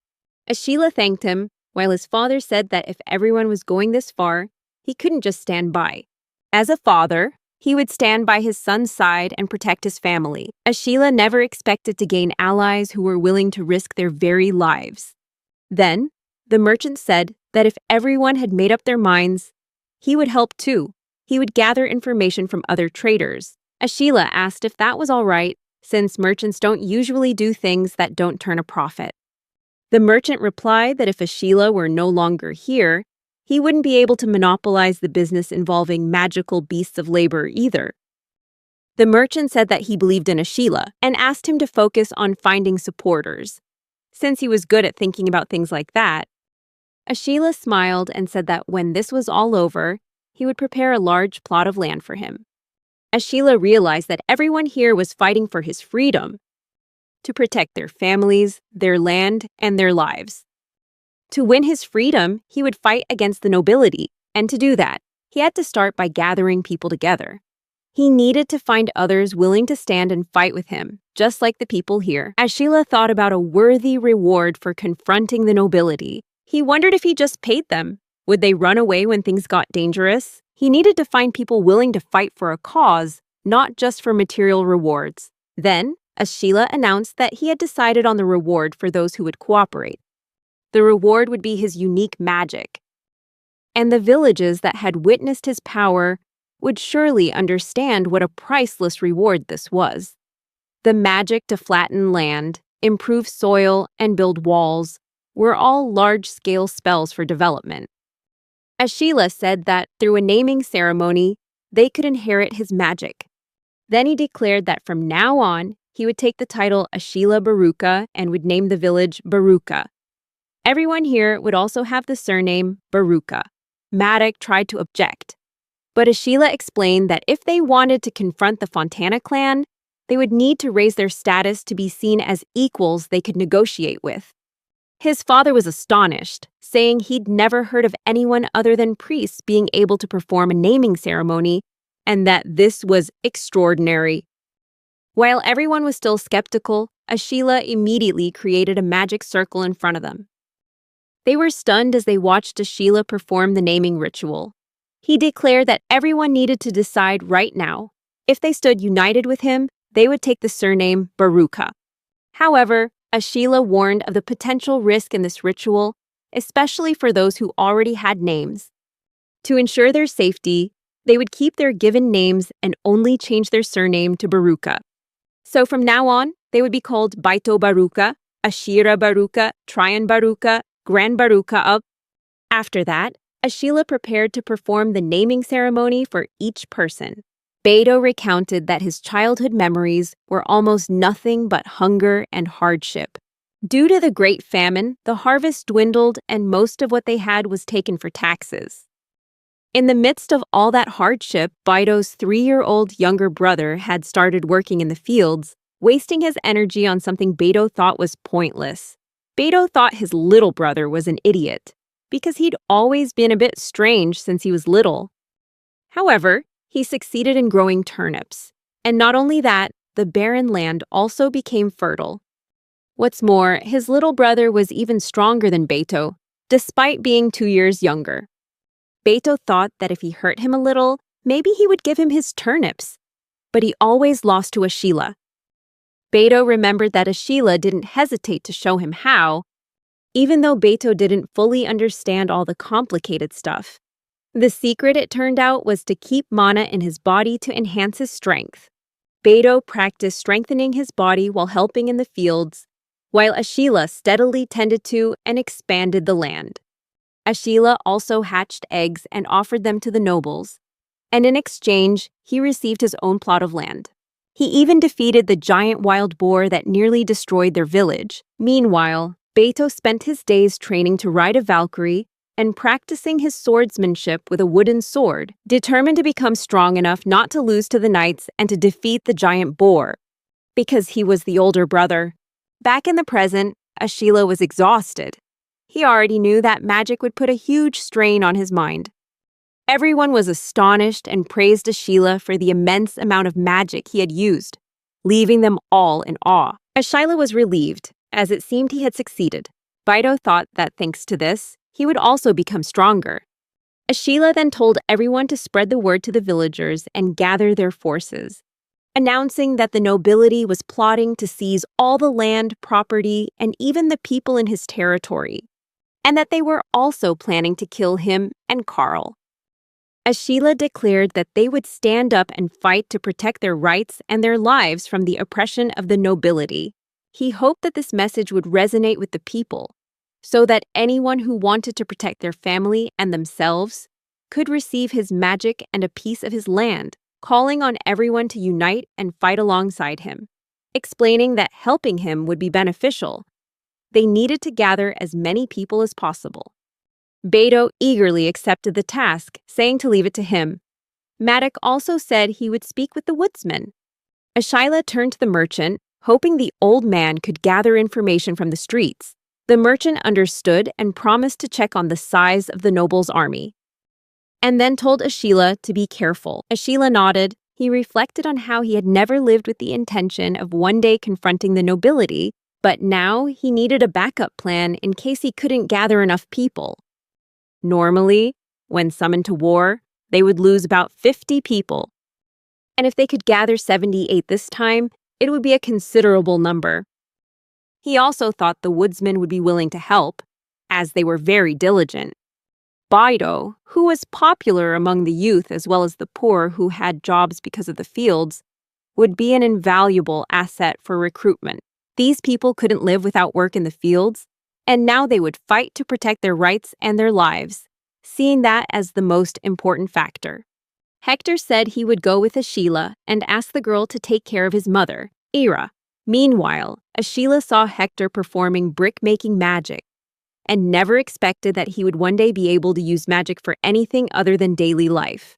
Ashila thanked him, while his father said that if everyone was going this far, he couldn't just stand by. As a father, he would stand by his son's side and protect his family. Ashila never expected to gain allies who were willing to risk their very lives. Then, the merchant said that if everyone had made up their minds, he would help too. He would gather information from other traders. Ashila asked if that was all right, since merchants don't usually do things that don't turn a profit. The merchant replied that if Ashila were no longer here, he wouldn't be able to monopolize the business involving magical beasts of labor either. The merchant said that he believed in Ashila and asked him to focus on finding supporters. Since he was good at thinking about things like that, Ashila smiled and said that when this was all over, he would prepare a large plot of land for him. Ashila realized that everyone here was fighting for his freedom, to protect their families, their land, and their lives. To win his freedom, he would fight against the nobility, and to do that, he had to start by gathering people together. He needed to find others willing to stand and fight with him, just like the people here. Ashila thought about a worthy reward for confronting the nobility. He wondered if he just paid them. Would they run away when things got dangerous? He needed to find people willing to fight for a cause, not just for material rewards. Then, Ashila announced that he had decided on the reward for those who would cooperate. The reward would be his unique magic. And the villages that had witnessed his power would surely understand what a priceless reward this was. The magic to flatten land, improve soil, and build walls were all large-scale spells for development. Ashila said that through a naming ceremony, they could inherit his magic. Then he declared that from now on, he would take the title Ashila Baruka and would name the village Baruka. Everyone here would also have the surname Baruka. Maddox tried to object, but Ashila explained that if they wanted to confront the Fontana clan, they would need to raise their status to be seen as equals they could negotiate with. His father was astonished, saying he'd never heard of anyone other than priests being able to perform a naming ceremony, and that this was extraordinary. While everyone was still skeptical, Ashila immediately created a magic circle in front of them. They were stunned as they watched Ashila perform the naming ritual. He declared that everyone needed to decide right now. If they stood united with him, they would take the surname Baruka. However, Ashila warned of the potential risk in this ritual, especially for those who already had names. To ensure their safety, they would keep their given names and only change their surname to Baruka. So from now on, they would be called Baito Baruka, Ashira Baruka, Tryon Baruka, Grand Baruka of. After that, Ashila prepared to perform the naming ceremony for each person. Beto recounted that his childhood memories were almost nothing but hunger and hardship. Due to the Great Famine, the harvest dwindled and most of what they had was taken for taxes. In the midst of all that hardship, Beto's 3-year-old younger brother had started working in the fields, wasting his energy on something Beto thought was pointless. Beto thought his little brother was an idiot because he'd always been a bit strange since he was little. However, he succeeded in growing turnips, and not only that, the barren land also became fertile. What's more, his little brother was even stronger than Beto, despite being 2 years younger. Beto thought that if he hurt him a little, maybe he would give him his turnips, but he always lost to Ashila. Beto remembered that Ashila didn't hesitate to show him how, even though Beto didn't fully understand all the complicated stuff. The secret, it turned out, was to keep mana in his body to enhance his strength. Beto practiced strengthening his body while helping in the fields, while Ashila steadily tended to and expanded the land. Ashila also hatched eggs and offered them to the nobles, and in exchange, he received his own plot of land. He even defeated the giant wild boar that nearly destroyed their village. Meanwhile, Beto spent his days training to ride a Valkyrie and practicing his swordsmanship with a wooden sword, determined to become strong enough not to lose to the knights and to defeat the giant boar. Because he was the older brother. Back in the present, Ashila was exhausted. He already knew that magic would put a huge strain on his mind. Everyone was astonished and praised Ashila for the immense amount of magic he had used, leaving them all in awe. Ashila was relieved, as it seemed he had succeeded. Beto thought that thanks to this, he would also become stronger. Ashila then told everyone to spread the word to the villagers and gather their forces, announcing that the nobility was plotting to seize all the land, property, and even the people in his territory, and that they were also planning to kill him and Carl. Ashila declared that they would stand up and fight to protect their rights and their lives from the oppression of the nobility. He hoped that this message would resonate with the people, so that anyone who wanted to protect their family and themselves could receive his magic and a piece of his land, calling on everyone to unite and fight alongside him, explaining that helping him would be beneficial. They needed to gather as many people as possible. Beto eagerly accepted the task, saying to leave it to him. Matic also said he would speak with the woodsman. Ashila turned to the merchant, hoping the old man could gather information from the streets. The merchant understood and promised to check on the size of the noble's army, and then told Ashila to be careful. Ashila nodded. He reflected on how he had never lived with the intention of one day confronting the nobility, but now he needed a backup plan in case he couldn't gather enough people. Normally, when summoned to war, they would lose about 50 people. And if they could gather 78 this time, it would be a considerable number. He also thought the woodsmen would be willing to help, as they were very diligent. Beto, who was popular among the youth as well as the poor who had jobs because of the fields, would be an invaluable asset for recruitment. These people couldn't live without work in the fields, and now they would fight to protect their rights and their lives, seeing that as the most important factor. Hector said he would go with Ashila and ask the girl to take care of his mother, Ira. Meanwhile, Ashila saw Hector performing brick-making magic and never expected that he would one day be able to use magic for anything other than daily life.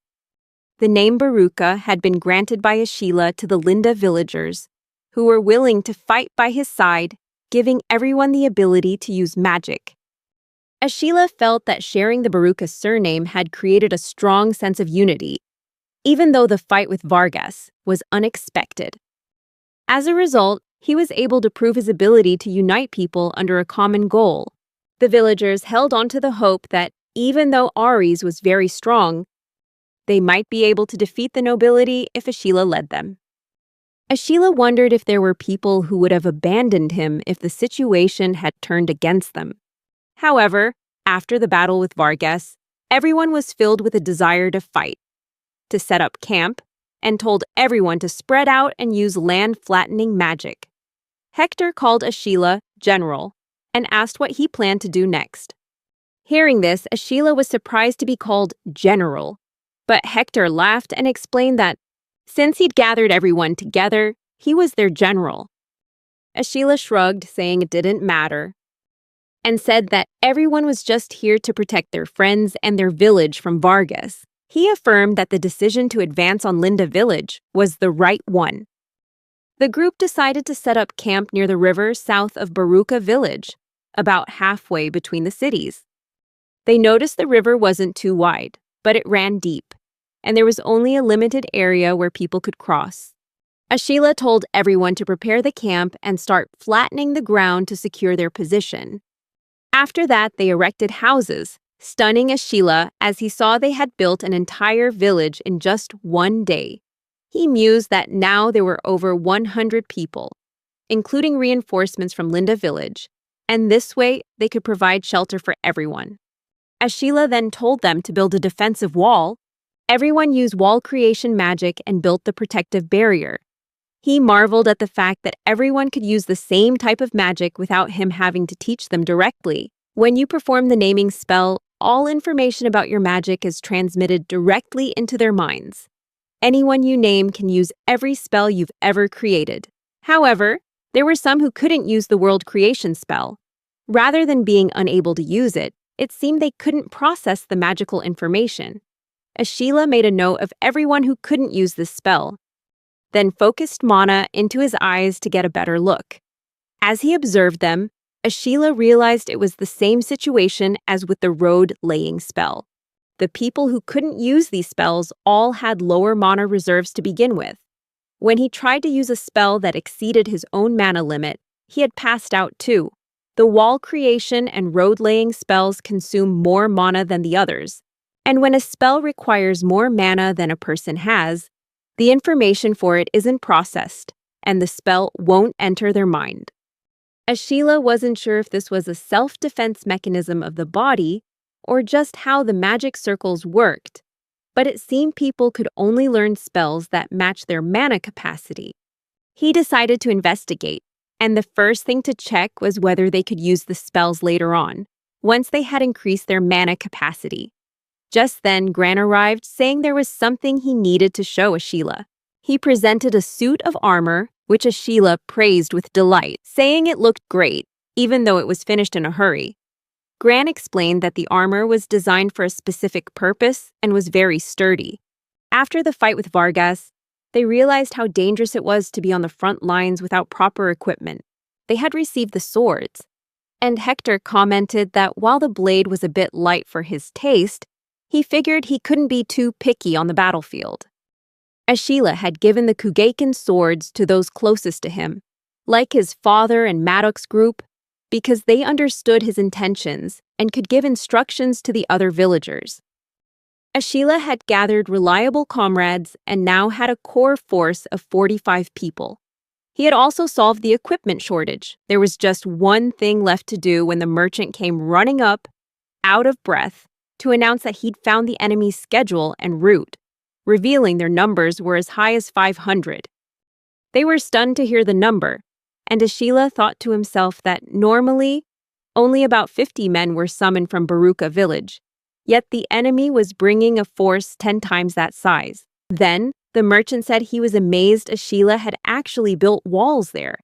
The name Baruka had been granted by Ashila to the Linda villagers, who were willing to fight by his side, giving everyone the ability to use magic. Ashila felt that sharing the Baruka surname had created a strong sense of unity, even though the fight with Vargas was unexpected. As a result, he was able to prove his ability to unite people under a common goal. The villagers held on to the hope that, even though Ares was very strong, they might be able to defeat the nobility if Ashila led them. Ashila wondered if there were people who would have abandoned him if the situation had turned against them. However, after the battle with Vargas, everyone was filled with a desire to fight, to set up camp, and told everyone to spread out and use land-flattening magic. Hector called Ashila General and asked what he planned to do next. Hearing this, Ashila was surprised to be called General, but Hector laughed and explained that since he'd gathered everyone together, he was their general. Ashila shrugged, saying it didn't matter, and said that everyone was just here to protect their friends and their village from Vargas. He affirmed that the decision to advance on Linda village was the right one. The group decided to set up camp near the river south of Baruka village, about halfway between the cities. They noticed the river wasn't too wide, but it ran deep, and there was only a limited area where people could cross. Ashila told everyone to prepare the camp and start flattening the ground to secure their position. After that, they erected houses, stunning Ashila as he saw they had built an entire village in just one day. He mused that now there were over 100 people, including reinforcements from Linda village, and this way they could provide shelter for everyone. Ashila then told them to build a defensive wall. Everyone used wall creation magic and built the protective barrier. He marveled at the fact that everyone could use the same type of magic without him having to teach them directly. When you perform the naming spell, all information about your magic is transmitted directly into their minds. Anyone you name can use every spell you've ever created. However, there were some who couldn't use the world creation spell. Rather than being unable to use it, it seemed they couldn't process the magical information. Ashila made a note of everyone who couldn't use this spell, then focused mana into his eyes to get a better look. As he observed them, Ashila realized it was the same situation as with the road laying spell. The people who couldn't use these spells all had lower mana reserves to begin with. When he tried to use a spell that exceeded his own mana limit, he had passed out too. The wall creation and road laying spells consume more mana than the others, and when a spell requires more mana than a person has, the information for it isn't processed, and the spell won't enter their mind. Ashila wasn't sure if this was a self-defense mechanism of the body or just how the magic circles worked, but it seemed people could only learn spells that matched their mana capacity. He decided to investigate, and the first thing to check was whether they could use the spells later on, once they had increased their mana capacity. Just then, Gran arrived, saying there was something he needed to show Ashila. He presented a suit of armor, which Ashila praised with delight, saying it looked great, even though it was finished in a hurry. Gran explained that the armor was designed for a specific purpose and was very sturdy. After the fight with Vargas, they realized how dangerous it was to be on the front lines without proper equipment. They had received the swords, and Hector commented that while the blade was a bit light for his taste, he figured he couldn't be too picky on the battlefield. Ashila had given the Kugekin swords to those closest to him, like his father and Maddox group, because they understood his intentions and could give instructions to the other villagers. Ashila had gathered reliable comrades and now had a core force of 45 people. He had also solved the equipment shortage. There was just one thing left to do when the merchant came running up, out of breath, to announce that he'd found the enemy's schedule and route, revealing their numbers were as high as 500. They were stunned to hear the number, and Ashila thought to himself that normally only about 50 men were summoned from Baruka village, yet the enemy was bringing a force 10 times that size. Then, the merchant said he was amazed Ashila had actually built walls there,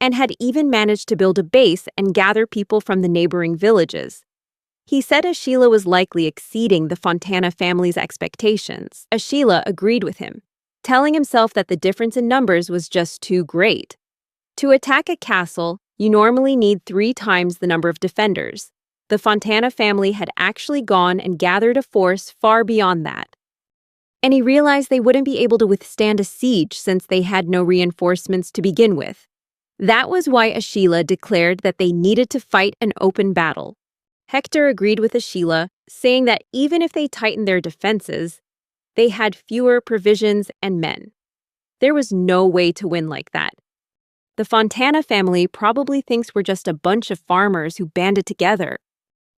and had even managed to build a base and gather people from the neighboring villages. He said Ashila was likely exceeding the Fontana family's expectations. Ashila agreed with him, telling himself that the difference in numbers was just too great. To attack a castle, you normally need 3 times the number of defenders. The Fontana family had actually gone and gathered a force far beyond that. And he realized they wouldn't be able to withstand a siege since they had no reinforcements to begin with. That was why Ashila declared that they needed to fight an open battle. Hector agreed with Ashila, saying that even if they tightened their defenses, they had fewer provisions and men. There was no way to win like that. The Fontana family probably thinks we're just a bunch of farmers who banded together.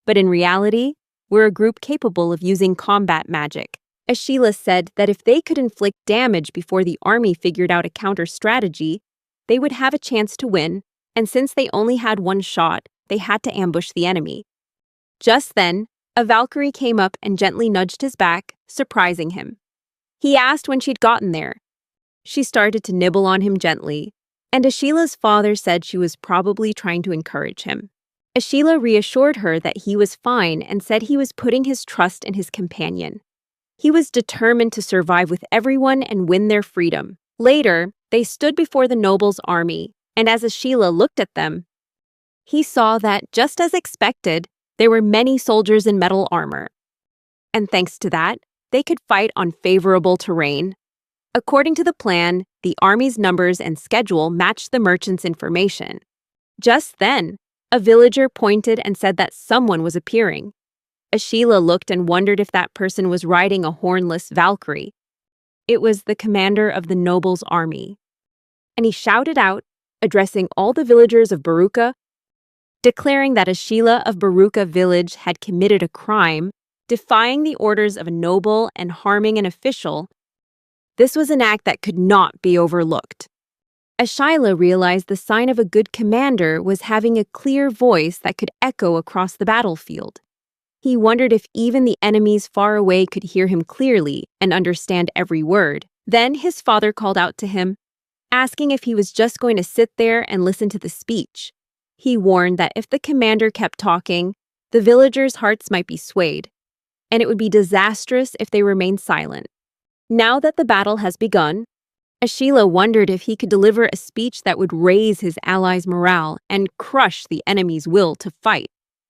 But in reality, we're a group capable of using combat magic. Ashila said that if they could inflict damage before the army figured out a counter strategy, they would have a chance to win, and since they only had one shot, they had to ambush the enemy. Just then, a Valkyrie came up and gently nudged his back, surprising him. He asked when she'd gotten there. She started to nibble on him gently, and Ashila's father said she was probably trying to encourage him. Ashila reassured her that he was fine and said he was putting his trust in his companion. He was determined to survive with everyone and win their freedom. Later, they stood before the noble's army, and as Ashila looked at them, he saw that, just as expected, there were many soldiers in metal armor. And thanks to that, they could fight on favorable terrain. According to the plan, the army's numbers and schedule matched the merchant's information. Just then, a villager pointed and said that someone was appearing. Ashila looked and wondered if that person was riding a hornless Valkyrie. It was the commander of the noble's army. And he shouted out, addressing all the villagers of Baruka, declaring that Ashila of Baruka village had committed a crime, defying the orders of a noble and harming an official. This was an act that could not be overlooked. Ashila realized the sign of a good commander was having a clear voice that could echo across the battlefield. He wondered if even the enemies far away could hear him clearly and understand every word. Then his father called out to him, asking if he was just going to sit there and listen to the speech. He warned that if the commander kept talking, the villagers' hearts might be swayed, and it would be disastrous if they remained silent. Now that the battle has begun, Ashila wondered if he could deliver a speech that would raise his allies' morale and crush the enemy's will to fight.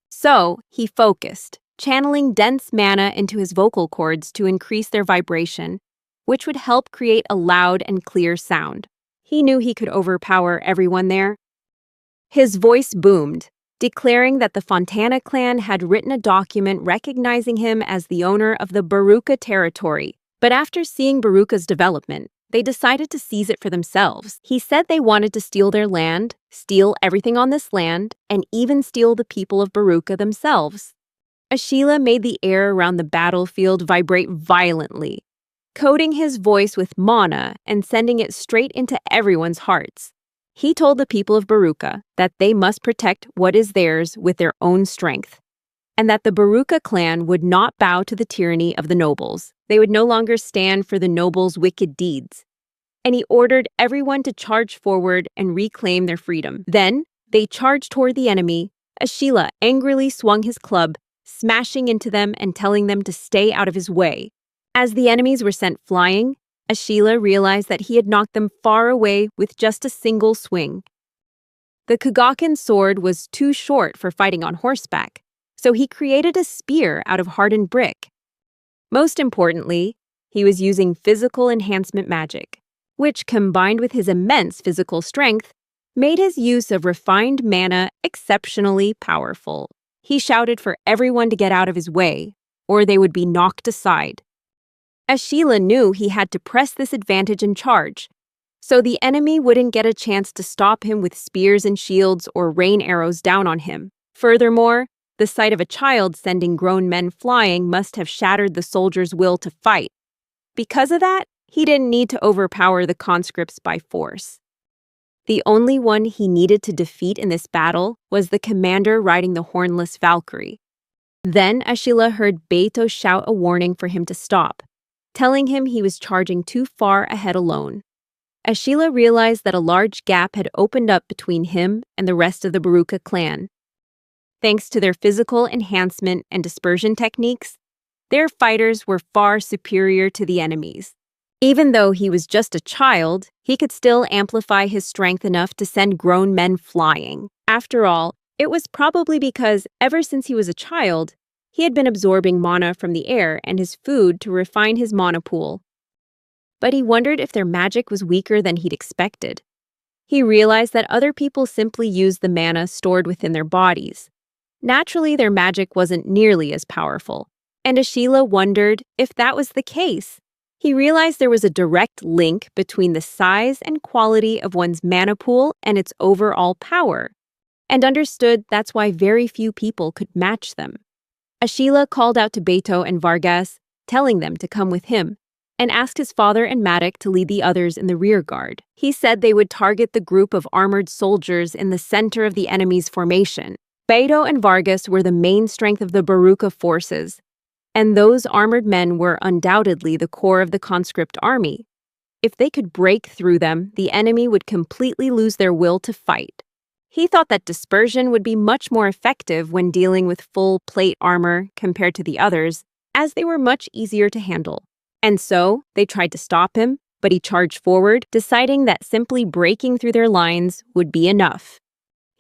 So he focused, channeling dense mana into his vocal cords to increase their vibration, which would help create a loud and clear sound. He knew he could overpower everyone there. His voice boomed, declaring that the Fontana clan had written a document recognizing him as the owner of the Baruka territory. But after seeing Baruka's development, they decided to seize it for themselves. He said they wanted to steal their land, steal everything on this land, and even steal the people of Baruka themselves. Ashila made the air around the battlefield vibrate violently, coating his voice with mana and sending it straight into everyone's hearts. He told the people of Baruka that they must protect what is theirs with their own strength, and that the Baruka clan would not bow to the tyranny of the nobles. They would no longer stand for the nobles' wicked deeds. And he ordered everyone to charge forward and reclaim their freedom. Then, they charged toward the enemy. Ashila angrily swung his club, smashing into them and telling them to stay out of his way. As the enemies were sent flying, Ashila realized that he had knocked them far away with just a single swing. The Kugakin sword was too short for fighting on horseback, so he created a spear out of hardened brick. Most importantly, he was using physical enhancement magic, which, combined with his immense physical strength, made his use of refined mana exceptionally powerful. He shouted for everyone to get out of his way, or they would be knocked aside. Ashila knew he had to press this advantage and charge, so the enemy wouldn't get a chance to stop him with spears and shields or rain arrows down on him. Furthermore, the sight of a child sending grown men flying must have shattered the soldier's will to fight. Because of that, he didn't need to overpower the conscripts by force. The only one he needed to defeat in this battle was the commander riding the hornless Valkyrie. Then Ashila heard Beto shout a warning for him to stop, telling him he was charging too far ahead alone. Ashila realized that a large gap had opened up between him and the rest of the Baruka clan. Thanks to their physical enhancement and dispersion techniques, their fighters were far superior to the enemies. Even though he was just a child, he could still amplify his strength enough to send grown men flying. After all, it was probably because ever since he was a child, he had been absorbing mana from the air and his food to refine his mana pool. But he wondered if their magic was weaker than he'd expected. He realized that other people simply used the mana stored within their bodies. Naturally, their magic wasn't nearly as powerful, and Ashila wondered if that was the case. He realized there was a direct link between the size and quality of one's mana pool and its overall power, and understood that's why very few people could match them. Ashila called out to Beto and Vargas, telling them to come with him, and asked his father and Matic to lead the others in the rear guard. He said they would target the group of armored soldiers in the center of the enemy's formation. Beto and Vargas were the main strength of the Baruka forces, and those armored men were undoubtedly the core of the conscript army. If they could break through them, the enemy would completely lose their will to fight. He thought that dispersion would be much more effective when dealing with full plate armor compared to the others, as they were much easier to handle. And so, they tried to stop him, but he charged forward, deciding that simply breaking through their lines would be enough.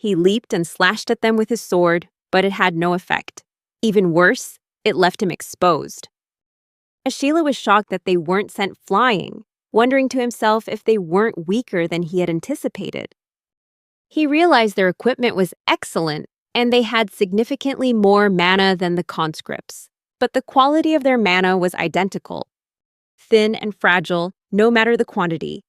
He leaped and slashed at them with his sword, but it had no effect. Even worse, it left him exposed. Ashila was shocked that they weren't sent flying, wondering to himself if they weren't weaker than he had anticipated. He realized their equipment was excellent, and they had significantly more mana than the conscripts. But the quality of their mana was identical. Thin and fragile, no matter the quantity.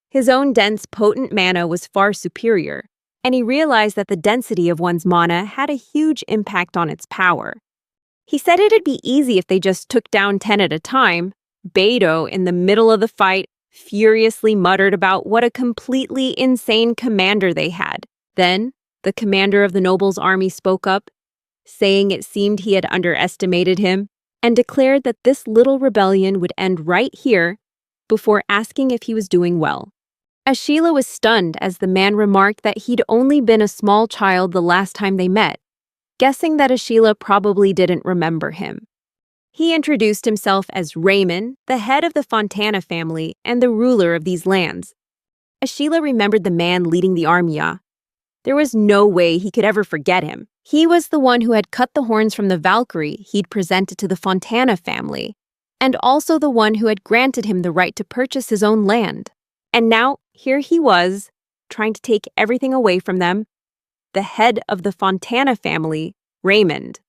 His own dense, potent mana was far superior, and he realized that the density of one's mana had a huge impact on its power. He said it'd be easy if they just took down 10 at a time. Beto, in the middle of the fight, furiously muttered about what a completely insane commander they had. Then, the commander of the nobles' army spoke up, saying it seemed he had underestimated him, and declared that this little rebellion would end right here, before asking if he was doing well. Ashila was stunned as the man remarked that he'd only been a small child the last time they met, guessing that Ashila probably didn't remember him. He introduced himself as Raymond, the head of the Fontana family and the ruler of these lands. Ashila remembered the man leading the army. There was no way he could ever forget him. He was the one who had cut the horns from the Valkyrie he'd presented to the Fontana family, and also the one who had granted him the right to purchase his own land. And now, here he was, trying to take everything away from them, the head of the Fontana family, Raymond.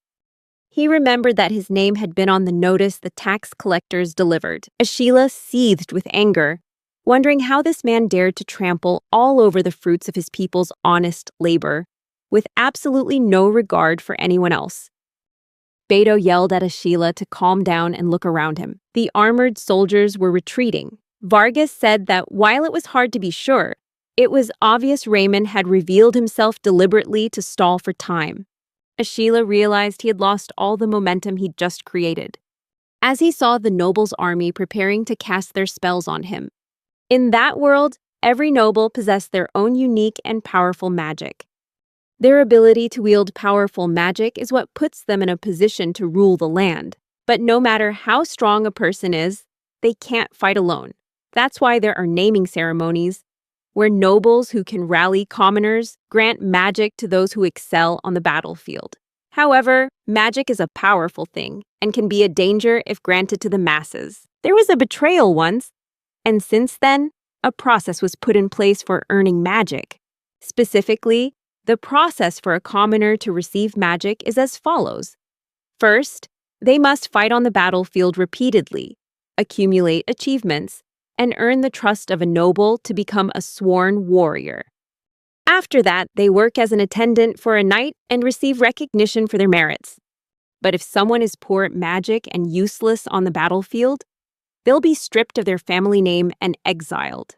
He remembered that his name had been on the notice the tax collectors delivered. Ashila seethed with anger, wondering how this man dared to trample all over the fruits of his people's honest labor, with absolutely no regard for anyone else. Beto yelled at Ashila to calm down and look around him. The armored soldiers were retreating. Vargas said that while it was hard to be sure, it was obvious Raymond had revealed himself deliberately to stall for time. Ashila realized he had lost all the momentum he'd just created, as he saw the nobles' army preparing to cast their spells on him. In that world, every noble possessed their own unique and powerful magic. Their ability to wield powerful magic is what puts them in a position to rule the land. But no matter how strong a person is, they can't fight alone. That's why there are naming ceremonies, where nobles who can rally commoners grant magic to those who excel on the battlefield. However, magic is a powerful thing and can be a danger if granted to the masses. There was a betrayal once, and since then, a process was put in place for earning magic. Specifically, the process for a commoner to receive magic is as follows. First, they must fight on the battlefield repeatedly, accumulate achievements, and earn the trust of a noble to become a sworn warrior. After that, they work as an attendant for a night and receive recognition for their merits. But if someone is poor at magic and useless on the battlefield, they'll be stripped of their family name and exiled.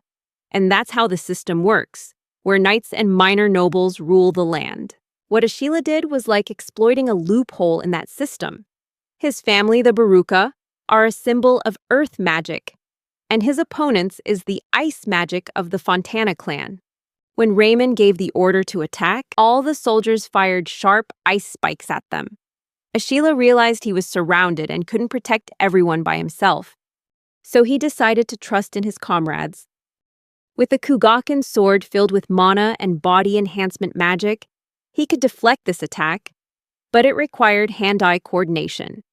And that's how the system works, where knights and minor nobles rule the land. What Ashila did was like exploiting a loophole in that system. His family, the Baruka, are a symbol of earth magic, and his opponents is the ice magic of the Fontana clan. When Raymond gave the order to attack, all the soldiers fired sharp ice spikes at them. Ashila realized he was surrounded and couldn't protect everyone by himself, so he decided to trust in his comrades. With a Kugaken sword filled with mana and body enhancement magic, he could deflect this attack, but it required hand-eye coordination.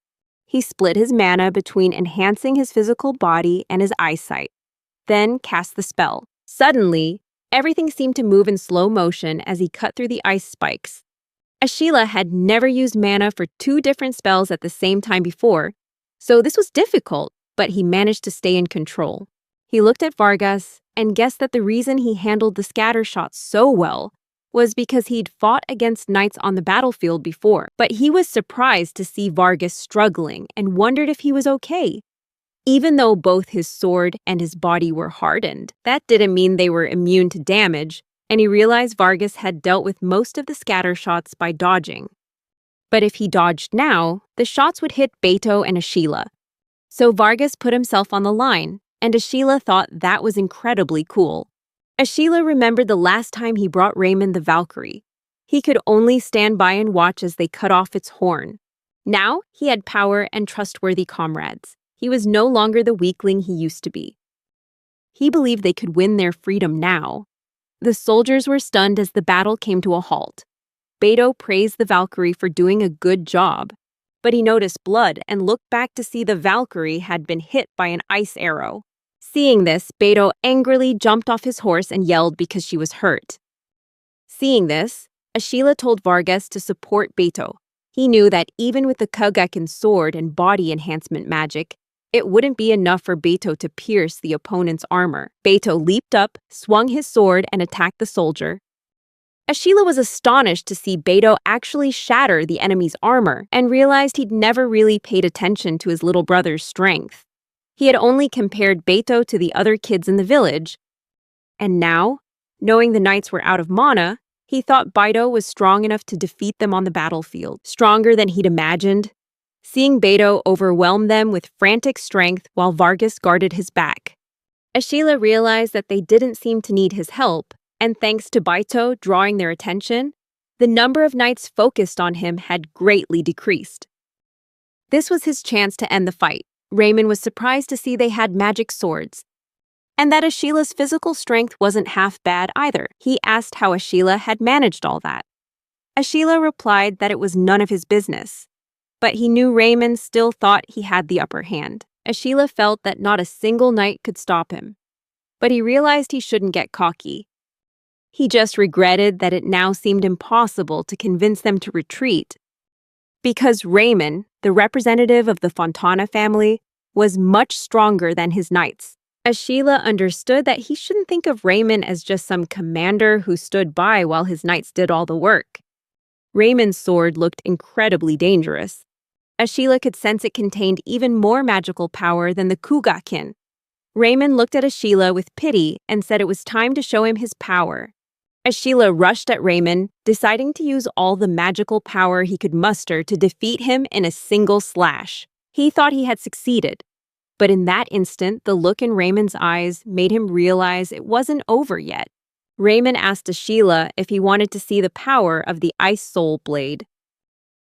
He split his mana between enhancing his physical body and his eyesight, then cast the spell. Suddenly, everything seemed to move in slow motion as he cut through the ice spikes. Ashila had never used mana for 2 different spells at the same time before, so this was difficult, but he managed to stay in control. He looked at Vargas and guessed that the reason he handled the scatter shots so well was because he'd fought against knights on the battlefield before. But he was surprised to see Vargas struggling and wondered if he was okay. Even though both his sword and his body were hardened, that didn't mean they were immune to damage, and he realized Vargas had dealt with most of the scatter shots by dodging. But if he dodged now, the shots would hit Beto and Ashila. So Vargas put himself on the line, and Ashila thought that was incredibly cool. Ashila remembered the last time he brought Raymond the Valkyrie. He could only stand by and watch as they cut off its horn. Now, he had power and trustworthy comrades. He was no longer the weakling he used to be. He believed they could win their freedom now. The soldiers were stunned as the battle came to a halt. Beto praised the Valkyrie for doing a good job, but he noticed blood and looked back to see the Valkyrie had been hit by an ice arrow. Seeing this, Beto angrily jumped off his horse and yelled because she was hurt. Seeing this, Ashila told Vargas to support Beto. He knew that even with the Kagakin sword and body enhancement magic, it wouldn't be enough for Beto to pierce the opponent's armor. Beto leaped up, swung his sword, and attacked the soldier. Ashila was astonished to see Beto actually shatter the enemy's armor and realized he'd never really paid attention to his little brother's strength. He had only compared Beto to the other kids in the village. And now, knowing the knights were out of mana, he thought Beto was strong enough to defeat them on the battlefield, stronger than he'd imagined. Seeing Beto overwhelm them with frantic strength while Vargas guarded his back. Ashila realized that they didn't seem to need his help, and thanks to Beto drawing their attention, the number of knights focused on him had greatly decreased. This was his chance to end the fight. Raymond was surprised to see they had magic swords, and that Ashila's physical strength wasn't half bad either. He asked how Ashila had managed all that. Ashila replied that it was none of his business, but he knew Raymond still thought he had the upper hand. Ashila felt that not a single knight could stop him, but he realized he shouldn't get cocky. He just regretted that it now seemed impossible to convince them to retreat, because Raymond, the representative of the Fontana family, was much stronger than his knights. Ashila understood that he shouldn't think of Raymond as just some commander who stood by while his knights did all the work. Raymond's sword looked incredibly dangerous. Ashila could sense it contained even more magical power than the Kugakin. Raymond looked at Ashila with pity and said it was time to show him his power. Ashila rushed at Raymond, deciding to use all the magical power he could muster to defeat him in a single slash. He thought he had succeeded, but in that instant, the look in Raymond's eyes made him realize it wasn't over yet. Raymond asked Ashila if he wanted to see the power of the Ice Soul blade.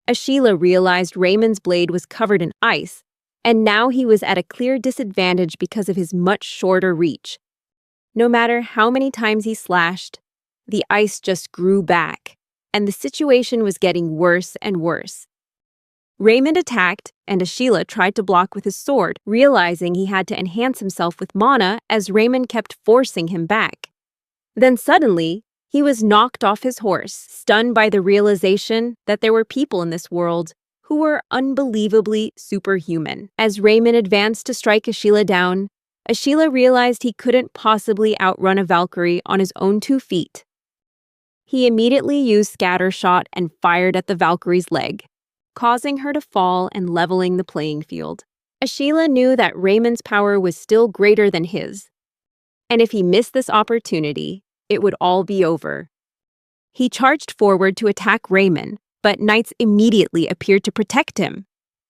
Ashila realized Raymond's blade was covered in ice, and now he was at a clear disadvantage because of his much shorter reach. No matter how many times he slashed, the ice just grew back, and the situation was getting worse and worse. Raymond attacked, and Ashila tried to block with his sword, realizing he had to enhance himself with mana as Raymond kept forcing him back. Then suddenly, he was knocked off his horse, stunned by the realization that there were people in this world who were unbelievably superhuman. As Raymond advanced to strike Ashila down, Ashila realized he couldn't possibly outrun a Valkyrie on his own 2 feet. He immediately used scatter shot and fired at the Valkyrie's leg, causing her to fall and leveling the playing field. Ashila knew that Raymond's power was still greater than his, and if he missed this opportunity, it would all be over. He charged forward to attack Raymond, but knights immediately appeared to protect him.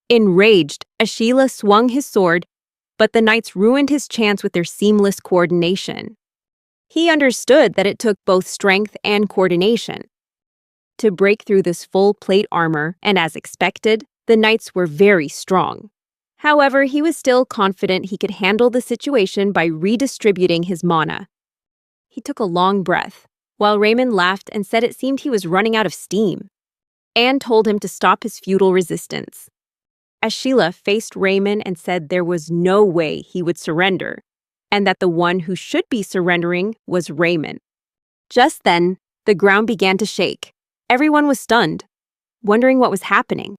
Enraged, Ashila swung his sword, but the knights ruined his chance with their seamless coordination. He understood that it took both strength and coordination to break through this full plate armor, and as expected, the knights were very strong. However, he was still confident he could handle the situation by redistributing his mana. He took a long breath, while Raymond laughed and said it seemed he was running out of steam. Anne told him to stop his futile resistance. Ashila faced Raymond and said there was no way he would surrender, and that the one who should be surrendering was Raymond. Just then, the ground began to shake. Everyone was stunned, wondering what was happening.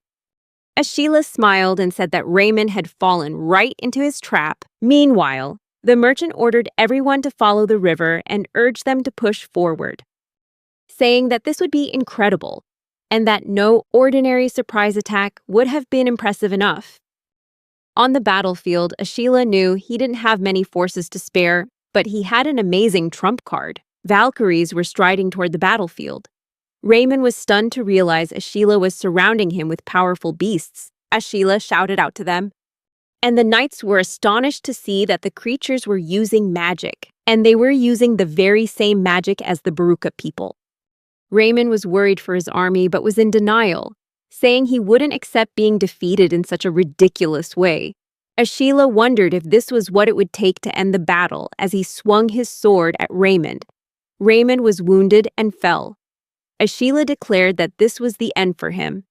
Ashila smiled and said that Raymond had fallen right into his trap. Meanwhile, the merchant ordered everyone to follow the river and urged them to push forward, saying that this would be incredible, and that no ordinary surprise attack would have been impressive enough. On the battlefield, Ashila knew he didn't have many forces to spare, but he had an amazing trump card. Valkyries were striding toward the battlefield. Raymond was stunned to realize Ashila was surrounding him with powerful beasts. Ashila shouted out to them, and the knights were astonished to see that the creatures were using magic, and they were using the very same magic as the Baruka people. Raymond was worried for his army but was in denial, saying he wouldn't accept being defeated in such a ridiculous way. Ashila wondered if this was what it would take to end the battle as he swung his sword at Raymond, Raymond was wounded and fell. Ashila declared that this was the end for him,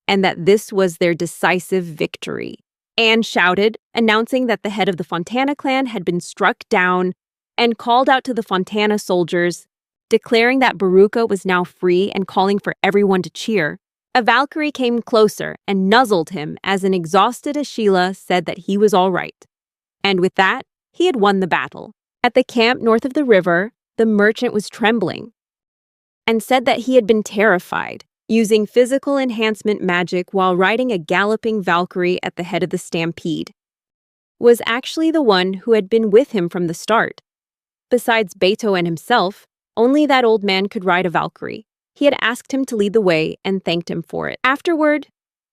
and that this was their decisive victory. Anne shouted, announcing that the head of the Fontana clan had been struck down, and called out to the Fontana soldiers, declaring that Baruka was now free and calling for everyone to cheer. A Valkyrie came closer and nuzzled him as an exhausted Ashila said that he was all right. And with that, he had won the battle. At the camp north of the river, the merchant was trembling and said that he had been terrified, using physical enhancement magic while riding a galloping Valkyrie at the head of the stampede. Was actually the one who had been with him from the start. Besides Beto and himself, only that old man could ride a Valkyrie. He had asked him to lead the way and thanked him for it. Afterward,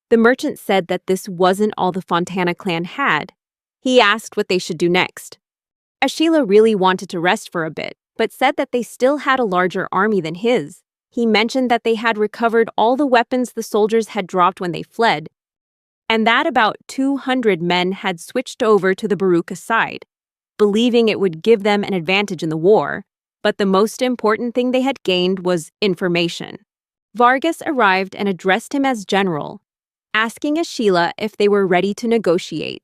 the merchant said that this wasn't all the Fontana clan had. He asked what they should do next. Ashila really wanted to rest for a bit, but said that they still had a larger army than his. He mentioned that they had recovered all the weapons the soldiers had dropped when they fled, and that about 200 men had switched over to the Baruka side, believing it would give them an advantage in the war. But the most important thing they had gained was information. Vargas arrived and addressed him as general, asking Ashila if they were ready to negotiate.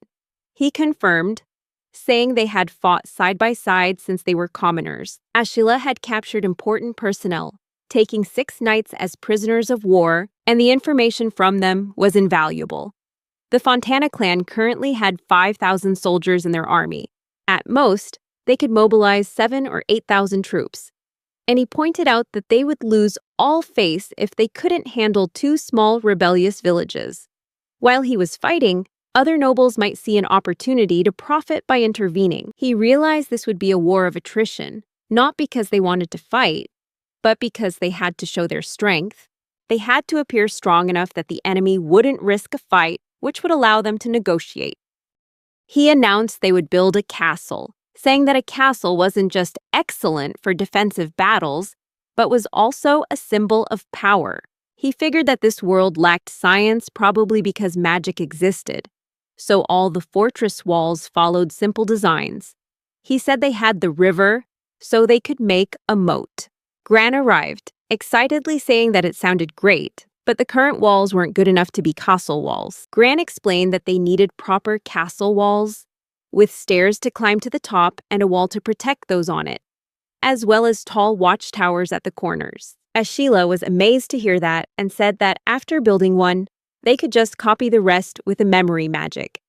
He confirmed, saying they had fought side by side since they were commoners. Ashila had captured important personnel, taking 6 knights as prisoners of war, and the information from them was invaluable. The Fontana clan currently had 5,000 soldiers in their army. At most, they could mobilize 7,000 or 8,000 troops, and he pointed out that they would lose all face if they couldn't handle 2 small rebellious villages. While he was fighting, other nobles might see an opportunity to profit by intervening. He realized this would be a war of attrition, not because they wanted to fight, but because they had to show their strength. They had to appear strong enough that the enemy wouldn't risk a fight, which would allow them to negotiate. He announced they would build a castle, saying that a castle wasn't just excellent for defensive battles, but was also a symbol of power. He figured that this world lacked science probably because magic existed, so all the fortress walls followed simple designs. He said they had the river, so they could make a moat. Gran arrived, excitedly saying that it sounded great, but the current walls weren't good enough to be castle walls. Gran explained that they needed proper castle walls, with stairs to climb to the top and a wall to protect those on it, as well as tall watchtowers at the corners. Ashila was amazed to hear that and said that after building one, they could just copy the rest with a memory magic.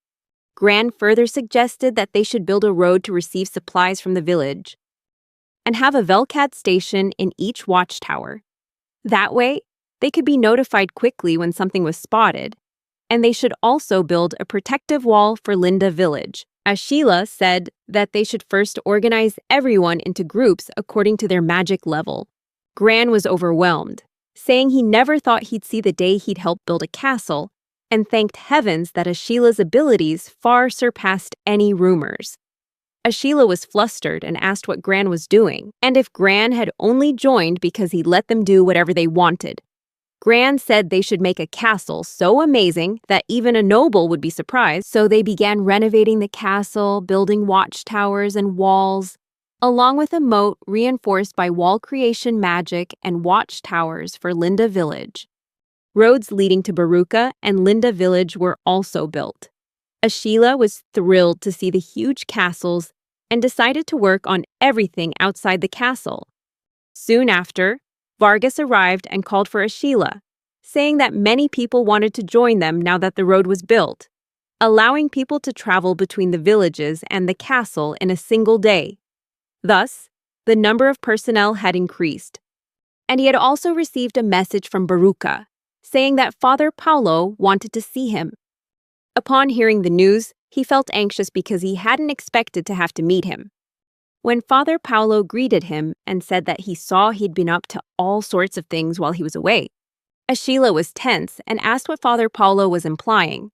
Gran further suggested that they should build a road to receive supplies from the village and have a Velcad station in each watchtower. That way, they could be notified quickly when something was spotted, and they should also build a protective wall for Linda Village. Ashila said that they should first organize everyone into groups according to their magic level. Gran was overwhelmed, saying he never thought he'd see the day he'd help build a castle, and thanked heavens that Ashila's abilities far surpassed any rumors. Ashila was flustered and asked what Gran was doing, and if Gran had only joined because he let them do whatever they wanted. Gran said they should make a castle so amazing that even a noble would be surprised, so they began renovating the castle, building watchtowers and walls, along with a moat reinforced by wall creation magic and watchtowers for Linda Village. Roads leading to Baruka and Linda Village were also built. Ashila was thrilled to see the huge castles and decided to work on everything outside the castle. Soon after, Vargas arrived and called for Ashila, saying that many people wanted to join them now that the road was built, allowing people to travel between the villages and the castle in a single day. Thus, the number of personnel had increased. And he had also received a message from Baruka, saying that Father Paulo wanted to see him. Upon hearing the news, he felt anxious because he hadn't expected to have to meet him. When Father Paulo greeted him and said that he saw he'd been up to all sorts of things while he was away, Ashila was tense and asked what Father Paulo was implying.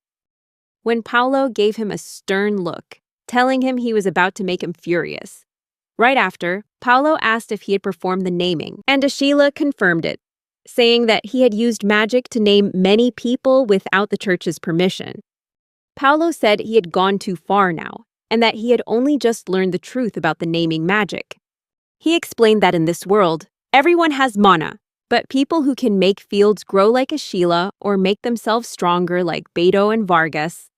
When Paulo gave him a stern look, telling him he was about to make him furious. Right after, Paulo asked if he had performed the naming, and Ashila confirmed it, saying that he had used magic to name many people without the church's permission. Paulo said he had gone too far now, and that he had only just learned the truth about the naming magic. He explained that in this world, everyone has mana, but people who can make fields grow like Ashila or make themselves stronger like Beto and Vargas,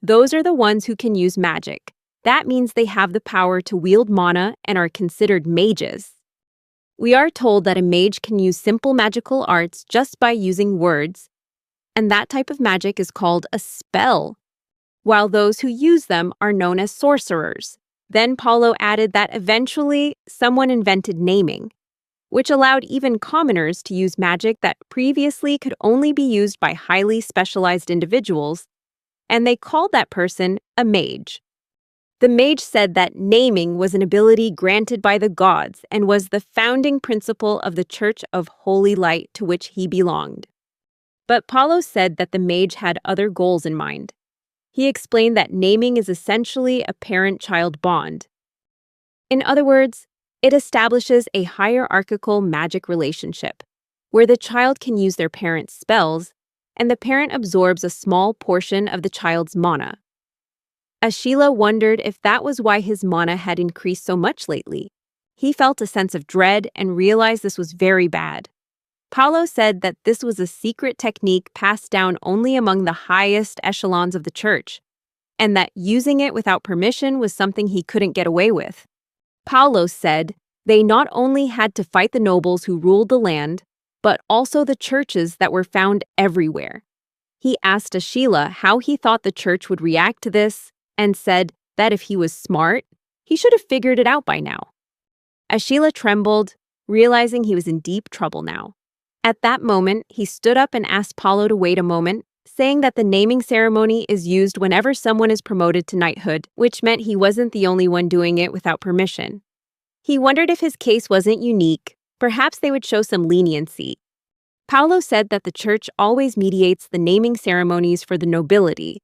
those are the ones who can use magic. That means they have the power to wield mana and are considered mages. We are told that a mage can use simple magical arts just by using words, and that type of magic is called a spell, while those who use them are known as sorcerers. Then Paulo added that eventually someone invented naming, which allowed even commoners to use magic that previously could only be used by highly specialized individuals, and they called that person a mage. The mage said that naming was an ability granted by the gods and was the founding principle of the Church of Holy Light to which he belonged. But Paulo said that the mage had other goals in mind. He explained that naming is essentially a parent-child bond. In other words, it establishes a hierarchical magic relationship, where the child can use their parent's spells, and the parent absorbs a small portion of the child's mana. Ashila wondered if that was why his mana had increased so much lately. He felt a sense of dread and realized this was very bad. Paulo said that this was a secret technique passed down only among the highest echelons of the church, and that using it without permission was something he couldn't get away with. Paulo said they not only had to fight the nobles who ruled the land, but also the churches that were found everywhere. He asked Ashila how he thought the church would react to this, and said that if he was smart, he should have figured it out by now. Ashila trembled, realizing he was in deep trouble now. At that moment, he stood up and asked Paulo to wait a moment, saying that the naming ceremony is used whenever someone is promoted to knighthood, which meant he wasn't the only one doing it without permission. He wondered if his case wasn't unique, perhaps they would show some leniency. Paulo said that the church always mediates the naming ceremonies for the nobility.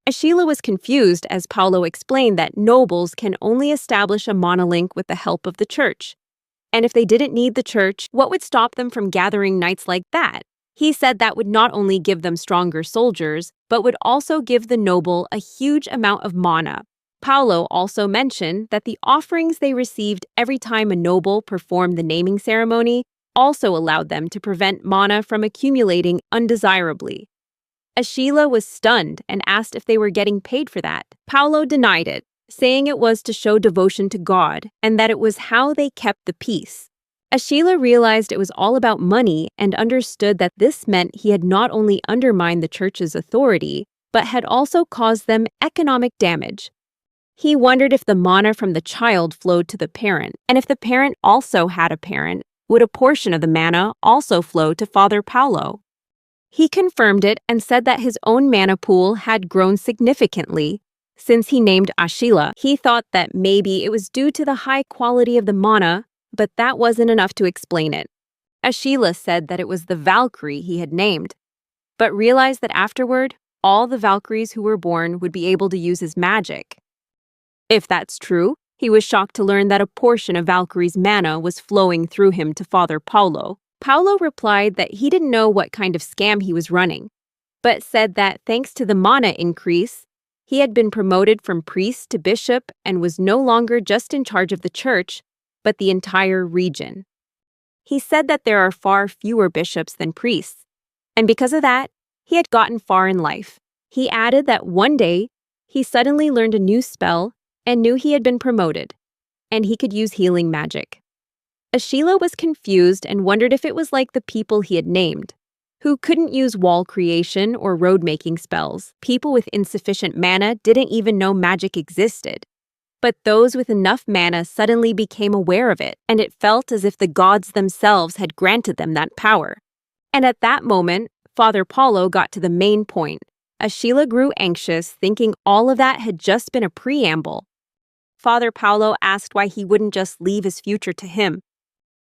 Ashila was confused as Paulo explained that nobles can only establish a monolink with the help of the church. And if they didn't need the church, what would stop them from gathering knights like that? He said that would not only give them stronger soldiers, but would also give the noble a huge amount of mana. Paulo also mentioned that the offerings they received every time a noble performed the naming ceremony also allowed them to prevent mana from accumulating undesirably. Ashila was stunned and asked if they were getting paid for that. Paulo denied it, saying it was to show devotion to God and that it was how they kept the peace. Ashila realized it was all about money and understood that this meant he had not only undermined the church's authority, but had also caused them economic damage. He wondered if the mana from the child flowed to the parent, and if the parent also had a parent, would a portion of the mana also flow to Father Paulo? He confirmed it and said that his own mana pool had grown significantly. Since he named Ashila, he thought that maybe it was due to the high quality of the mana, but that wasn't enough to explain it. Ashila said that it was the Valkyrie he had named, but realized that afterward, all the Valkyries who were born would be able to use his magic. If that's true, he was shocked to learn that a portion of Valkyrie's mana was flowing through him to Father Paulo. Paulo replied that he didn't know what kind of scam he was running, but said that thanks to the mana increase, he had been promoted from priest to bishop and was no longer just in charge of the church, but the entire region. He said that there are far fewer bishops than priests, and because of that, he had gotten far in life. He added that one day, he suddenly learned a new spell and knew he had been promoted, and he could use healing magic. Ashila was confused and wondered if it was like the people he had named, who couldn't use wall creation or road-making spells. People with insufficient mana didn't even know magic existed. But those with enough mana suddenly became aware of it, and it felt as if the gods themselves had granted them that power. And at that moment, Father Paulo got to the main point. Ashila grew anxious, thinking all of that had just been a preamble. Father Paulo asked why he wouldn't just leave his future to him.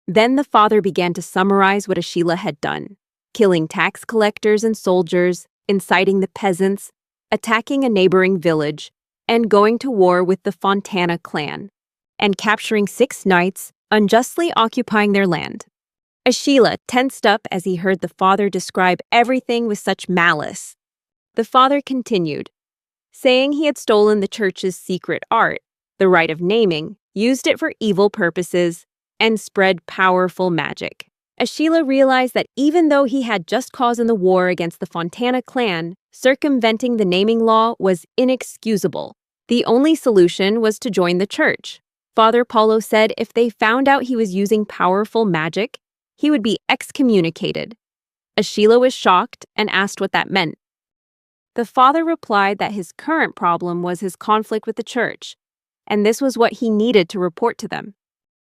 Then the father began to summarize what Ashila had done, killing tax collectors and soldiers, inciting the peasants, attacking a neighboring village, and going to war with the Fontana clan, and capturing 6 knights, unjustly occupying their land. Ashila tensed up as he heard the father describe everything with such malice. The father continued, saying he had stolen the church's secret art, the rite of naming, used it for evil purposes, and spread powerful magic. Ashila realized that even though he had just cause in the war against the Fontana clan, circumventing the naming law was inexcusable. The only solution was to join the church. Father Paulo said if they found out he was using powerful magic, he would be excommunicated. Ashila was shocked and asked what that meant. The father replied that his current problem was his conflict with the church, and this was what he needed to report to them.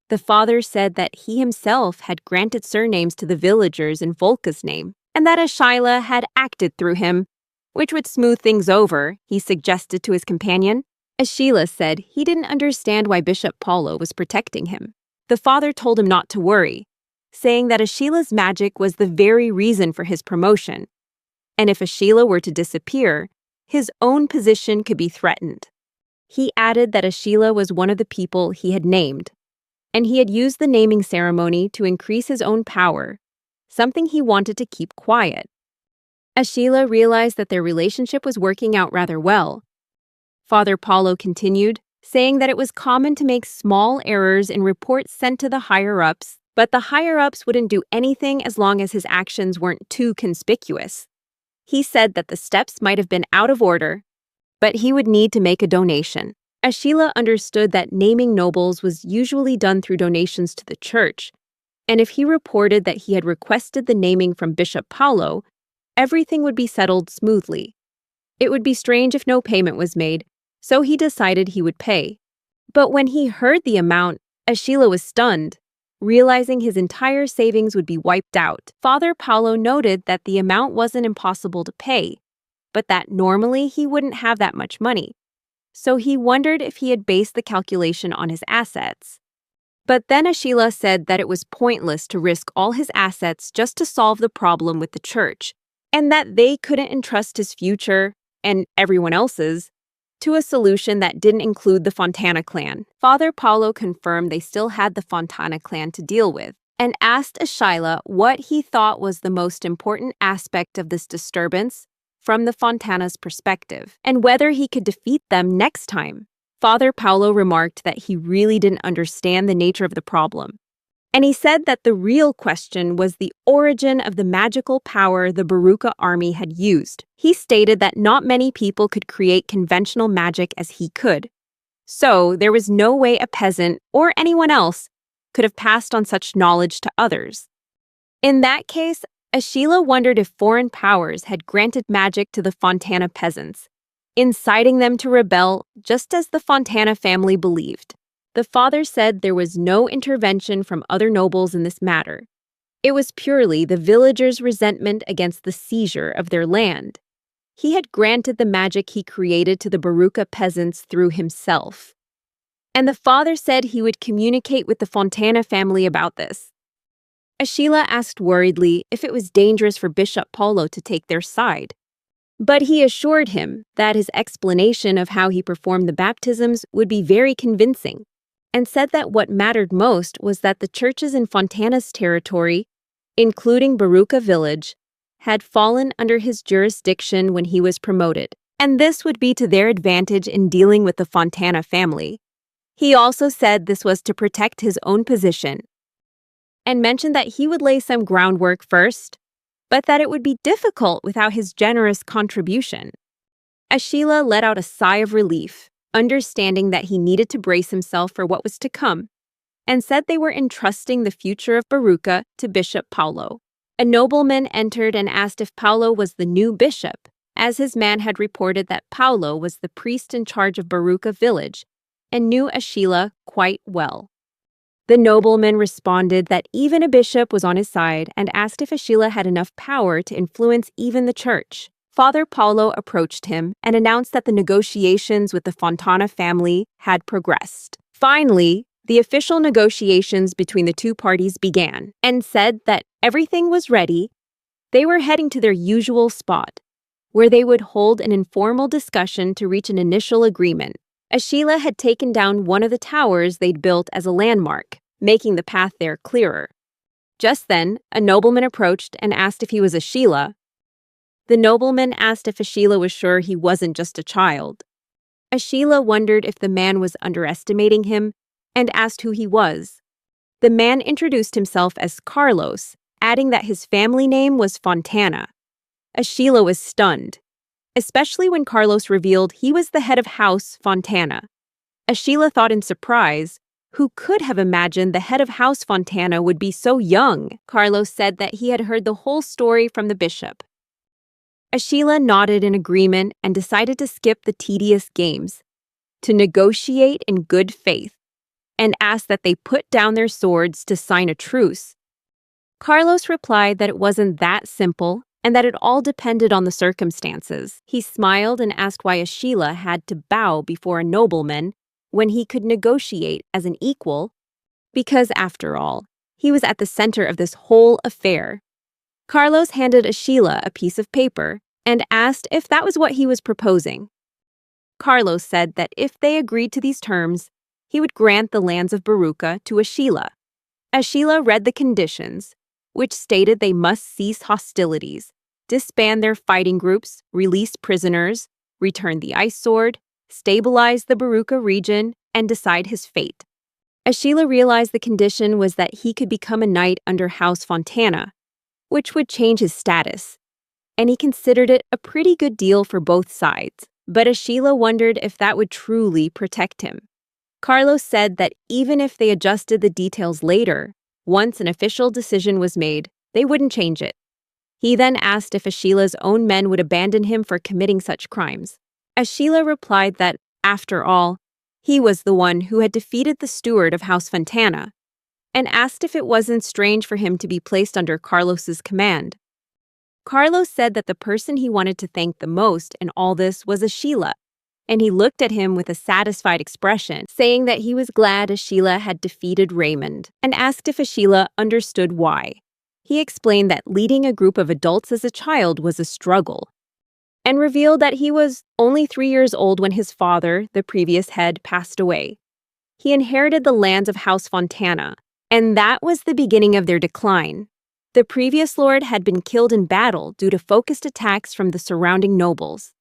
The father said that he himself had granted surnames to the villagers in Volka's name, and that Ashila had acted through him, which would smooth things over, he suggested to his companion. Ashila said he didn't understand why Bishop Paulo was protecting him. The father told him not to worry, saying that Ashila's magic was the very reason for his promotion, and if Ashila were to disappear, his own position could be threatened. He added that Ashila was one of the people he had named, and he had used the naming ceremony to increase his own power, something he wanted to keep quiet. Ashila realized that their relationship was working out rather well. Father Paulo continued, saying that it was common to make small errors in reports sent to the higher-ups, but the higher-ups wouldn't do anything as long as his actions weren't too conspicuous. He said that the steps might have been out of order, but he would need to make a donation. Ashila understood that naming nobles was usually done through donations to the church, and if he reported that he had requested the naming from Bishop Paulo, everything would be settled smoothly. It would be strange if no payment was made, so he decided he would pay. But when he heard the amount, Ashila was stunned, realizing his entire savings would be wiped out. Father Paulo noted that the amount wasn't impossible to pay, but that normally he wouldn't have that much money. So he wondered if he had based the calculation on his assets. But then Ashila said that it was pointless to risk all his assets just to solve the problem with the church, and that they couldn't entrust his future, and everyone else's, to a solution that didn't include the Fontana clan. Father Paulo confirmed they still had the Fontana clan to deal with, and asked Ashila what he thought was the most important aspect of this disturbance from the Fontana's perspective, and whether he could defeat them next time. Father Paulo remarked that he really didn't understand the nature of the problem, and he said that the real question was the origin of the magical power the Baruka army had used. He stated that not many people could create conventional magic as he could, so there was no way a peasant or anyone else could have passed on such knowledge to others. In that case, Ashila wondered if foreign powers had granted magic to the Fontana peasants, inciting them to rebel just as the Fontana family believed. The father said there was no intervention from other nobles in this matter. It was purely the villagers' resentment against the seizure of their land. He had granted the magic he created to the Baruka peasants through himself. And the father said he would communicate with the Fontana family about this. Ashila asked worriedly if it was dangerous for Bishop Paulo to take their side. But he assured him that his explanation of how he performed the baptisms would be very convincing, and said that what mattered most was that the churches in Fontana's territory, including Baruka village, had fallen under his jurisdiction when he was promoted, and this would be to their advantage in dealing with the Fontana family. He also said this was to protect his own position, and mentioned that he would lay some groundwork first, but that it would be difficult without his generous contribution. Ashila let out a sigh of relief, understanding that he needed to brace himself for what was to come, and said they were entrusting the future of Baruka to Bishop Paulo. A nobleman entered and asked if Paulo was the new bishop, as his man had reported that Paulo was the priest in charge of Baruka village and knew Ashila quite well. The nobleman responded that even a bishop was on his side and asked if Ashila had enough power to influence even the church. Father Paulo approached him and announced that the negotiations with the Fontana family had progressed. Finally, the official negotiations between the two parties began, and said that everything was ready. They were heading to their usual spot, where they would hold an informal discussion to reach an initial agreement. Ashila had taken down one of the towers they'd built as a landmark, making the path there clearer. Just then, a nobleman approached and asked if he was Ashila. The nobleman asked if Ashila was sure he wasn't just a child. Ashila wondered if the man was underestimating him and asked who he was. The man introduced himself as Carlos, adding that his family name was Fontana. Ashila was stunned, especially when Carlos revealed he was the head of House Fontana. Ashila thought in surprise, who could have imagined the head of House Fontana would be so young? Carlos said that he had heard the whole story from the bishop. Ashila nodded in agreement and decided to skip the tedious games, to negotiate in good faith, and asked that they put down their swords to sign a truce. Carlos replied that it wasn't that simple and that it all depended on the circumstances. He smiled and asked why Ashila had to bow before a nobleman when he could negotiate as an equal, because after all, he was at the center of this whole affair. Carlos handed Ashila a piece of paper and asked if that was what he was proposing. Carlos said that if they agreed to these terms, he would grant the lands of Baruca to Ashila. Ashila read the conditions, which stated they must cease hostilities, disband their fighting groups, release prisoners, return the ice sword, stabilize the Baruca region, and decide his fate. Ashila realized the condition was that he could become a knight under House Fontana, which would change his status, and he considered it a pretty good deal for both sides. But Ashila wondered if that would truly protect him. Carlos said that even if they adjusted the details later, once an official decision was made, they wouldn't change it. He then asked if Ashila's own men would abandon him for committing such crimes. Ashila replied that, after all, he was the one who had defeated the steward of House Fontana, and asked if it wasn't strange for him to be placed under Carlos's command. Carlos said that the person he wanted to thank the most in all this was Ashila, and he looked at him with a satisfied expression, saying that he was glad Ashila had defeated Raymond, and asked if Ashila understood why. He explained that leading a group of adults as a child was a struggle, and revealed that he was only 3 years old when his father, the previous head, passed away. He inherited the lands of House Fontana, and that was the beginning of their decline. The previous lord had been killed in battle due to focused attacks from the surrounding nobles.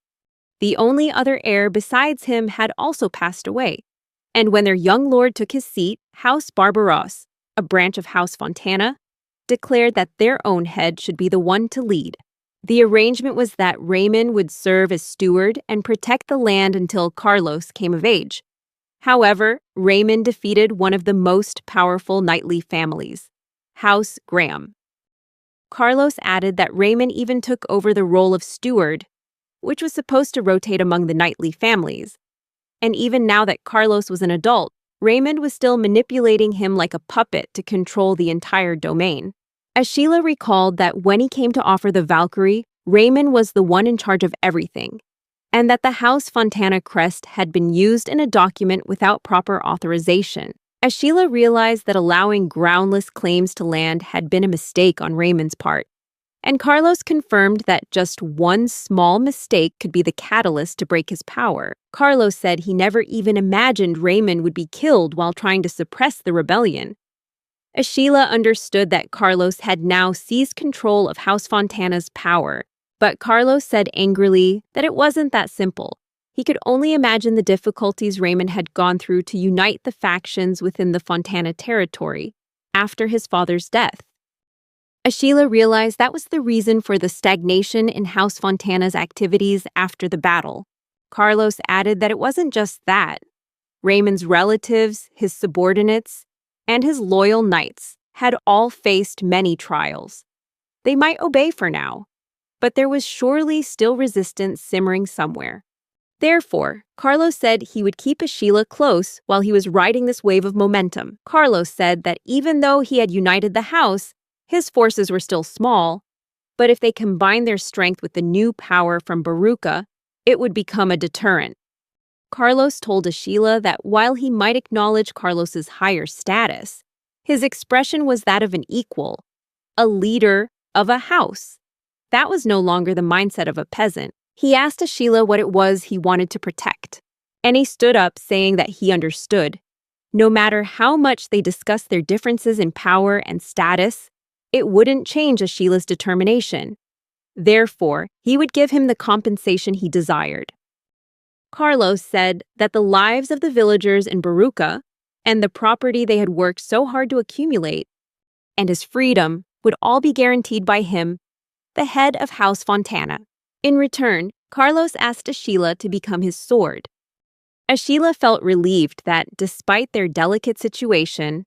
The only other heir besides him had also passed away, and when their young lord took his seat, House Barbaros, a branch of House Fontana, declared that their own head should be the one to lead. The arrangement was that Raymond would serve as steward and protect the land until Carlos came of age. However, Raymond defeated one of the most powerful knightly families, House Graham. Carlos added that Raymond even took over the role of steward, which was supposed to rotate among the knightly families. And even now that Carlos was an adult, Raymond was still manipulating him like a puppet to control the entire domain. Ashila recalled that when he came to offer the Valkyrie, Raymond was the one in charge of everything, and that the House Fontana crest had been used in a document without proper authorization. Ashila realized that allowing groundless claims to land had been a mistake on Raymond's part, and Carlos confirmed that just one small mistake could be the catalyst to break his power. Carlos said he never even imagined Raymond would be killed while trying to suppress the rebellion. Ashila understood that Carlos had now seized control of House Fontana's power, but Carlos said angrily that it wasn't that simple. He could only imagine the difficulties Raymond had gone through to unite the factions within the Fontana territory after his father's death. Ashila realized that was the reason for the stagnation in House Fontana's activities after the battle. Carlos added that it wasn't just that. Raymond's relatives, his subordinates, and his loyal knights had all faced many trials. They might obey for now, but there was surely still resistance simmering somewhere. Therefore, Carlos said he would keep Ashila close while he was riding this wave of momentum. Carlos said that even though he had united the house, his forces were still small, but if they combined their strength with the new power from Baruca, it would become a deterrent. Carlos told Ashila that while he might acknowledge Carlos's higher status, his expression was that of an equal, a leader of a house. That was no longer the mindset of a peasant. He asked Ashila what it was he wanted to protect, and he stood up saying that he understood. No matter how much they discussed their differences in power and status, it wouldn't change Ashila's determination. Therefore, he would give him the compensation he desired. Carlos said that the lives of the villagers in Baruca and the property they had worked so hard to accumulate, and his freedom would all be guaranteed by him, the head of House Fontana. In return, Carlos asked Ashila to become his sword. Ashila felt relieved that, despite their delicate situation,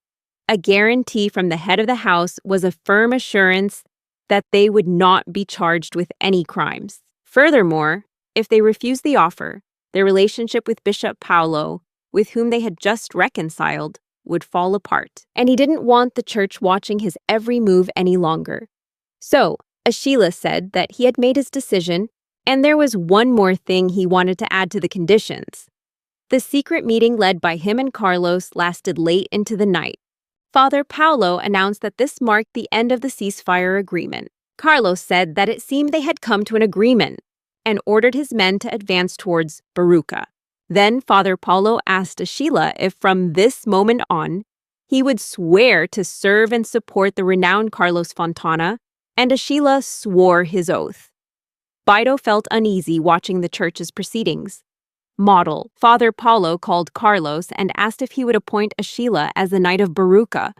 a guarantee from the head of the house was a firm assurance that they would not be charged with any crimes. Furthermore, if they refused the offer, their relationship with Bishop Paulo, with whom they had just reconciled, would fall apart, and he didn't want the church watching his every move any longer. So, Ashila said that he had made his decision, and there was one more thing he wanted to add to the conditions. The secret meeting led by him and Carlos lasted late into the night. Father Paulo announced that this marked the end of the ceasefire agreement. Carlos said that it seemed they had come to an agreement and ordered his men to advance towards Baruca. Then Father Paulo asked Ashila if from this moment on, he would swear to serve and support the renowned Carlos Fontana, and Ashila swore his oath. Bido felt uneasy watching the church's proceedings. Model, Father Paulo called Carlos and asked if he would appoint Ashila as the Knight of Baruca,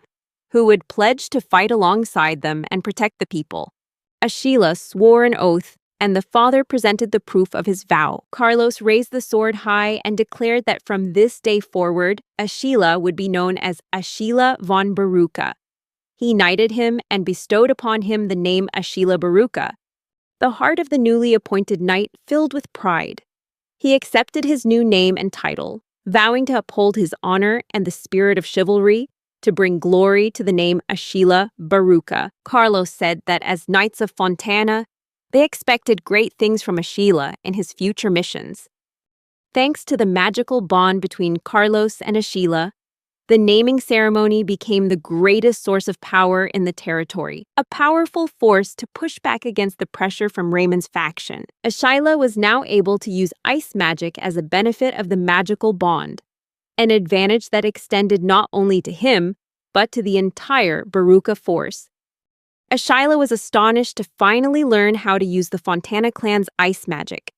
who would pledge to fight alongside them and protect the people. Ashila swore an oath, and the father presented the proof of his vow. Carlos raised the sword high and declared that from this day forward, Ashila would be known as Ashila von Baruca. He knighted him and bestowed upon him the name Ashila Baruca. The heart of the newly appointed knight filled with pride. He accepted his new name and title, vowing to uphold his honor and the spirit of chivalry, to bring glory to the name Ashila Baruca. Carlos said that as Knights of Fontana, they expected great things from Ashila in his future missions. Thanks to the magical bond between Carlos and Ashila, the naming ceremony became the greatest source of power in the territory, a powerful force to push back against the pressure from Raymond's faction. Ashila was now able to use ice magic as a benefit of the magical bond, an advantage that extended not only to him, but to the entire Baruca force. Ashila was astonished to finally learn how to use the Fontana clan's ice magic,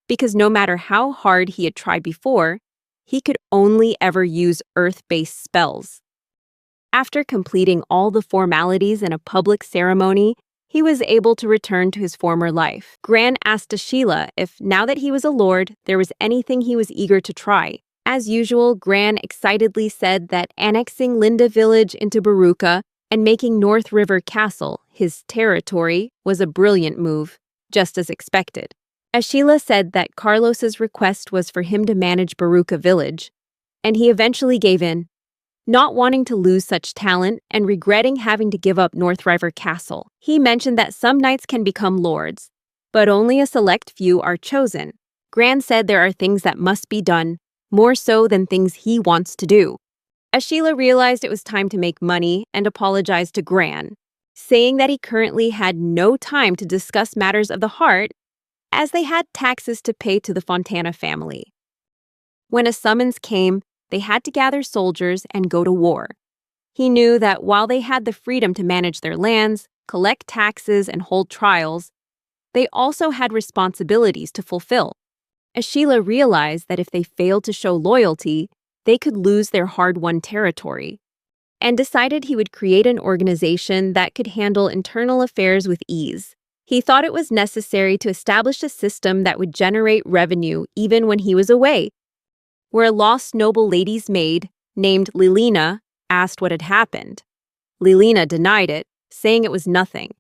because no matter how hard he had tried before, he could only ever use earth-based spells. After completing all the formalities in a public ceremony, he was able to return to his former life. Gran asked Ashila if, now that he was a lord, there was anything he was eager to try. As usual, Gran excitedly said that annexing Linda Village into Baruca and making North River Castle his territory was a brilliant move, just as expected. Ashila said that Carlos's request was for him to manage Baruca Village, and he eventually gave in, not wanting to lose such talent and regretting having to give up North River Castle. He mentioned that some knights can become lords, but only a select few are chosen. Gran said there are things that must be done, more so than things he wants to do. Ashila realized it was time to make money and apologized to Gran, saying that he currently had no time to discuss matters of the heart as they had taxes to pay to the Fontana family. When a summons came, they had to gather soldiers and go to war. He knew that while they had the freedom to manage their lands, collect taxes, and hold trials, they also had responsibilities to fulfill. Ashila realized that if they failed to show loyalty, they could lose their hard-won territory, and decided he would create an organization that could handle internal affairs with ease. He thought it was necessary to establish a system that would generate revenue even when he was away. Where a lost noble lady's maid, named Lilina, asked what had happened, Lilina denied it, saying it was nothing.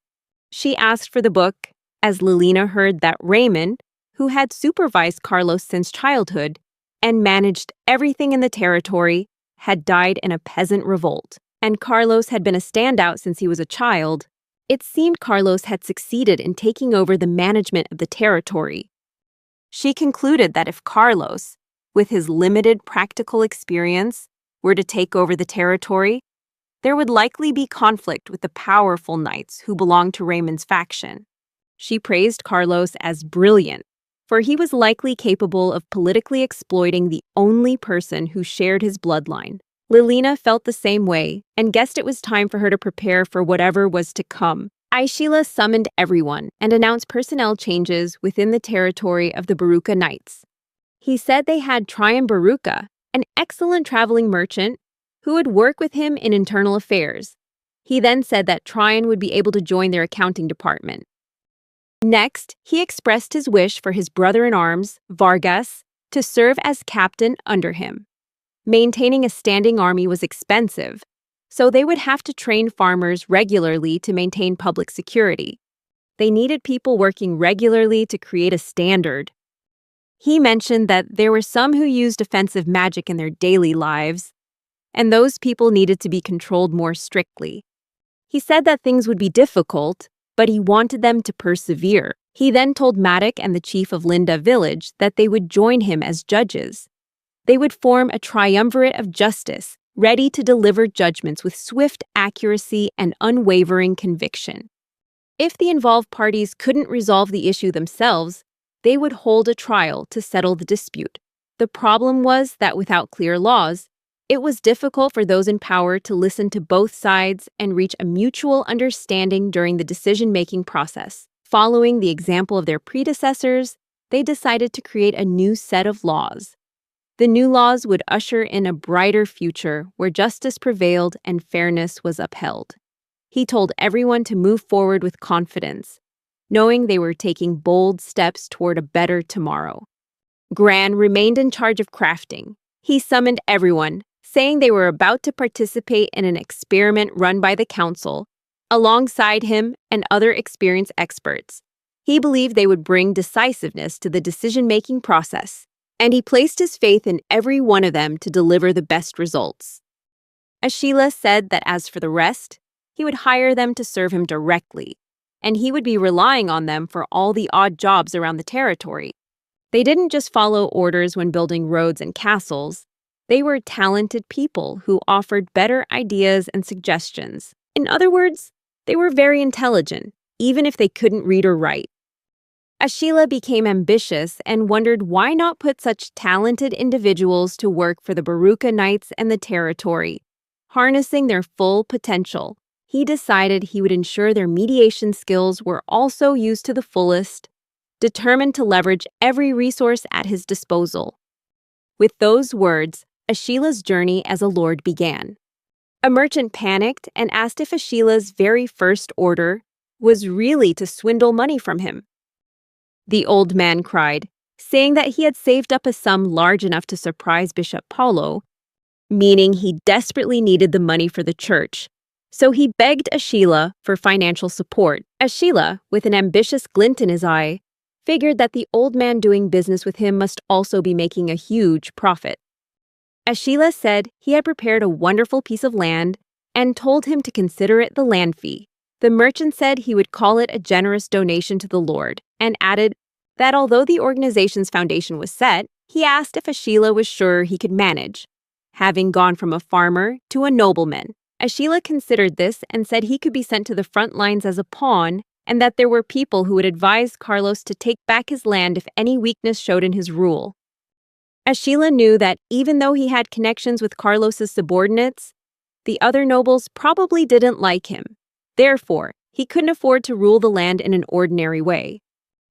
She asked for the book, as Lilina heard that Raymond, who had supervised Carlos since childhood and managed everything in the territory, had died in a peasant revolt, and Carlos had been a standout since he was a child. It seemed Carlos had succeeded in taking over the management of the territory. She concluded that if Carlos, with his limited practical experience, were to take over the territory, there would likely be conflict with the powerful knights who belonged to Raymond's faction. She praised Carlos as brilliant, for he was likely capable of politically exploiting the only person who shared his bloodline. Lilina felt the same way and guessed it was time for her to prepare for whatever was to come. Ashila summoned everyone and announced personnel changes within the territory of the Baruca Knights. He said they had Tryon Baruca, an excellent traveling merchant who would work with him in internal affairs. He then said that Tryon would be able to join their accounting department. Next, he expressed his wish for his brother-in-arms, Vargas, to serve as captain under him. Maintaining a standing army was expensive, so they would have to train farmers regularly to maintain public security. They needed people working regularly to create a standard. He mentioned that there were some who used offensive magic in their daily lives, and those people needed to be controlled more strictly. He said that things would be difficult, but he wanted them to persevere. He then told Maddock and the chief of Linda Village that they would join him as judges. They would form a triumvirate of justice, ready to deliver judgments with swift accuracy and unwavering conviction. If the involved parties couldn't resolve the issue themselves, they would hold a trial to settle the dispute. The problem was that without clear laws, it was difficult for those in power to listen to both sides and reach a mutual understanding during the decision-making process. Following the example of their predecessors, they decided to create a new set of laws. The new laws would usher in a brighter future where justice prevailed and fairness was upheld. He told everyone to move forward with confidence, knowing they were taking bold steps toward a better tomorrow. Gran remained in charge of crafting. He summoned everyone, saying they were about to participate in an experiment run by the council, alongside him and other experienced experts. He believed they would bring decisiveness to the decision-making process, and he placed his faith in every one of them to deliver the best results. Ashila said that as for the rest, he would hire them to serve him directly, and he would be relying on them for all the odd jobs around the territory. They didn't just follow orders when building roads and castles. They were talented people who offered better ideas and suggestions. In other words, they were very intelligent, even if they couldn't read or write. Ashila became ambitious and wondered why not put such talented individuals to work for the Baruka Knights and the territory, harnessing their full potential. He decided he would ensure their mediation skills were also used to the fullest, determined to leverage every resource at his disposal. With those words, Ashila's journey as a lord began. A merchant panicked and asked if Ashila's very first order was really to swindle money from him. The old man cried, saying that he had saved up a sum large enough to surprise Bishop Paulo, meaning he desperately needed the money for the church. So he begged Ashila for financial support. Ashila, with an ambitious glint in his eye, figured that the old man doing business with him must also be making a huge profit. Ashila said he had prepared a wonderful piece of land and told him to consider it the land fee. The merchant said he would call it a generous donation to the Lord, and added that although the organization's foundation was set, he asked if Ashila was sure he could manage, having gone from a farmer to a nobleman. Ashila considered this and said he could be sent to the front lines as a pawn, and that there were people who would advise Carlos to take back his land if any weakness showed in his rule. Ashila knew that even though he had connections with Carlos's subordinates, the other nobles probably didn't like him. Therefore, he couldn't afford to rule the land in an ordinary way.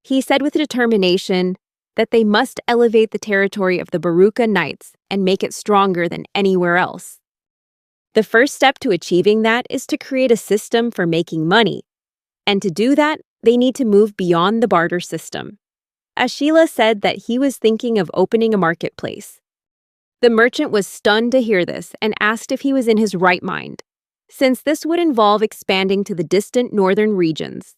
He said with determination that they must elevate the territory of the Baruka Knights and make it stronger than anywhere else. The first step to achieving that is to create a system for making money. And to do that, they need to move beyond the barter system. Ashila said that he was thinking of opening a marketplace. The merchant was stunned to hear this and asked if he was in his right mind, since this would involve expanding to the distant northern regions.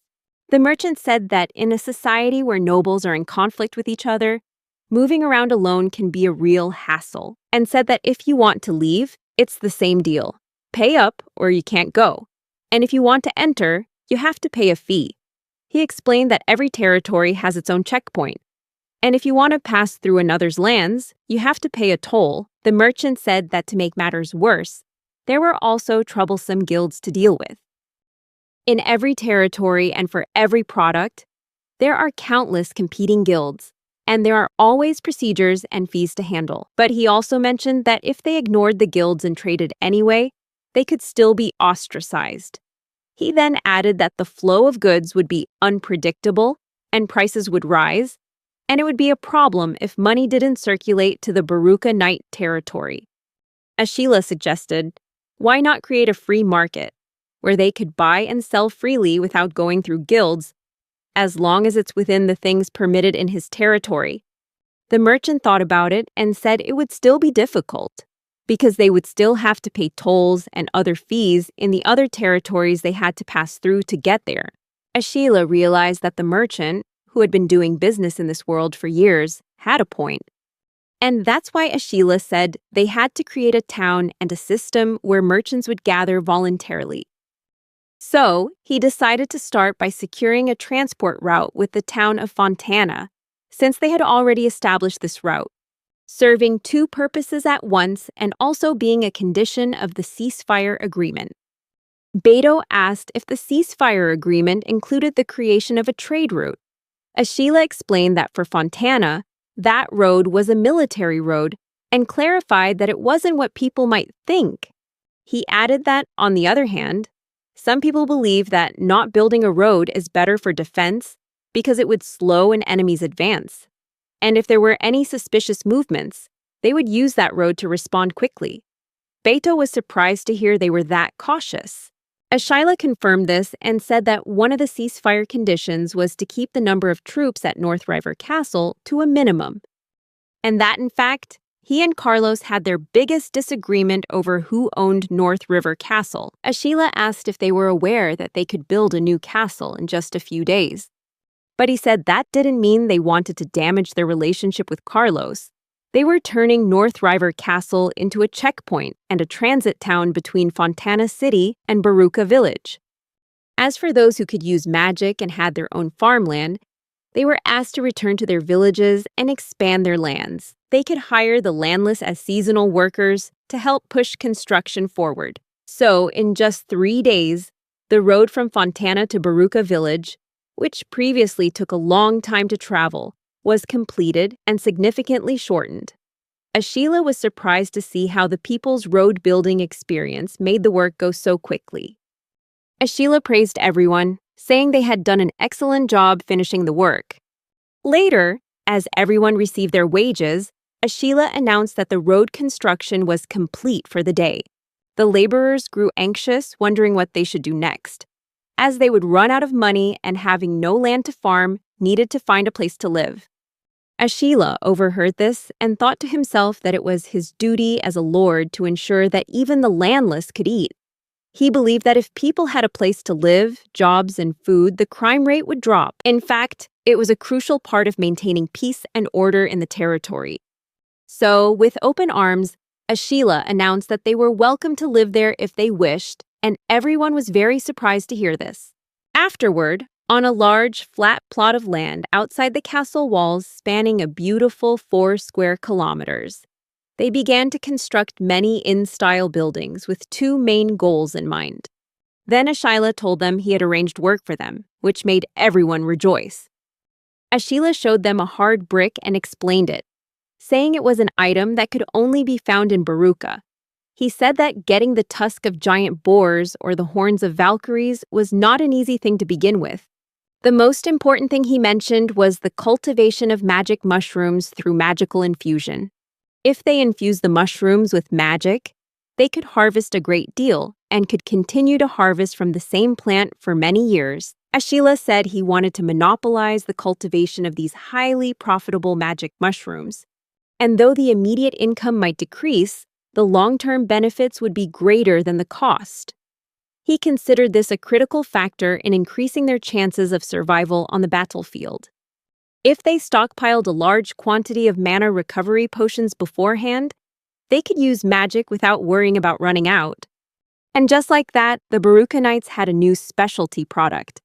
The merchant said that in a society where nobles are in conflict with each other, moving around alone can be a real hassle, and said that if you want to leave, it's the same deal. Pay up or you can't go. And if you want to enter, you have to pay a fee. He explained that every territory has its own checkpoint, and if you want to pass through another's lands, you have to pay a toll. The merchant said that to make matters worse, there were also troublesome guilds to deal with. In every territory and for every product, there are countless competing guilds, and there are always procedures and fees to handle. But he also mentioned that if they ignored the guilds and traded anyway, they could still be ostracized. He then added that the flow of goods would be unpredictable and prices would rise, and it would be a problem if money didn't circulate to the Baruka Knight territory. As Sheila suggested, why not create a free market where they could buy and sell freely without going through guilds, as long as it's within the things permitted in his territory? The merchant thought about it and said it would still be difficult, because they would still have to pay tolls and other fees in the other territories they had to pass through to get there. Sheila realized that the merchant, who had been doing business in this world for years, had a point. And that's why Sheila said they had to create a town and a system where merchants would gather voluntarily. So, he decided to start by securing a transport route with the town of Fontana, since they had already established this route, serving two purposes at once and also being a condition of the ceasefire agreement. Beto asked if the ceasefire agreement included the creation of a trade route. Sheila explained that for Fontana, that road was a military road and clarified that it wasn't what people might think. He added that, on the other hand, some people believe that not building a road is better for defense because it would slow an enemy's advance. And if there were any suspicious movements, they would use that road to respond quickly. Beto was surprised to hear they were that cautious. Sheila confirmed this and said that one of the ceasefire conditions was to keep the number of troops at North River Castle to a minimum. And that, in fact, he and Carlos had their biggest disagreement over who owned North River Castle. Sheila asked if they were aware that they could build a new castle in just a few days. But he said that didn't mean they wanted to damage their relationship with Carlos. They were turning North River Castle into a checkpoint and a transit town between Fontana City and Baruca Village. As for those who could use magic and had their own farmland, they were asked to return to their villages and expand their lands. They could hire the landless as seasonal workers to help push construction forward. So, in just 3 days, the road from Fontana to Baruca Village, which previously took a long time to travel, was completed and significantly shortened. Sheila was surprised to see how the people's road-building experience made the work go so quickly. Sheila praised everyone, saying they had done an excellent job finishing the work. Later, as everyone received their wages, Sheila announced that the road construction was complete for the day. The laborers grew anxious, wondering what they should do next, as they would run out of money and, having no land to farm, needed to find a place to live. Sheila overheard this and thought to himself that it was his duty as a lord to ensure that even the landless could eat. He believed that if people had a place to live, jobs, and food, the crime rate would drop. In fact, it was a crucial part of maintaining peace and order in the territory. So, with open arms, Sheila announced that they were welcome to live there if they wished, and everyone was very surprised to hear this. Afterward, on a large, flat plot of land outside the castle walls spanning a beautiful 4 square kilometers, they began to construct many inn-style buildings with 2 main goals in mind. Then Sheila told them he had arranged work for them, which made everyone rejoice. Sheila showed them a hard brick and explained it, saying it was an item that could only be found in Baruca. He said that getting the tusk of giant boars or the horns of Valkyries was not an easy thing to begin with. The most important thing he mentioned was the cultivation of magic mushrooms through magical infusion. If they infused the mushrooms with magic, they could harvest a great deal and could continue to harvest from the same plant for many years. Sheila said he wanted to monopolize the cultivation of these highly profitable magic mushrooms. And though the immediate income might decrease, the long-term benefits would be greater than the cost. He considered this a critical factor in increasing their chances of survival on the battlefield. If they stockpiled a large quantity of mana recovery potions beforehand, they could use magic without worrying about running out. And just like that, the Baruca Knights had a new specialty product.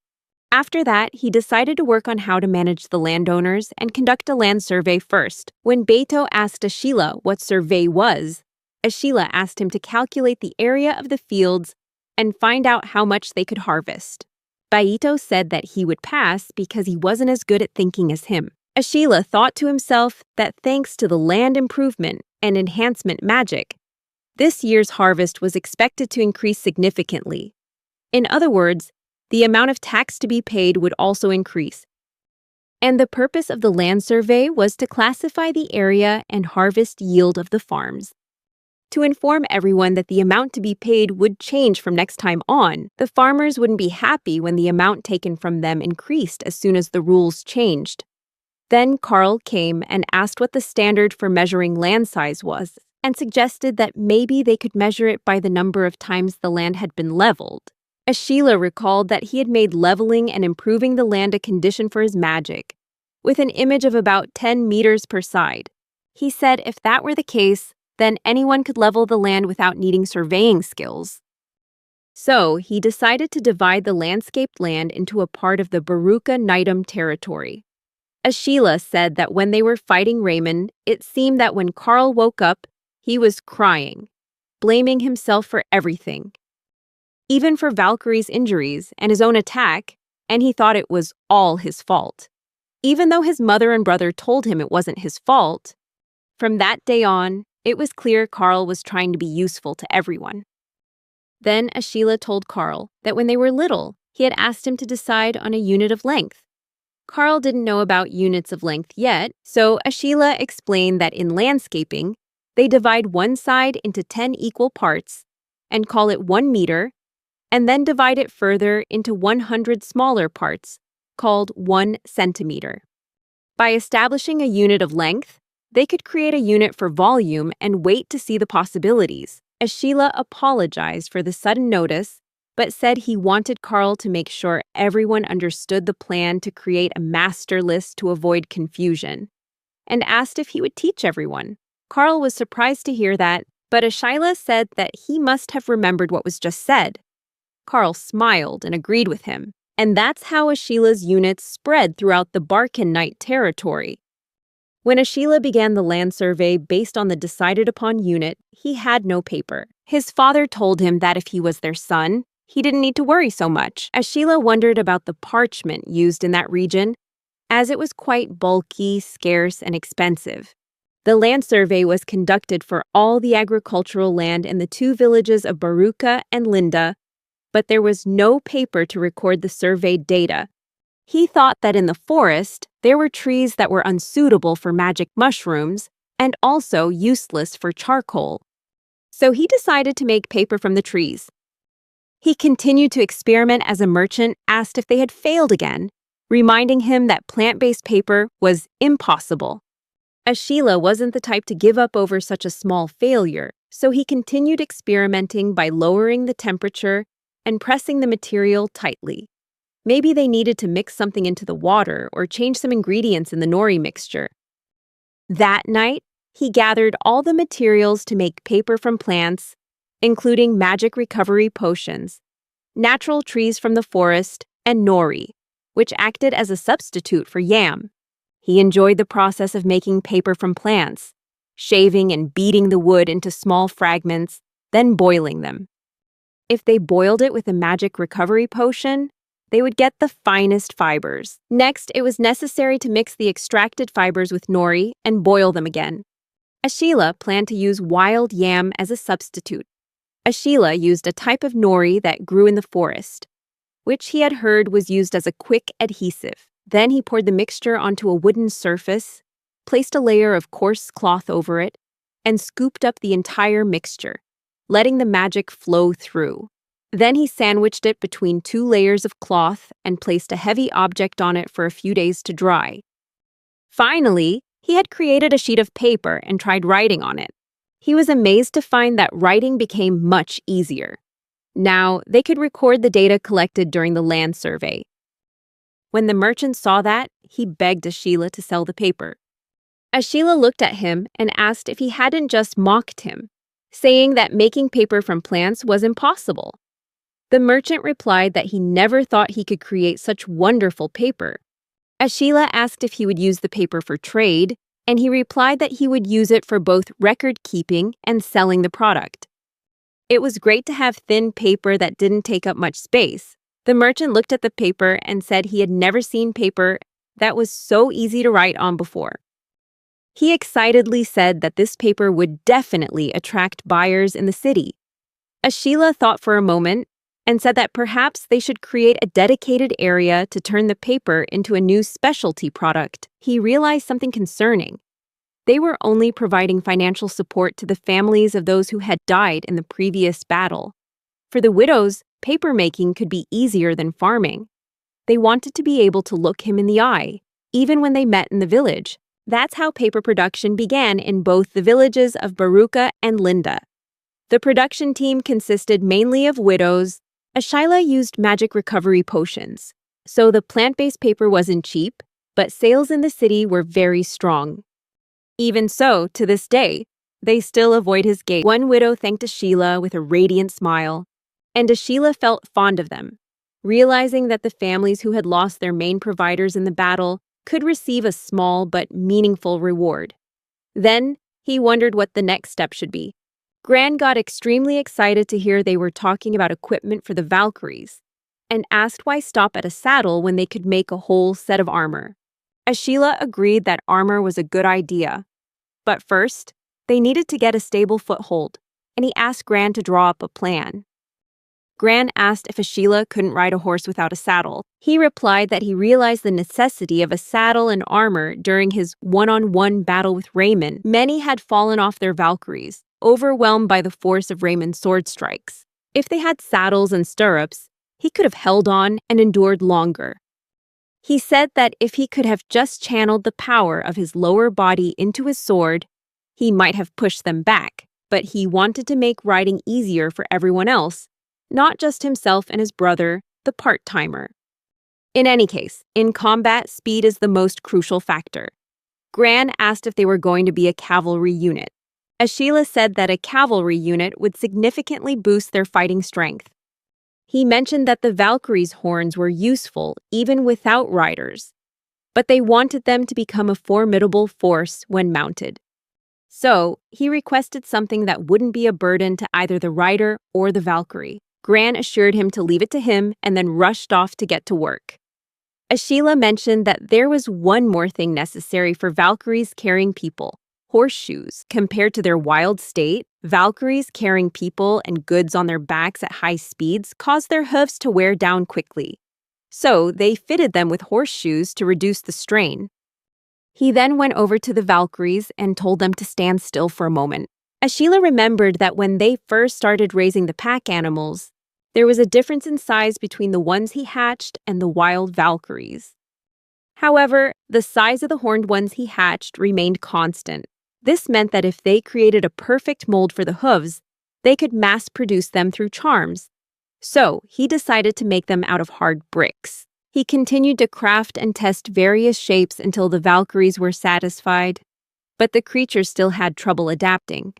After that, he decided to work on how to manage the landowners and conduct a land survey first. When Beto asked Sheila what survey was, Sheila asked him to calculate the area of the fields and find out how much they could harvest. Beto said that he would pass because he wasn't as good at thinking as him. Sheila thought to himself that thanks to the land improvement and enhancement magic, this year's harvest was expected to increase significantly. In other words, the amount of tax to be paid would also increase. And the purpose of the land survey was to classify the area and harvest yield of the farms. To inform everyone that the amount to be paid would change from next time on, the farmers wouldn't be happy when the amount taken from them increased as soon as the rules changed. Then Carl came and asked what the standard for measuring land size was, and suggested that maybe they could measure it by the number of times the land had been leveled. Ashila recalled that he had made leveling and improving the land a condition for his magic, with an image of about 10 meters per side. He said if that were the case, then anyone could level the land without needing surveying skills. So he decided to divide the landscaped land into a part of the Baruka Nitum territory. Ashila said that when they were fighting Raymond, it seemed that when Carl woke up, he was crying, blaming himself for everything. Even for Valkyrie's injuries and his own attack, and he thought it was all his fault. Even though his mother and brother told him it wasn't his fault, from that day on, it was clear Carl was trying to be useful to everyone. Then Ashila told Carl that when they were little, he had asked him to decide on a unit of length. Carl didn't know about units of length yet, so Ashila explained that in landscaping, they divide one side into 10 equal parts and call it 1 meter, and then divide it further into 100 smaller parts, called 1 centimeter. By establishing a unit of length, they could create a unit for volume and wait to see the possibilities. Ashila apologized for the sudden notice, but said he wanted Carl to make sure everyone understood the plan to create a master list to avoid confusion, and asked if he would teach everyone. Carl was surprised to hear that, but Ashila said that he must have remembered what was just said. Carl smiled and agreed with him, and that's how Ashila's units spread throughout the Barkenite territory. When Ashila began the land survey based on the decided-upon unit, he had no paper. His father told him that if he was their son, he didn't need to worry so much. Ashila wondered about the parchment used in that region, as it was quite bulky, scarce, and expensive. The land survey was conducted for all the agricultural land in the 2 villages of Baruka and Linda, but there was no paper to record the surveyed data. He thought that in the forest, there were trees that were unsuitable for magic mushrooms and also useless for charcoal. So he decided to make paper from the trees. He continued to experiment as a merchant asked if they had failed again, reminding him that plant-based paper was impossible. Ashila wasn't the type to give up over such a small failure, so he continued experimenting by lowering the temperature and pressing the material tightly. Maybe they needed to mix something into the water or change some ingredients in the nori mixture. That night, he gathered all the materials to make paper from plants, including magic recovery potions, natural trees from the forest, and nori, which acted as a substitute for yam. He enjoyed the process of making paper from plants, shaving and beating the wood into small fragments, then boiling them. If they boiled it with a magic recovery potion, they would get the finest fibers. Next, it was necessary to mix the extracted fibers with nori and boil them again. Ashila planned to use wild yam as a substitute. Ashila used a type of nori that grew in the forest, which he had heard was used as a quick adhesive. Then he poured the mixture onto a wooden surface, placed a layer of coarse cloth over it, and scooped up the entire mixture, letting the magic flow through. Then he sandwiched it between 2 layers of cloth and placed a heavy object on it for a few days to dry. Finally, he had created a sheet of paper and tried writing on it. He was amazed to find that writing became much easier. Now, they could record the data collected during the land survey. When the merchant saw that, he begged Ashila to sell the paper. Ashila looked at him and asked if he hadn't just mocked him, saying that making paper from plants was impossible. The merchant replied that he never thought he could create such wonderful paper. Ashila asked if he would use the paper for trade, and he replied that he would use it for both record-keeping and selling the product. It was great to have thin paper that didn't take up much space. The merchant looked at the paper and said he had never seen paper that was so easy to write on before. He excitedly said that this paper would definitely attract buyers in the city. Ashila thought for a moment and said that perhaps they should create a dedicated area to turn the paper into a new specialty product. He realized something concerning. They were only providing financial support to the families of those who had died in the previous battle. For the widows, papermaking could be easier than farming. They wanted to be able to look him in the eye, even when they met in the village. That's how paper production began in both the villages of Baruka and Linda. The production team consisted mainly of widows. Ashila used magic recovery potions, so the plant-based paper wasn't cheap, but sales in the city were very strong. Even so, to this day, they still avoid his gate. One widow thanked Ashila with a radiant smile, and Ashila felt fond of them, realizing that the families who had lost their main providers in the battle could receive a small but meaningful reward. Then, he wondered what the next step should be. Gran got extremely excited to hear they were talking about equipment for the Valkyries, and asked why stop at a saddle when they could make a whole set of armor. Ashila agreed that armor was a good idea, but first, they needed to get a stable foothold, and he asked Gran to draw up a plan. Gran asked if Ashila couldn't ride a horse without a saddle. He replied that he realized the necessity of a saddle and armor during his one-on-one battle with Raymond. Many had fallen off their Valkyries, overwhelmed by the force of Raymond's sword strikes. If they had saddles and stirrups, he could have held on and endured longer. He said that if he could have just channeled the power of his lower body into his sword, he might have pushed them back, but he wanted to make riding easier for everyone else, not just himself and his brother, the part-timer. In any case, in combat, speed is the most crucial factor. Gran asked if they were going to be a cavalry unit. Ashila said that a cavalry unit would significantly boost their fighting strength. He mentioned that the Valkyries' horns were useful even without riders, but they wanted them to become a formidable force when mounted. So, he requested something that wouldn't be a burden to either the rider or the Valkyrie. Gran assured him to leave it to him and then rushed off to get to work. Ashila mentioned that there was one more thing necessary for Valkyries carrying people: horseshoes. Compared to their wild state, Valkyries carrying people and goods on their backs at high speeds caused their hooves to wear down quickly. So they fitted them with horseshoes to reduce the strain. He then went over to the Valkyries and told them to stand still for a moment. Ashila remembered that when they first started raising the pack animals, there was a difference in size between the ones he hatched and the wild Valkyries. However, the size of the horned ones he hatched remained constant. This meant that if they created a perfect mold for the hooves, they could mass-produce them through charms. So, he decided to make them out of hard bricks. He continued to craft and test various shapes until the Valkyries were satisfied, but the creatures still had trouble adapting.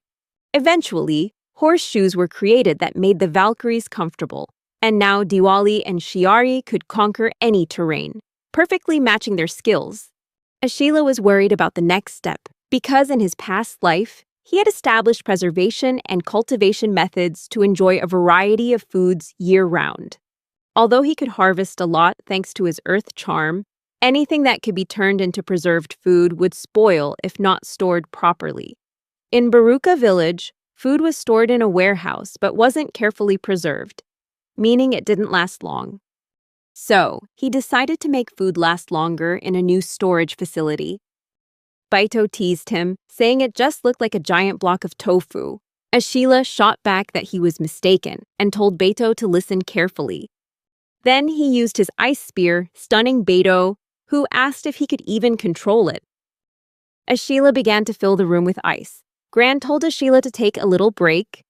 Eventually, horseshoes were created that made the Valkyries comfortable, and now Diwali and Shiari could conquer any terrain, perfectly matching their skills. Ashila was worried about the next step, because in his past life, he had established preservation and cultivation methods to enjoy a variety of foods year-round. Although he could harvest a lot thanks to his earth charm, anything that could be turned into preserved food would spoil if not stored properly. In Baruka village, food was stored in a warehouse but wasn't carefully preserved, meaning it didn't last long. So, he decided to make food last longer in a new storage facility. Baito teased him, saying it just looked like a giant block of tofu. Ashila shot back that he was mistaken and told Baito to listen carefully. Then he used his ice spear, stunning Baito, who asked if he could even control it. Ashila began to fill the room with ice. Gran told Ashila to take a little break,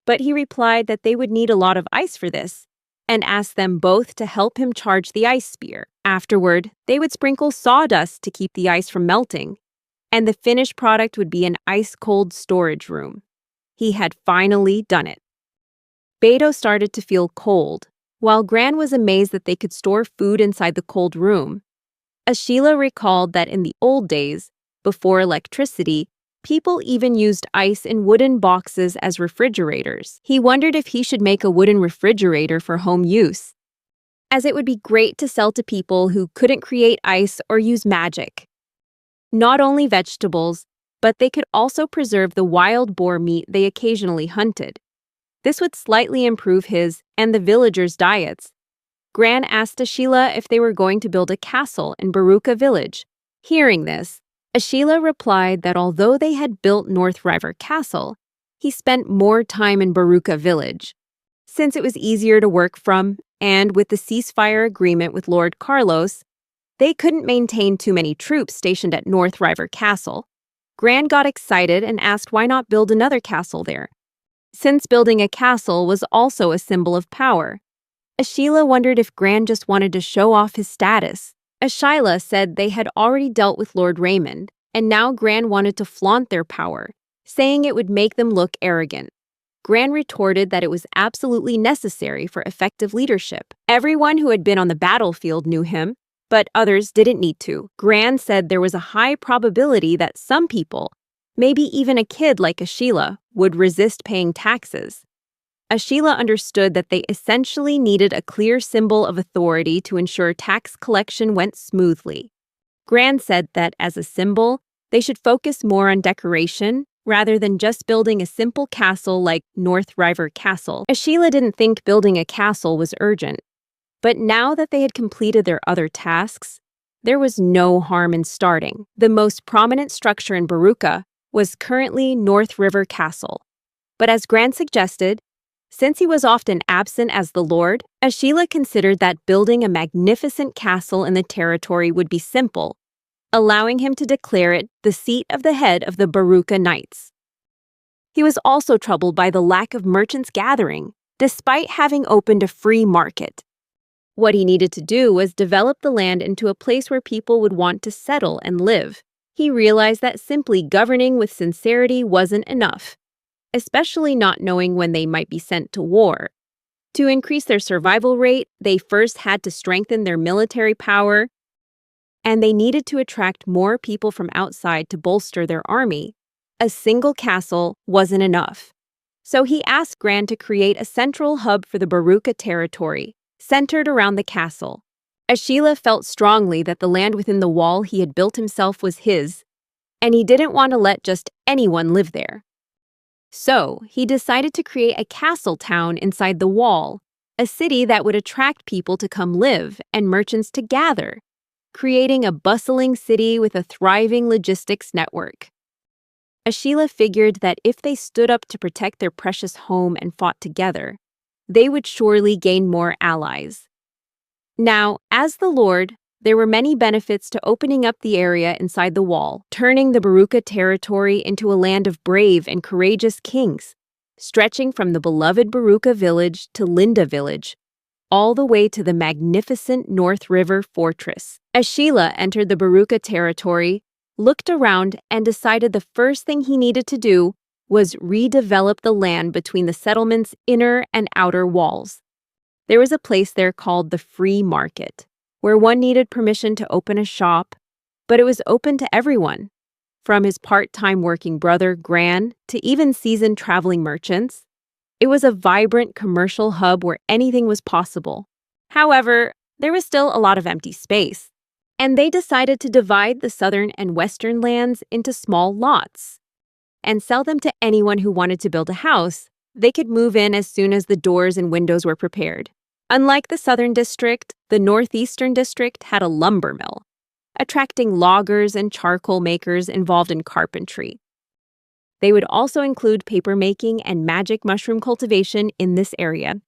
but he replied that they would need a lot of ice for this, and asked them both to help him charge the ice spear. Afterward, they would sprinkle sawdust to keep the ice from melting, and the finished product would be an ice-cold storage room. He had finally done it. Beto started to feel cold, while Gran was amazed that they could store food inside the cold room. Ashila recalled that in the old days, before electricity, people even used ice in wooden boxes as refrigerators. He wondered if he should make a wooden refrigerator for home use, as it would be great to sell to people who couldn't create ice or use magic. Not only vegetables, but they could also preserve the wild boar meat they occasionally hunted. This would slightly improve his and the villagers' diets. Gran asked Ashila if they were going to build a castle in Baruka village. Hearing this, Ashila replied that although they had built North River Castle, he spent more time in Baruka village. Since it was easier to work from, and with the ceasefire agreement with Lord Carlos, they couldn't maintain too many troops stationed at North River Castle. Gran got excited and asked why not build another castle there, since building a castle was also a symbol of power. Ashila wondered if Gran just wanted to show off his status. Ashila said they had already dealt with Lord Raymond, and now Gran wanted to flaunt their power, saying it would make them look arrogant. Gran retorted that it was absolutely necessary for effective leadership. Everyone who had been on the battlefield knew him, but others didn't need to. Gran said there was a high probability that some people, maybe even a kid like Ashila, would resist paying taxes. Ashila understood that they essentially needed a clear symbol of authority to ensure tax collection went smoothly. Gran said that as a symbol, they should focus more on decoration rather than just building a simple castle like North River Castle. Ashila didn't think building a castle was urgent, but now that they had completed their other tasks, there was no harm in starting. The most prominent structure in Baruka was currently North River Castle. But as Gran suggested, since he was often absent as the Lord, Ashila considered that building a magnificent castle in the territory would be simple, allowing him to declare it the seat of the head of the Baruka Knights. He was also troubled by the lack of merchants gathering, despite having opened a free market. What he needed to do was develop the land into a place where people would want to settle and live. He realized that simply governing with sincerity wasn't enough, especially not knowing when they might be sent to war. To increase their survival rate, they first had to strengthen their military power, and they needed to attract more people from outside to bolster their army. A single castle wasn't enough. So he asked Gran to create a central hub for the Baruka territory, centered around the castle. Ashila felt strongly that the land within the wall he had built himself was his, and he didn't want to let just anyone live there. So, he decided to create a castle town inside the wall, a city that would attract people to come live and merchants to gather, creating a bustling city with a thriving logistics network. Ashila figured that if they stood up to protect their precious home and fought together, they would surely gain more allies. Now, as the Lord, there were many benefits to opening up the area inside the wall, turning the Baruka territory into a land of brave and courageous kings, stretching from the beloved Baruka village to Linda village, all the way to the magnificent North River fortress. Ashila entered the Baruka territory, looked around, and decided the first thing he needed to do was redevelop the land between the settlement's inner and outer walls. There was a place there called the Free Market, where one needed permission to open a shop, but it was open to everyone, from his part-time working brother, Gran, to even seasoned traveling merchants. It was a vibrant commercial hub where anything was possible. However, there was still a lot of empty space, and they decided to divide the southern and western lands into small lots and sell them to anyone who wanted to build a house. They could move in as soon as the doors and windows were prepared. Unlike the southern district, the northeastern district had a lumber mill, attracting loggers and charcoal makers involved in carpentry. They would also include paper making and magic mushroom cultivation in this area.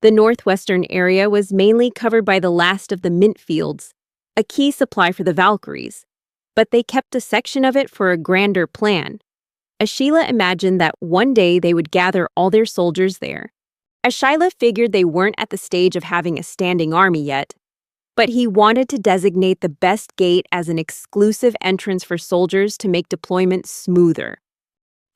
The northwestern area was mainly covered by the last of the mint fields, a key supply for the Valkyries, but they kept a section of it for a grander plan. Ashila imagined that one day they would gather all their soldiers there. Ashila figured they weren't at the stage of having a standing army yet, but he wanted to designate the best gate as an exclusive entrance for soldiers to make deployment smoother.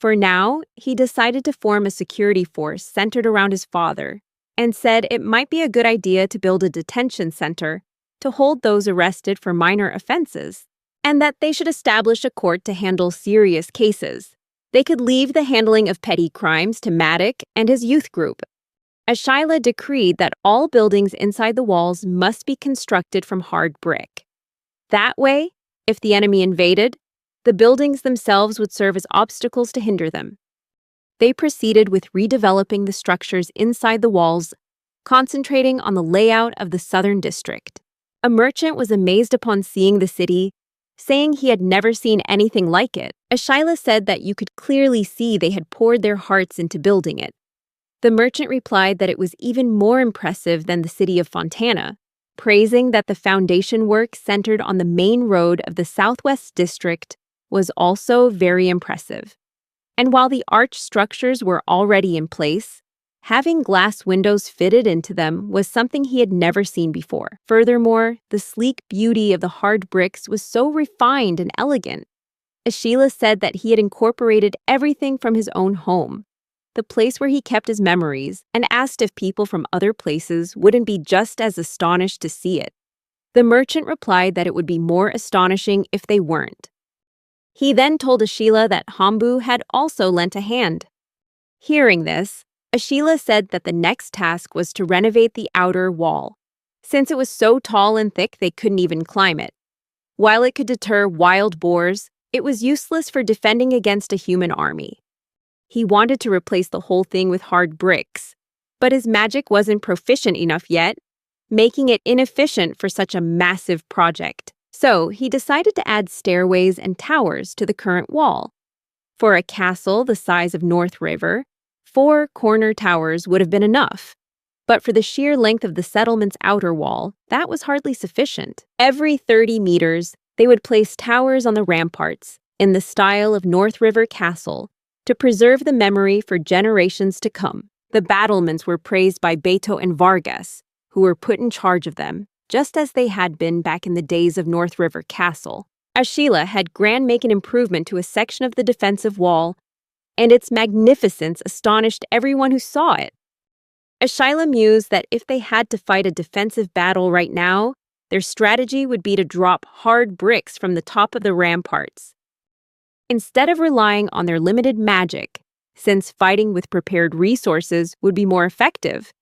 For now, he decided to form a security force centered around his father and said it might be a good idea to build a detention center to hold those arrested for minor offenses, and that they should establish a court to handle serious cases. They could leave the handling of petty crimes to Matic and his youth group. Ashila decreed that all buildings inside the walls must be constructed from hard brick. That way, if the enemy invaded, the buildings themselves would serve as obstacles to hinder them. They proceeded with redeveloping the structures inside the walls, concentrating on the layout of the southern district. A merchant was amazed upon seeing the city saying he had never seen anything like it. Ashila said that you could clearly see they had poured their hearts into building it. The merchant replied that it was even more impressive than the city of Fontana, praising that the foundation work centered on the main road of the Southwest District was also very impressive. And while the arch structures were already in place, having glass windows fitted into them was something he had never seen before. Furthermore, the sleek beauty of the hard bricks was so refined and elegant. Ashila said that he had incorporated everything from his own home, the place where he kept his memories, and asked if people from other places wouldn't be just as astonished to see it. The merchant replied that it would be more astonishing if they weren't. He then told Ashila that Hambu had also lent a hand. Hearing this, Ashila said that the next task was to renovate the outer wall, since it was so tall and thick they couldn't even climb it. While it could deter wild boars, it was useless for defending against a human army. He wanted to replace the whole thing with hard bricks, but his magic wasn't proficient enough yet, making it inefficient for such a massive project. So he decided to add stairways and towers to the current wall. For a castle the size of North River, 4 corner towers would have been enough. But for the sheer length of the settlement's outer wall, that was hardly sufficient. Every 30 meters, they would place towers on the ramparts, in the style of North River Castle, to preserve the memory for generations to come. The battlements were praised by Beto and Vargas, who were put in charge of them, just as they had been back in the days of North River Castle. Ashila had Gran make an improvement to a section of the defensive wall, and its magnificence astonished everyone who saw it. Ashila mused that if they had to fight a defensive battle right now, their strategy would be to drop hard bricks from the top of the ramparts, instead of relying on their limited magic, since fighting with prepared resources would be more effective.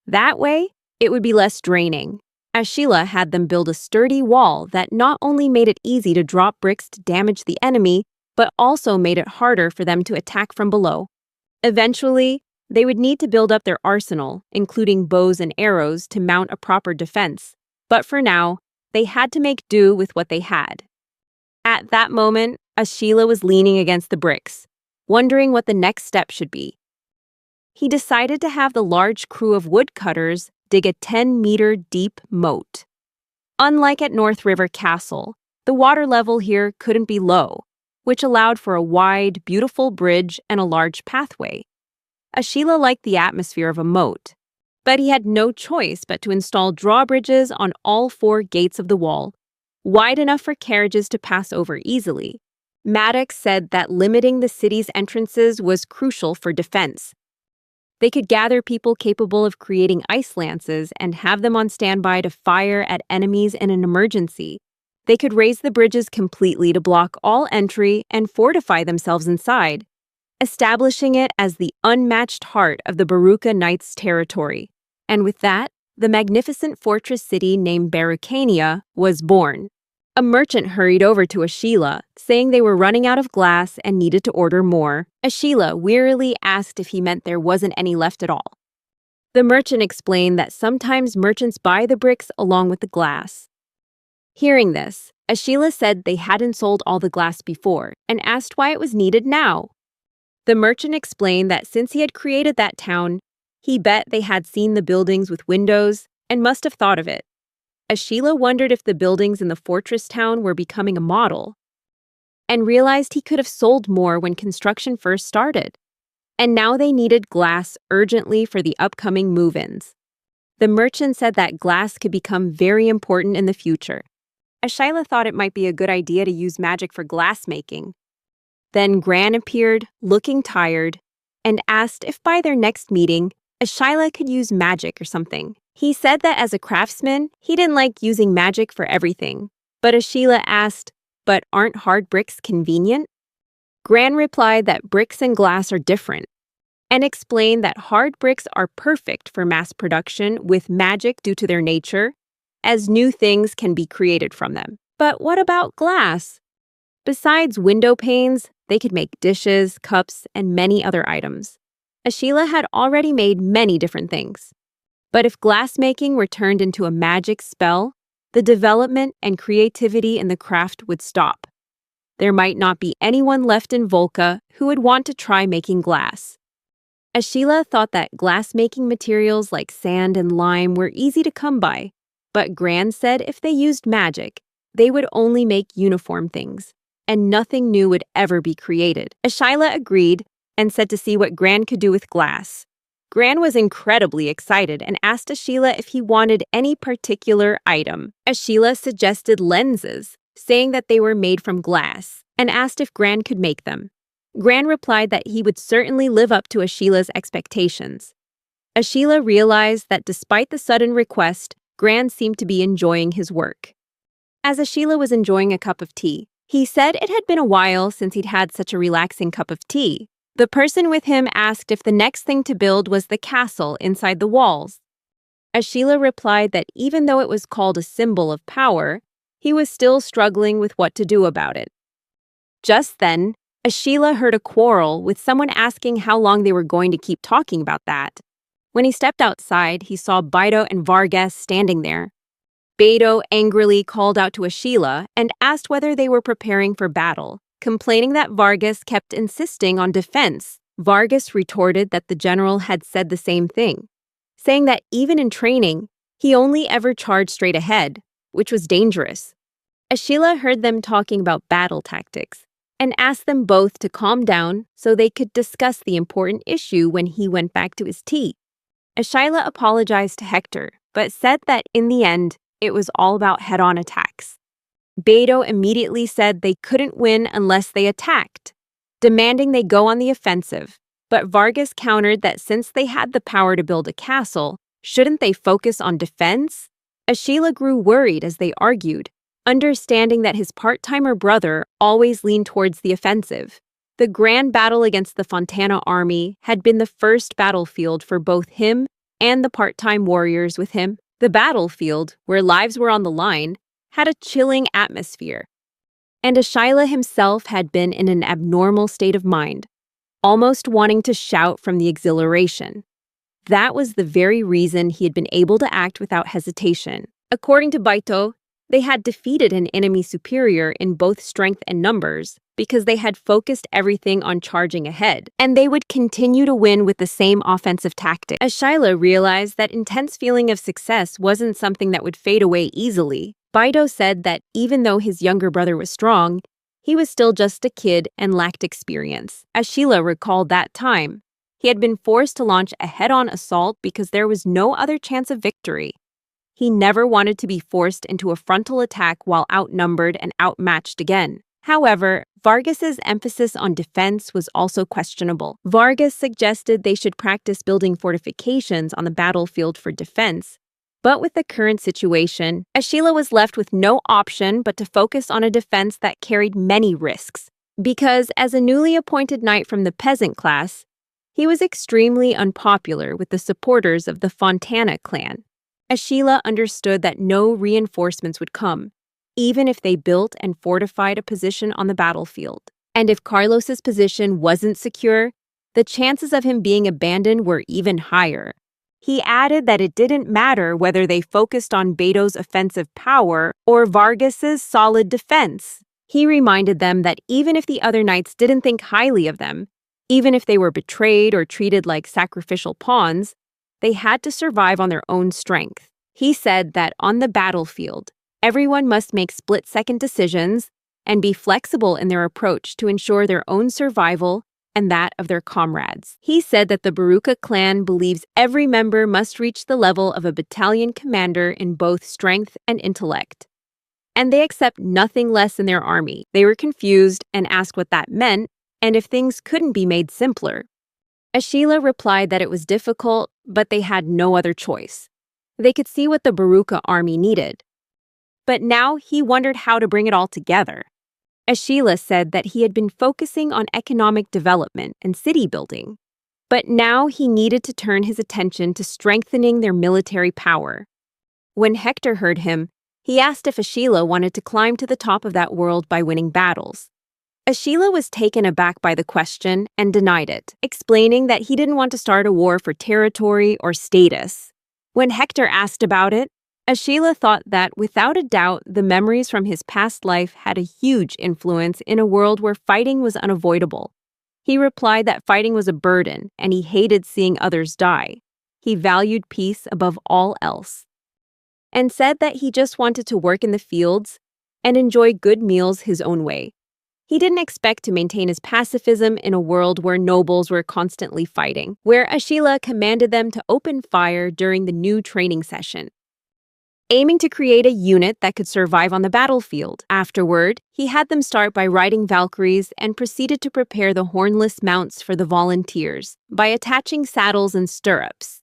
That way, it would be less draining. Ashila had them build a sturdy wall that not only made it easy to drop bricks to damage the enemy, but also made it harder for them to attack from below. Eventually, they would need to build up their arsenal, including bows and arrows, to mount a proper defense. But for now, they had to make do with what they had. At that moment, Ashila was leaning against the bricks, wondering what the next step should be. He decided to have the large crew of woodcutters dig a 10-meter deep moat. Unlike at North River Castle, the water level here couldn't be low, which allowed for a wide, beautiful bridge and a large pathway. Ashila liked the atmosphere of a moat, but he had no choice but to install drawbridges on all 4 gates of the wall, wide enough for carriages to pass over easily. Maddox said that limiting the city's entrances was crucial for defense. They could gather people capable of creating ice lances and have them on standby to fire at enemies in an emergency. They could raise the bridges completely to block all entry and fortify themselves inside, establishing it as the unmatched heart of the Baruka Knights' territory. And with that, the magnificent fortress city named Barucania was born. A merchant hurried over to Ashila, saying they were running out of glass and needed to order more. Ashila wearily asked if he meant there wasn't any left at all. The merchant explained that sometimes merchants buy the bricks along with the glass. Hearing this, Ashila said they hadn't sold all the glass before and asked why it was needed now. The merchant explained that since he had created that town, he bet they had seen the buildings with windows and must have thought of it. Ashila wondered if the buildings in the fortress town were becoming a model, and realized he could have sold more when construction first started. And now they needed glass urgently for the upcoming move-ins. The merchant said that glass could become very important in the future. Ashila thought it might be a good idea to use magic for glass making. Then Gran appeared, looking tired, and asked if by their next meeting, Ashila could use magic or something. He said that as a craftsman, he didn't like using magic for everything. But Ashila asked, "But aren't hard bricks convenient?" Gran replied that bricks and glass are different, and explained that hard bricks are perfect for mass production with magic due to their nature, as new things can be created from them. But what about glass? Besides window panes, they could make dishes, cups, and many other items. Ashila had already made many different things. But if glass making were turned into a magic spell, the development and creativity in the craft would stop. There might not be anyone left in Volca who would want to try making glass. Ashila thought that glass-making materials like sand and lime were easy to come by, but Gran said if they used magic, they would only make uniform things, and nothing new would ever be created. Ashila agreed and said to see what Gran could do with glass. Gran was incredibly excited and asked Ashila if he wanted any particular item. Ashila suggested lenses, saying that they were made from glass, and asked if Gran could make them. Gran replied that he would certainly live up to Ashila's expectations. Ashila realized that despite the sudden request, Gran seemed to be enjoying his work. As Ashila was enjoying a cup of tea, he said it had been a while since he'd had such a relaxing cup of tea. The person with him asked if the next thing to build was the castle inside the walls. Ashila replied that even though it was called a symbol of power, he was still struggling with what to do about it. Just then, Ashila heard a quarrel with someone asking how long they were going to keep talking about that. When he stepped outside, he saw Beidou and Vargas standing there. Beidou angrily called out to Ashila and asked whether they were preparing for battle, complaining that Vargas kept insisting on defense. Vargas retorted that the general had said the same thing, saying that even in training, he only ever charged straight ahead, which was dangerous. Ashila heard them talking about battle tactics and asked them both to calm down so they could discuss the important issue when he went back to his tea. Ashila apologized to Hector, but said that in the end, it was all about head-on attacks. Beidou immediately said they couldn't win unless they attacked, demanding they go on the offensive. But Vargas countered that since they had the power to build a castle, shouldn't they focus on defense? Ashila grew worried as they argued, understanding that his part-timer brother always leaned towards the offensive. The grand battle against the Fontana army had been the first battlefield for both him and the part-time warriors with him. The battlefield, where lives were on the line, had a chilling atmosphere. And Ashila himself had been in an abnormal state of mind, almost wanting to shout from the exhilaration. That was the very reason he had been able to act without hesitation. According to Beidou, they had defeated an enemy superior in both strength and numbers because they had focused everything on charging ahead, and they would continue to win with the same offensive tactic. Ashila realized that intense feeling of success wasn't something that would fade away easily. Beidou said that even though his younger brother was strong, he was still just a kid and lacked experience. Ashila recalled that time. He had been forced to launch a head-on assault because there was no other chance of victory. He never wanted to be forced into a frontal attack while outnumbered and outmatched again. However, Vargas's emphasis on defense was also questionable. Vargas suggested they should practice building fortifications on the battlefield for defense, but with the current situation, Ashila was left with no option but to focus on a defense that carried many risks. Because as a newly appointed knight from the peasant class, he was extremely unpopular with the supporters of the Fontana clan. Ashila understood that no reinforcements would come, even if they built and fortified a position on the battlefield. And if Carlos's position wasn't secure, the chances of him being abandoned were even higher. He added that it didn't matter whether they focused on Beidou's offensive power or Vargas's solid defense. He reminded them that even if the other knights didn't think highly of them, even if they were betrayed or treated like sacrificial pawns, they had to survive on their own strength. He said that on the battlefield, everyone must make split-second decisions and be flexible in their approach to ensure their own survival and that of their comrades. He said that the Baruka clan believes every member must reach the level of a battalion commander in both strength and intellect, and they accept nothing less in their army. They were confused and asked what that meant and if things couldn't be made simpler. Ashila replied that it was difficult, but they had no other choice. They could see what the Baruka army needed. But now he wondered how to bring it all together. Ashila said that he had been focusing on economic development and city building, but now he needed to turn his attention to strengthening their military power. When Hector heard him, he asked if Ashila wanted to climb to the top of that world by winning battles. Ashila was taken aback by the question and denied it, explaining that he didn't want to start a war for territory or status. When Hector asked about it, Ashila thought that, without a doubt, the memories from his past life had a huge influence in a world where fighting was unavoidable. He replied that fighting was a burden and he hated seeing others die. He valued peace above all else, and said that he just wanted to work in the fields and enjoy good meals his own way. He didn't expect to maintain his pacifism in a world where nobles were constantly fighting, where Ashila commanded them to open fire during the new training session, aiming to create a unit that could survive on the battlefield. Afterward, he had them start by riding Valkyries and proceeded to prepare the hornless mounts for the volunteers by attaching saddles and stirrups.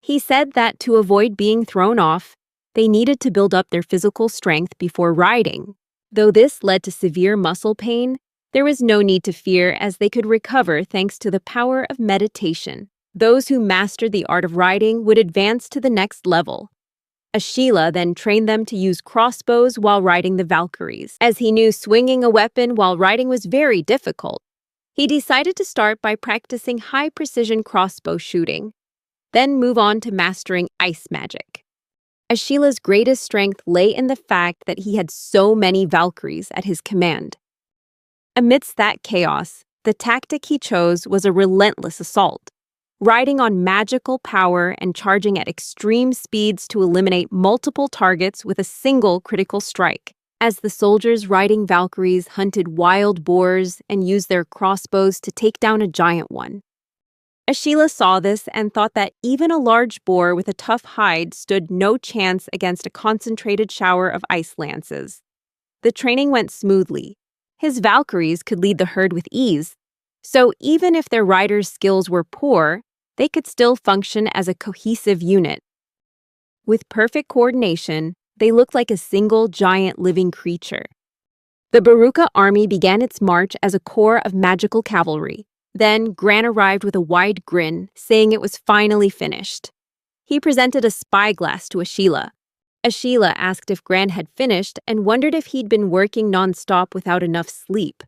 He said that to avoid being thrown off, they needed to build up their physical strength before riding. Though this led to severe muscle pain, there was no need to fear as they could recover thanks to the power of meditation. Those who mastered the art of riding would advance to the next level. Ashila then trained them to use crossbows while riding the Valkyries, as he knew swinging a weapon while riding was very difficult. He decided to start by practicing high-precision crossbow shooting, then move on to mastering ice magic. Ashila's greatest strength lay in the fact that he had so many Valkyries at his command. Amidst that chaos, the tactic he chose was a relentless assault, riding on magical power and charging at extreme speeds to eliminate multiple targets with a single critical strike. As the soldiers riding Valkyries hunted wild boars and used their crossbows to take down a giant one. Ashila saw this and thought that even a large boar with a tough hide stood no chance against a concentrated shower of ice lances. The training went smoothly. His Valkyries could lead the herd with ease, so even if their riders' skills were poor, they could still function as a cohesive unit. With perfect coordination, they looked like a single giant living creature. The Baruka army began its march as a corps of magical cavalry. Then Gran arrived with a wide grin, saying it was finally finished. He presented a spyglass to Ashila. Ashila asked if Gran had finished and wondered if he'd been working non-stop without enough sleep.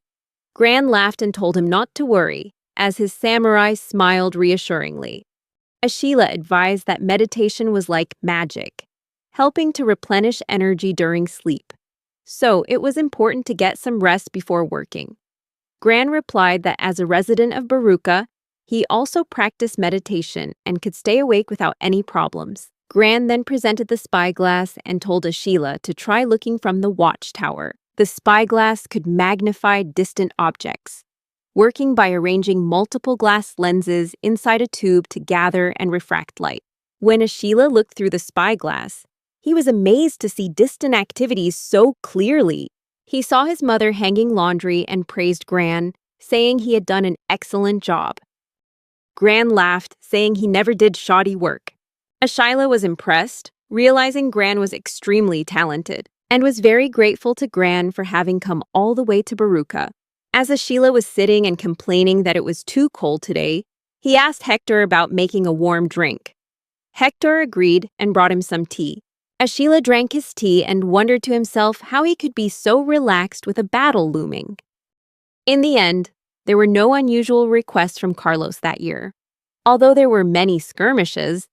Gran laughed and told him not to worry, as his samurai smiled reassuringly. Ashila advised that meditation was like magic, helping to replenish energy during sleep. So it was important to get some rest before working. Gran replied that as a resident of Baruka, he also practiced meditation and could stay awake without any problems. Gran then presented the spyglass and told Ashila to try looking from the watchtower. The spyglass could magnify distant objects, working by arranging multiple glass lenses inside a tube to gather and refract light. When Ashila looked through the spyglass, he was amazed to see distant activities so clearly. He saw his mother hanging laundry and praised Gran, saying he had done an excellent job. Gran laughed, saying he never did shoddy work. Ashila was impressed, realizing Gran was extremely talented, and was very grateful to Gran for having come all the way to Baruka. As Ashila was sitting and complaining that it was too cold today, he asked Hector about making a warm drink. Hector agreed and brought him some tea. Ashila drank his tea and wondered to himself how he could be so relaxed with a battle looming. In the end, there were no unusual requests from Carlos that year. Although there were many skirmishes,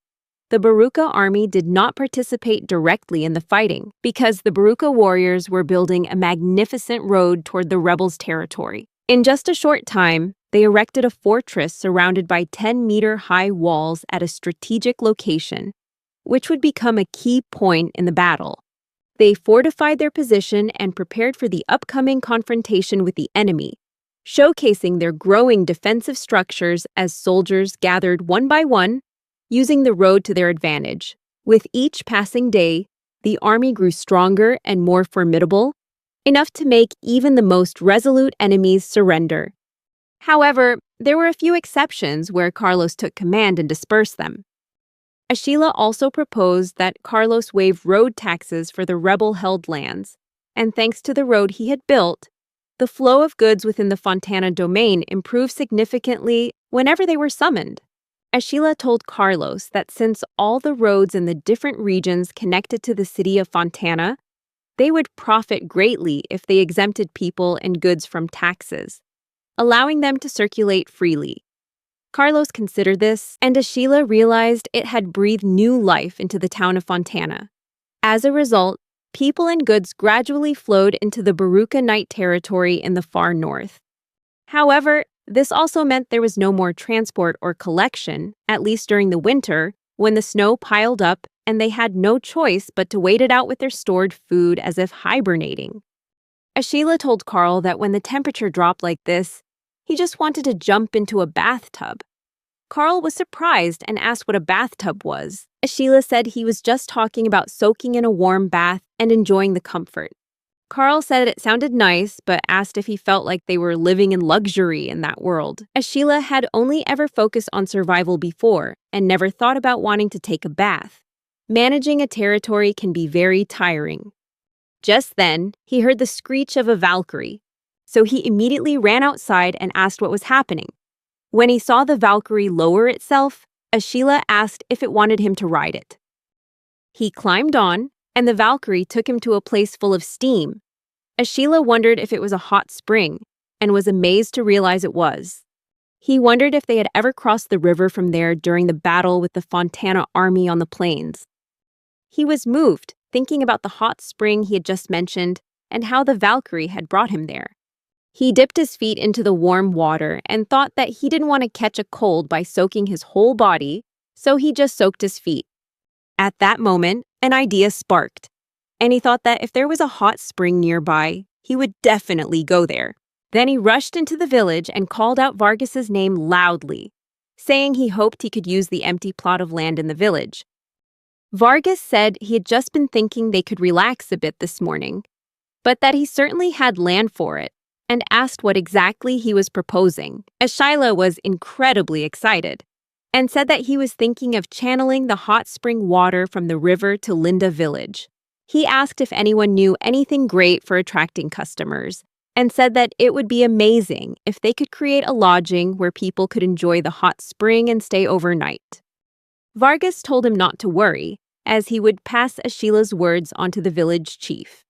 the Baruka army did not participate directly in the fighting because the Baruka warriors were building a magnificent road toward the rebels' territory. In just a short time, they erected a fortress surrounded by 10-meter-high walls at a strategic location, which would become a key point in the battle. They fortified their position and prepared for the upcoming confrontation with the enemy, showcasing their growing defensive structures as soldiers gathered one by one, using the road to their advantage. With each passing day, the army grew stronger and more formidable, enough to make even the most resolute enemies surrender. However, there were a few exceptions where Carlos took command and dispersed them. Ashila also proposed that Carlos waive road taxes for the rebel-held lands, and thanks to the road he had built, the flow of goods within the Fontana domain improved significantly whenever they were summoned. Ashila told Carlos that since all the roads in the different regions connected to the city of Fontana, they would profit greatly if they exempted people and goods from taxes, allowing them to circulate freely. Carlos considered this, and Ashila realized it had breathed new life into the town of Fontana. As a result, people and goods gradually flowed into the Baruka Night territory in the far north. However, this also meant there was no more transport or collection, at least during the winter, when the snow piled up and they had no choice but to wait it out with their stored food as if hibernating. Ashila told Carl that when the temperature dropped like this, he just wanted to jump into a bathtub. Carl was surprised and asked what a bathtub was. Ashila said he was just talking about soaking in a warm bath and enjoying the comfort. Carl said it sounded nice, but asked if he felt like they were living in luxury in that world. Ashila had only ever focused on survival before and never thought about wanting to take a bath. Managing a territory can be very tiring. Just then, he heard the screech of a Valkyrie, so he immediately ran outside and asked what was happening. When he saw the Valkyrie lower itself, Ashila asked if it wanted him to ride it. He climbed on, and the Valkyrie took him to a place full of steam. Ashila wondered if it was a hot spring, and was amazed to realize it was. He wondered if they had ever crossed the river from there during the battle with the Fontana army on the plains. He was moved, thinking about the hot spring he had just mentioned and how the Valkyrie had brought him there. He dipped his feet into the warm water and thought that he didn't want to catch a cold by soaking his whole body, so he just soaked his feet. At that moment, an idea sparked, and he thought that if there was a hot spring nearby, he would definitely go there. Then he rushed into the village and called out Vargas's name loudly, saying he hoped he could use the empty plot of land in the village. Vargas said he had just been thinking they could relax a bit this morning, but that he certainly had land for it, and asked what exactly he was proposing. Ashila was incredibly excited, and said that he was thinking of channeling the hot spring water from the river to Linda Village. He asked if anyone knew anything great for attracting customers, and said that it would be amazing if they could create a lodging where people could enjoy the hot spring and stay overnight. Vargas told him not to worry, as he would pass Ashila's words on to the village chief.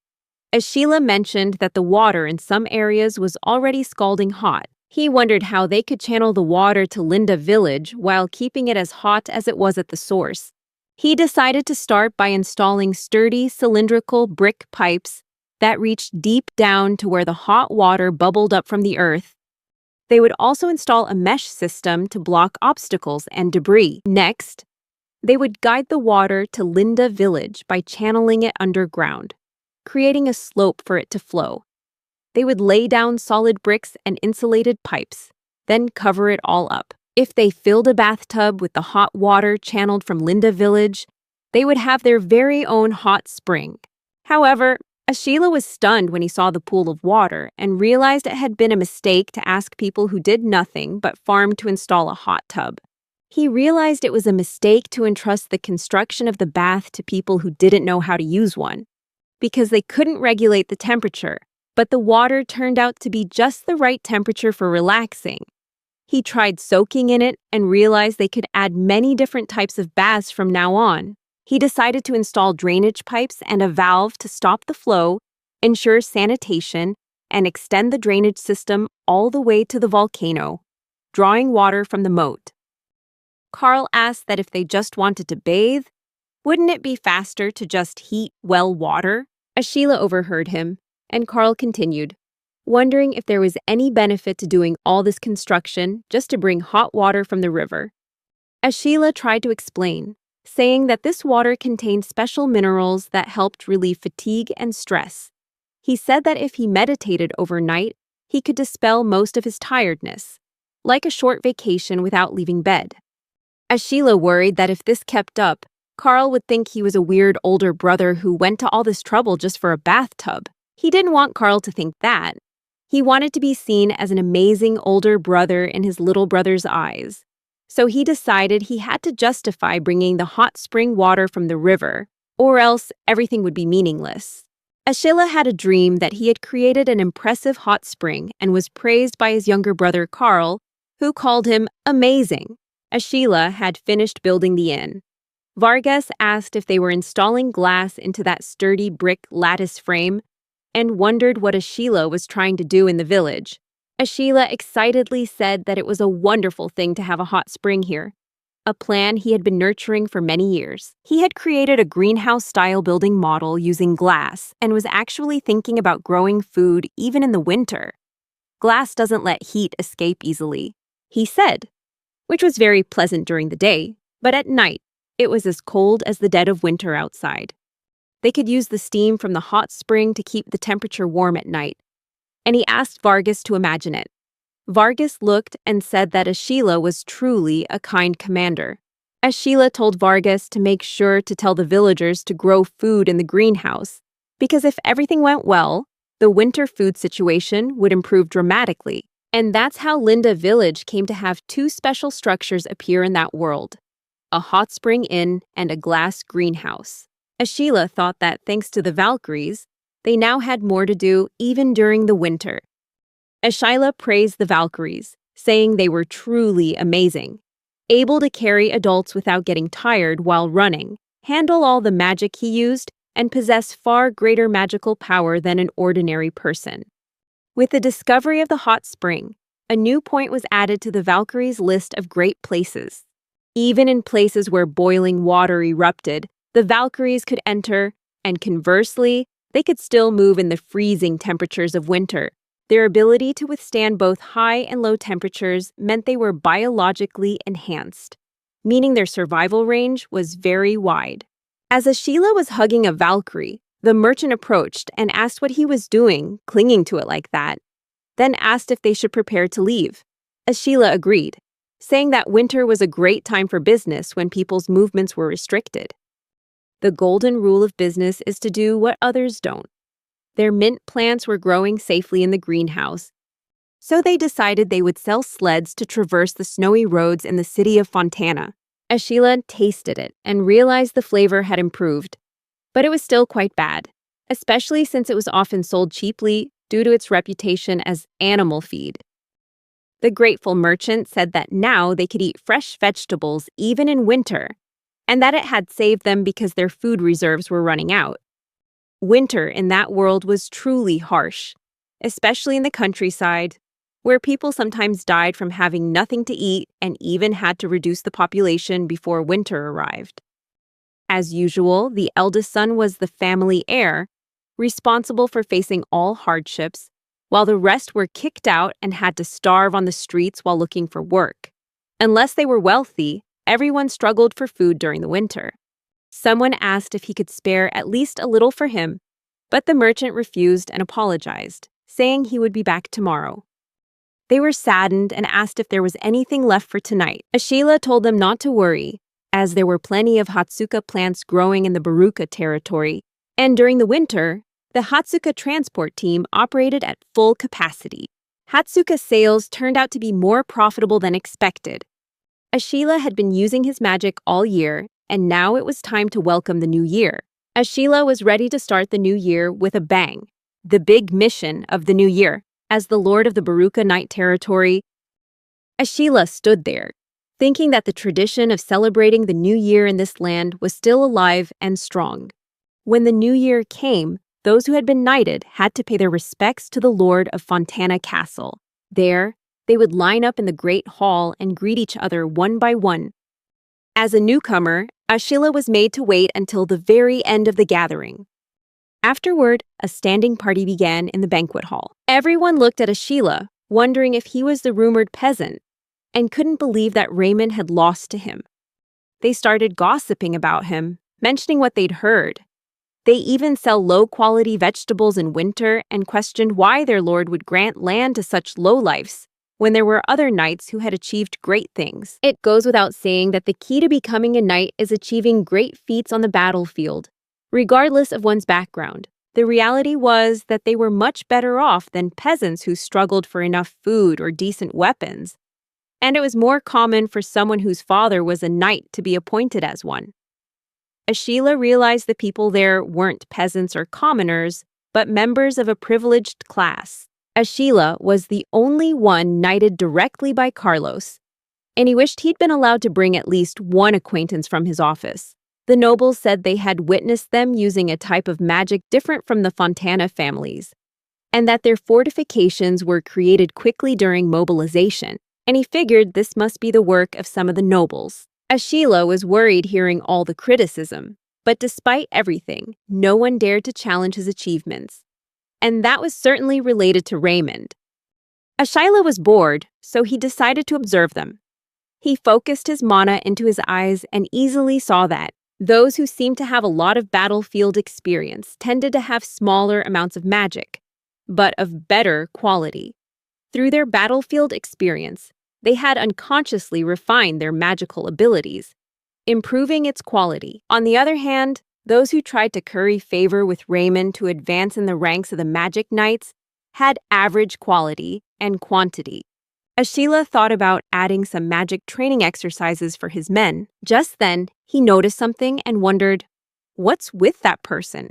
Ashila mentioned that the water in some areas was already scalding hot. He wondered how they could channel the water to Linda Village while keeping it as hot as it was at the source. He decided to start by installing sturdy, cylindrical brick pipes that reached deep down to where the hot water bubbled up from the earth. They would also install a mesh system to block obstacles and debris. Next, they would guide the water to Linda Village by channeling it underground, creating a slope for it to flow. They would lay down solid bricks and insulated pipes, then cover it all up. If they filled a bathtub with the hot water channeled from Linda Village, they would have their very own hot spring. However, Ashila was stunned when he saw the pool of water and realized it had been a mistake to ask people who did nothing but farm to install a hot tub. He realized it was a mistake to entrust the construction of the bath to people who didn't know how to use one, because they couldn't regulate the temperature, but the water turned out to be just the right temperature for relaxing. He tried soaking in it and realized they could add many different types of baths from now on. He decided to install drainage pipes and a valve to stop the flow, ensure sanitation, and extend the drainage system all the way to the volcano, drawing water from the moat. Carl asked that if they just wanted to bathe, wouldn't it be faster to just heat well water? Ashila overheard him, and Carl continued, wondering if there was any benefit to doing all this construction just to bring hot water from the river. Ashila tried to explain, saying that this water contained special minerals that helped relieve fatigue and stress. He said that if he meditated overnight, he could dispel most of his tiredness, like a short vacation without leaving bed. Ashila worried that if this kept up, Carl would think he was a weird older brother who went to all this trouble just for a bathtub. He didn't want Carl to think that. He wanted to be seen as an amazing older brother in his little brother's eyes. So he decided he had to justify bringing the hot spring water from the river, or else everything would be meaningless. Ashila had a dream that he had created an impressive hot spring and was praised by his younger brother Carl, who called him amazing. Ashila had finished building the inn. Vargas asked if they were installing glass into that sturdy brick lattice frame and wondered what Ashila was trying to do in the village. Ashila excitedly said that it was a wonderful thing to have a hot spring here. a plan he had been nurturing for many years. He had created a greenhouse-style building model using glass and was actually thinking about growing food even in the winter. Glass doesn't let heat escape easily, he said, which was very pleasant during the day, but at night, it was as cold as the dead of winter outside. They could use the steam from the hot spring to keep the temperature warm at night, and he asked Vargas to imagine it. Vargas looked and said that Ashila was truly a kind commander. Ashila told Vargas to make sure to tell the villagers to grow food in the greenhouse, because if everything went well, the winter food situation would improve dramatically. And that's how Linda Village came to have two special structures appear in that world: a hot spring inn and a glass greenhouse. Ashila thought that thanks to the Valkyries, they now had more to do even during the winter. Ashila praised the Valkyries, saying they were truly amazing, able to carry adults without getting tired while running, handle all the magic he used, and possess far greater magical power than an ordinary person. With the discovery of the hot spring, a new point was added to the Valkyries' list of great places. Even in places where boiling water erupted, the Valkyries could enter, and conversely, they could still move in the freezing temperatures of winter. Their ability to withstand both high and low temperatures meant they were biologically enhanced, meaning their survival range was very wide. As Ashila was hugging a Valkyrie, the merchant approached and asked what he was doing, clinging to it like that, then asked if they should prepare to leave. Ashila agreed, saying that winter was a great time for business when people's movements were restricted. The golden rule of business is to do what others don't. Their mint plants were growing safely in the greenhouse, so they decided they would sell sleds to traverse the snowy roads in the city of Fontana. Ashila tasted it and realized the flavor had improved, but it was still quite bad, especially since it was often sold cheaply due to its reputation as animal feed. The grateful merchant said that now they could eat fresh vegetables even in winter, and that it had saved them because their food reserves were running out. Winter in that world was truly harsh, especially in the countryside, where people sometimes died from having nothing to eat and even had to reduce the population before winter arrived. As usual, the eldest son was the family heir, responsible for facing all hardships, while the rest were kicked out and had to starve on the streets while looking for work. Unless they were wealthy, everyone struggled for food during the winter. Someone asked if he could spare at least a little for him, but the merchant refused and apologized, saying he would be back tomorrow. They were saddened and asked if there was anything left for tonight. Ashila told them not to worry, as there were plenty of Hatsuka plants growing in the Baruka territory, and during the winter, the Hatsuka transport team operated at full capacity. Hatsuka sales turned out to be more profitable than expected. Ashila had been using his magic all year, and now it was time to welcome the new year. Ashila was ready to start the new year with a bang, the big mission of the new year. As the lord of the Baruka Night Territory, Ashila stood there, thinking that the tradition of celebrating the new year in this land was still alive and strong. When the new year came, those who had been knighted had to pay their respects to the lord of Fontana Castle. There, they would line up in the great hall and greet each other one by one. As a newcomer, Ashila was made to wait until the very end of the gathering. Afterward, a standing party began in the banquet hall. Everyone looked at Ashila, wondering if he was the rumored peasant, and couldn't believe that Raymond had lost to him. They started gossiping about him, mentioning what they'd heard. They even sell low-quality vegetables in winter and questioned why their lord would grant land to such lowlifes when there were other knights who had achieved great things. It goes without saying that the key to becoming a knight is achieving great feats on the battlefield, regardless of one's background. The reality was that they were much better off than peasants who struggled for enough food or decent weapons, and it was more common for someone whose father was a knight to be appointed as one. Ashila realized the people there weren't peasants or commoners, but members of a privileged class. Ashila was the only one knighted directly by Carlos, and he wished he'd been allowed to bring at least one acquaintance from his office. The nobles said they had witnessed them using a type of magic different from the Fontana families, and that their fortifications were created quickly during mobilization, and he figured this must be the work of some of the nobles. Ashila was worried hearing all the criticism, but despite everything, no one dared to challenge his achievements. And that was certainly related to Raymond. Ashila was bored, so he decided to observe them. He focused his mana into his eyes and easily saw that those who seemed to have a lot of battlefield experience tended to have smaller amounts of magic, but of better quality. Through their battlefield experience, they had unconsciously refined their magical abilities, improving its quality. On the other hand, those who tried to curry favor with Raymond to advance in the ranks of the Magic Knights had average quality and quantity. Ashila thought about adding some magic training exercises for his men. Just then, he noticed something and wondered, what's with that person?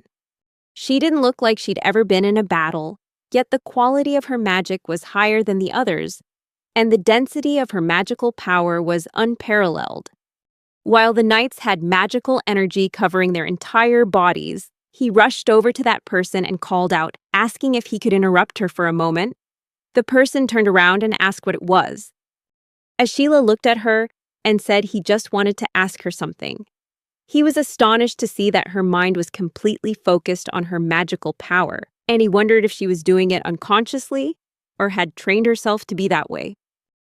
She didn't look like she'd ever been in a battle, yet the quality of her magic was higher than the others, and the density of her magical power was unparalleled. While the knights had magical energy covering their entire bodies, he rushed over to that person and called out, asking if he could interrupt her for a moment. The person turned around and asked what it was. Ashila looked at her and said he just wanted to ask her something. He was astonished to see that her mind was completely focused on her magical power, and he wondered if she was doing it unconsciously or had trained herself to be that way.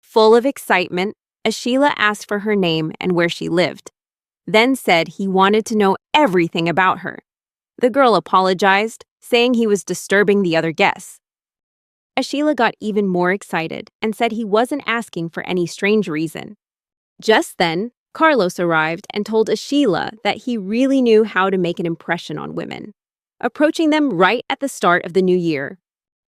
Full of excitement, Ashila asked for her name and where she lived, then said he wanted to know everything about her. The girl apologized, saying he was disturbing the other guests. Ashila got even more excited and said he wasn't asking for any strange reason. Just then, Carlos arrived and told Ashila that he really knew how to make an impression on women, approaching them right at the start of the new year.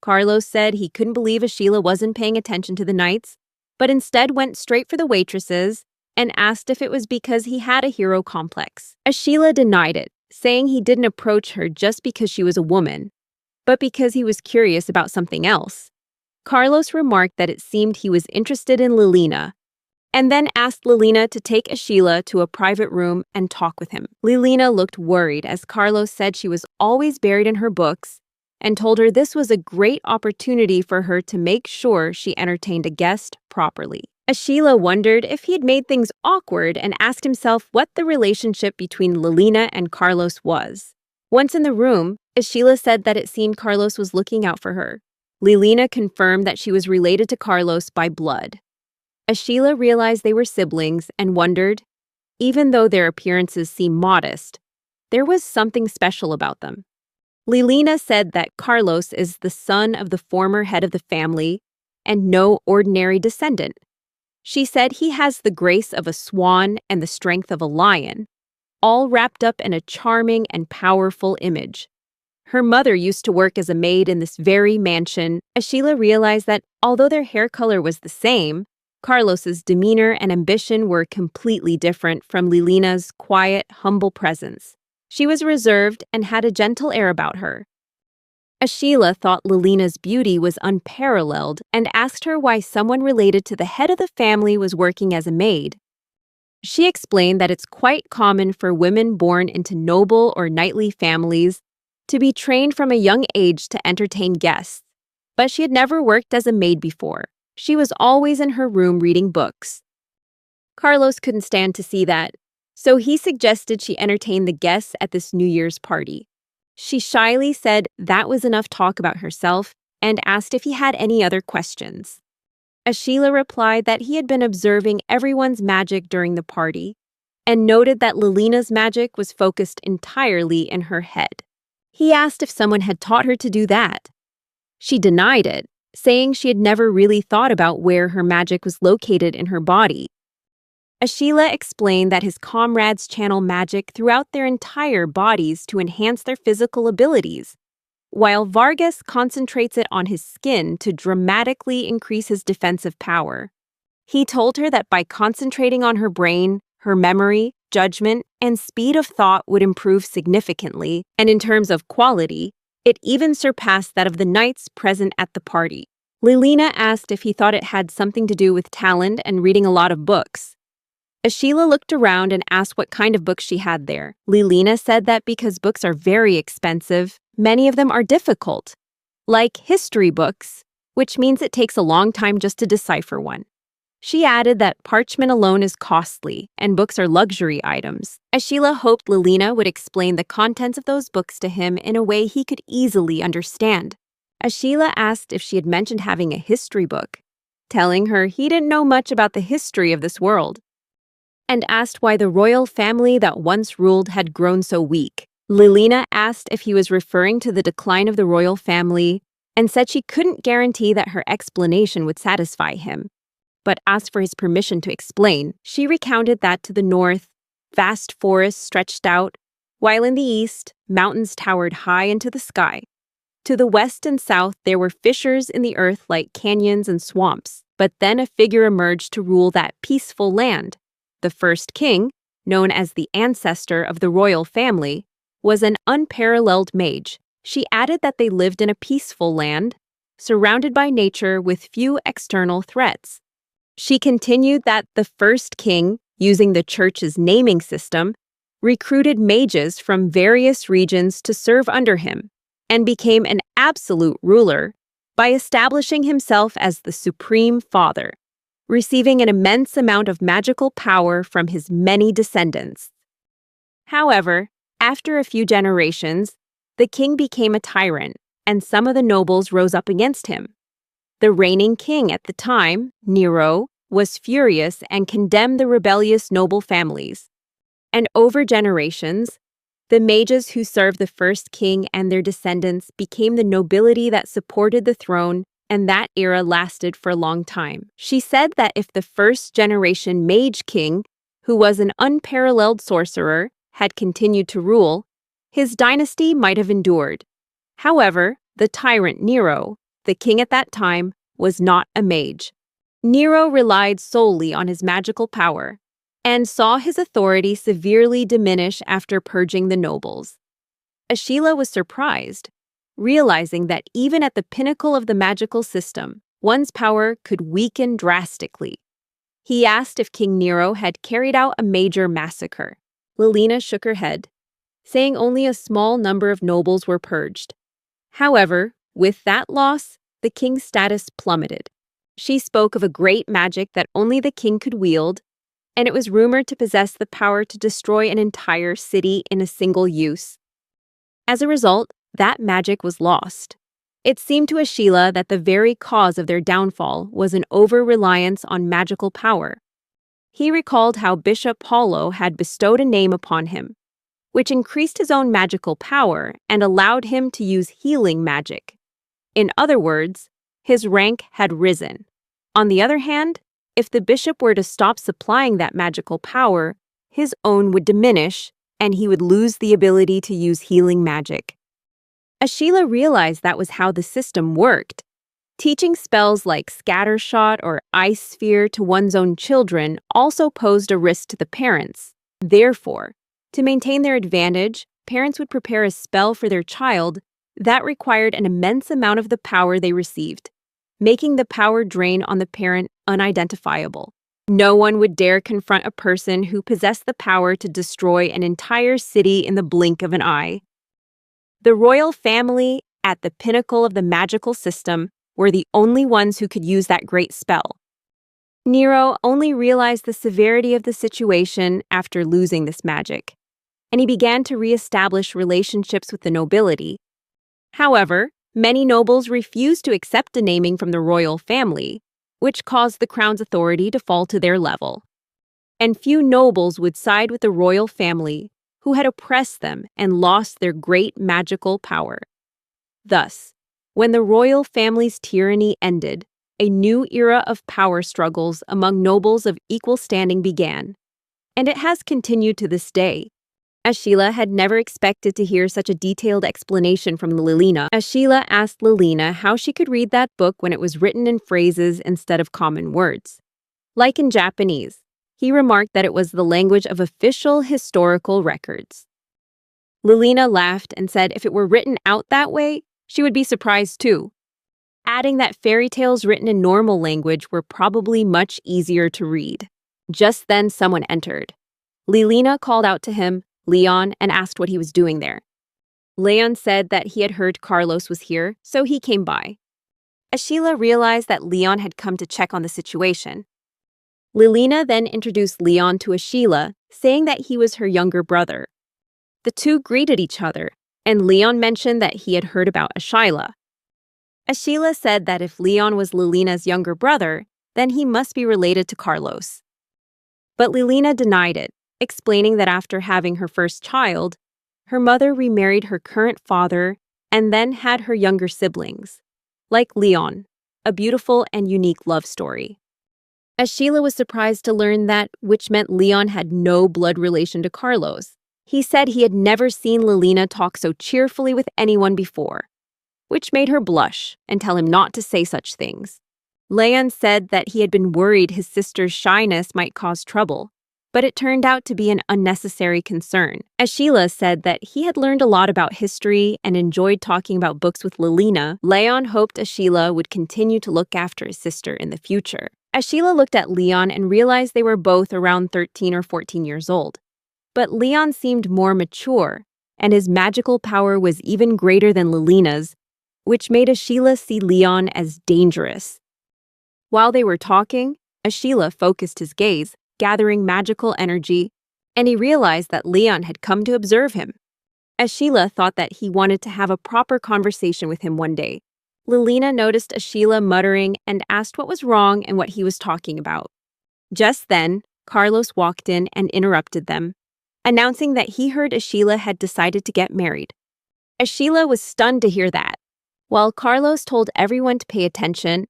Carlos said he couldn't believe Ashila wasn't paying attention to the knights, but instead went straight for the waitresses and asked if it was because he had a hero complex. Ashila denied it, saying he didn't approach her just because she was a woman, but because he was curious about something else. Carlos remarked that it seemed he was interested in Lilina, and then asked Lilina to take Ashila to a private room and talk with him. Lilina looked worried as Carlos said she was always buried in her books and told her this was a great opportunity for her to make sure she entertained a guest properly. Ashila wondered if he had made things awkward and asked himself what the relationship between Lilina and Carlos was. Once in the room, Ashila said that it seemed Carlos was looking out for her. Lilina confirmed that she was related to Carlos by blood. Ashila realized they were siblings and wondered, even though their appearances seemed modest, there was something special about them. Lilina said that Carlos is the son of the former head of the family and no ordinary descendant. She said he has the grace of a swan and the strength of a lion, all wrapped up in a charming and powerful image. Her mother used to work as a maid in this very mansion. Ashila realized that although their hair color was the same, Carlos's demeanor and ambition were completely different from Lilina's quiet, humble presence. She was reserved and had a gentle air about her. Ashila thought Lilina's beauty was unparalleled and asked her why someone related to the head of the family was working as a maid. She explained that it's quite common for women born into noble or knightly families to be trained from a young age to entertain guests, but she had never worked as a maid before. She was always in her room reading books. Carlos couldn't stand to see that, so he suggested she entertain the guests at this New Year's party. She shyly said that was enough talk about herself and asked if he had any other questions. Ashila replied that he had been observing everyone's magic during the party and noted that Lilina's magic was focused entirely in her head. He asked if someone had taught her to do that. She denied it, saying she had never really thought about where her magic was located in her body. Ashila explained that his comrades channel magic throughout their entire bodies to enhance their physical abilities, while Vargas concentrates it on his skin to dramatically increase his defensive power. He told her that by concentrating on her brain, her memory, judgment, and speed of thought would improve significantly, and in terms of quality, it even surpassed that of the knights present at the party. Lilina asked if he thought it had something to do with talent and reading a lot of books. Ashila looked around and asked what kind of books she had there. Lilina said that because books are very expensive, many of them are difficult, like history books, which means it takes a long time just to decipher one. She added that parchment alone is costly and books are luxury items. Ashila hoped Lilina would explain the contents of those books to him in a way he could easily understand. Ashila asked if she had mentioned having a history book, telling her he didn't know much about the history of this world, and asked why the royal family that once ruled had grown so weak. Lilina asked if he was referring to the decline of the royal family and said she couldn't guarantee that her explanation would satisfy him, but asked for his permission to explain. She recounted that to the north, vast forests stretched out, while in the east, mountains towered high into the sky. To the west and south, there were fissures in the earth like canyons and swamps, but then a figure emerged to rule that peaceful land. The first king, known as the ancestor of the royal family, was an unparalleled mage. She added that they lived in a peaceful land, surrounded by nature with few external threats. She continued that the first king, using the church's naming system, recruited mages from various regions to serve under him, and became an absolute ruler by establishing himself as the Supreme Father, receiving an immense amount of magical power from his many descendants. However, after a few generations, the king became a tyrant, and some of the nobles rose up against him. The reigning king at the time, Nero, was furious and condemned the rebellious noble families. And over generations, the mages who served the first king and their descendants became the nobility that supported the throne, and that era lasted for a long time. She said that if the first generation mage king, who was an unparalleled sorcerer, had continued to rule, his dynasty might have endured. However, the tyrant Nero, the king at that time, was not a mage. Nero relied solely on his magical power, and saw his authority severely diminish after purging the nobles. Ashila was surprised, realizing that even at the pinnacle of the magical system, one's power could weaken drastically. He asked if King Nero had carried out a major massacre. Lilina shook her head, saying only a small number of nobles were purged. However, with that loss, the king's status plummeted. She spoke of a great magic that only the king could wield, and it was rumored to possess the power to destroy an entire city in a single use. As a result, that magic was lost. It seemed to Ashila that the very cause of their downfall was an over-reliance on magical power. He recalled how Bishop Paulo had bestowed a name upon him, which increased his own magical power and allowed him to use healing magic. In other words, his rank had risen. On the other hand, if the bishop were to stop supplying that magical power, his own would diminish, and he would lose the ability to use healing magic. Ashila realized that was how the system worked. Teaching spells like Scattershot or Ice Sphere to one's own children also posed a risk to the parents. Therefore, to maintain their advantage, parents would prepare a spell for their child that required an immense amount of the power they received, making the power drain on the parent unidentifiable. No one would dare confront a person who possessed the power to destroy an entire city in the blink of an eye. The royal family, at the pinnacle of the magical system, were the only ones who could use that great spell. Nero only realized the severity of the situation after losing this magic, and he began to re-establish relationships with the nobility. However, many nobles refused to accept a naming from the royal family, which caused the crown's authority to fall to their level. And few nobles would side with the royal family, who had oppressed them and lost their great magical power. Thus, when the royal family's tyranny ended, a new era of power struggles among nobles of equal standing began, and it has continued to this day. Ashila had never expected to hear such a detailed explanation from Lilina. Ashila asked Lilina how she could read that book when it was written in phrases instead of common words. Like in Japanese, he remarked that it was the language of official historical records. Lilina laughed and said if it were written out that way, she would be surprised too, adding that fairy tales written in normal language were probably much easier to read. Just then someone entered. Lilina called out to him, Leon, and asked what he was doing there. Leon said that he had heard Carlos was here, so he came by. Ashila realized that Leon had come to check on the situation. Lilina then introduced Leon to Ashila, saying that he was her younger brother. The two greeted each other, and Leon mentioned that he had heard about Ashila. Ashila said that if Leon was Lilina's younger brother, then he must be related to Carlos. But Lilina denied it, explaining that after having her first child, her mother remarried her current father and then had her younger siblings, like Leon, a beautiful and unique love story. Ashila was surprised to learn that, which meant Leon had no blood relation to Carlos. He said he had never seen Lilina talk so cheerfully with anyone before, which made her blush and tell him not to say such things. Leon said that he had been worried his sister's shyness might cause trouble, but it turned out to be an unnecessary concern. Ashila said that he had learned a lot about history and enjoyed talking about books with Lilina. Leon hoped Ashila would continue to look after his sister in the future. Ashila looked at Leon and realized they were both around 13 or 14 years old. But Leon seemed more mature, and his magical power was even greater than Lilina's, which made Ashila see Leon as dangerous. While they were talking, Ashila focused his gaze, gathering magical energy, and he realized that Leon had come to observe him. Ashila thought that he wanted to have a proper conversation with him one day. Lilina noticed Ashila muttering and asked what was wrong and what he was talking about. Just then, Carlos walked in and interrupted them, announcing that he heard Ashila had decided to get married. Ashila was stunned to hear that, while Carlos told everyone to pay attention,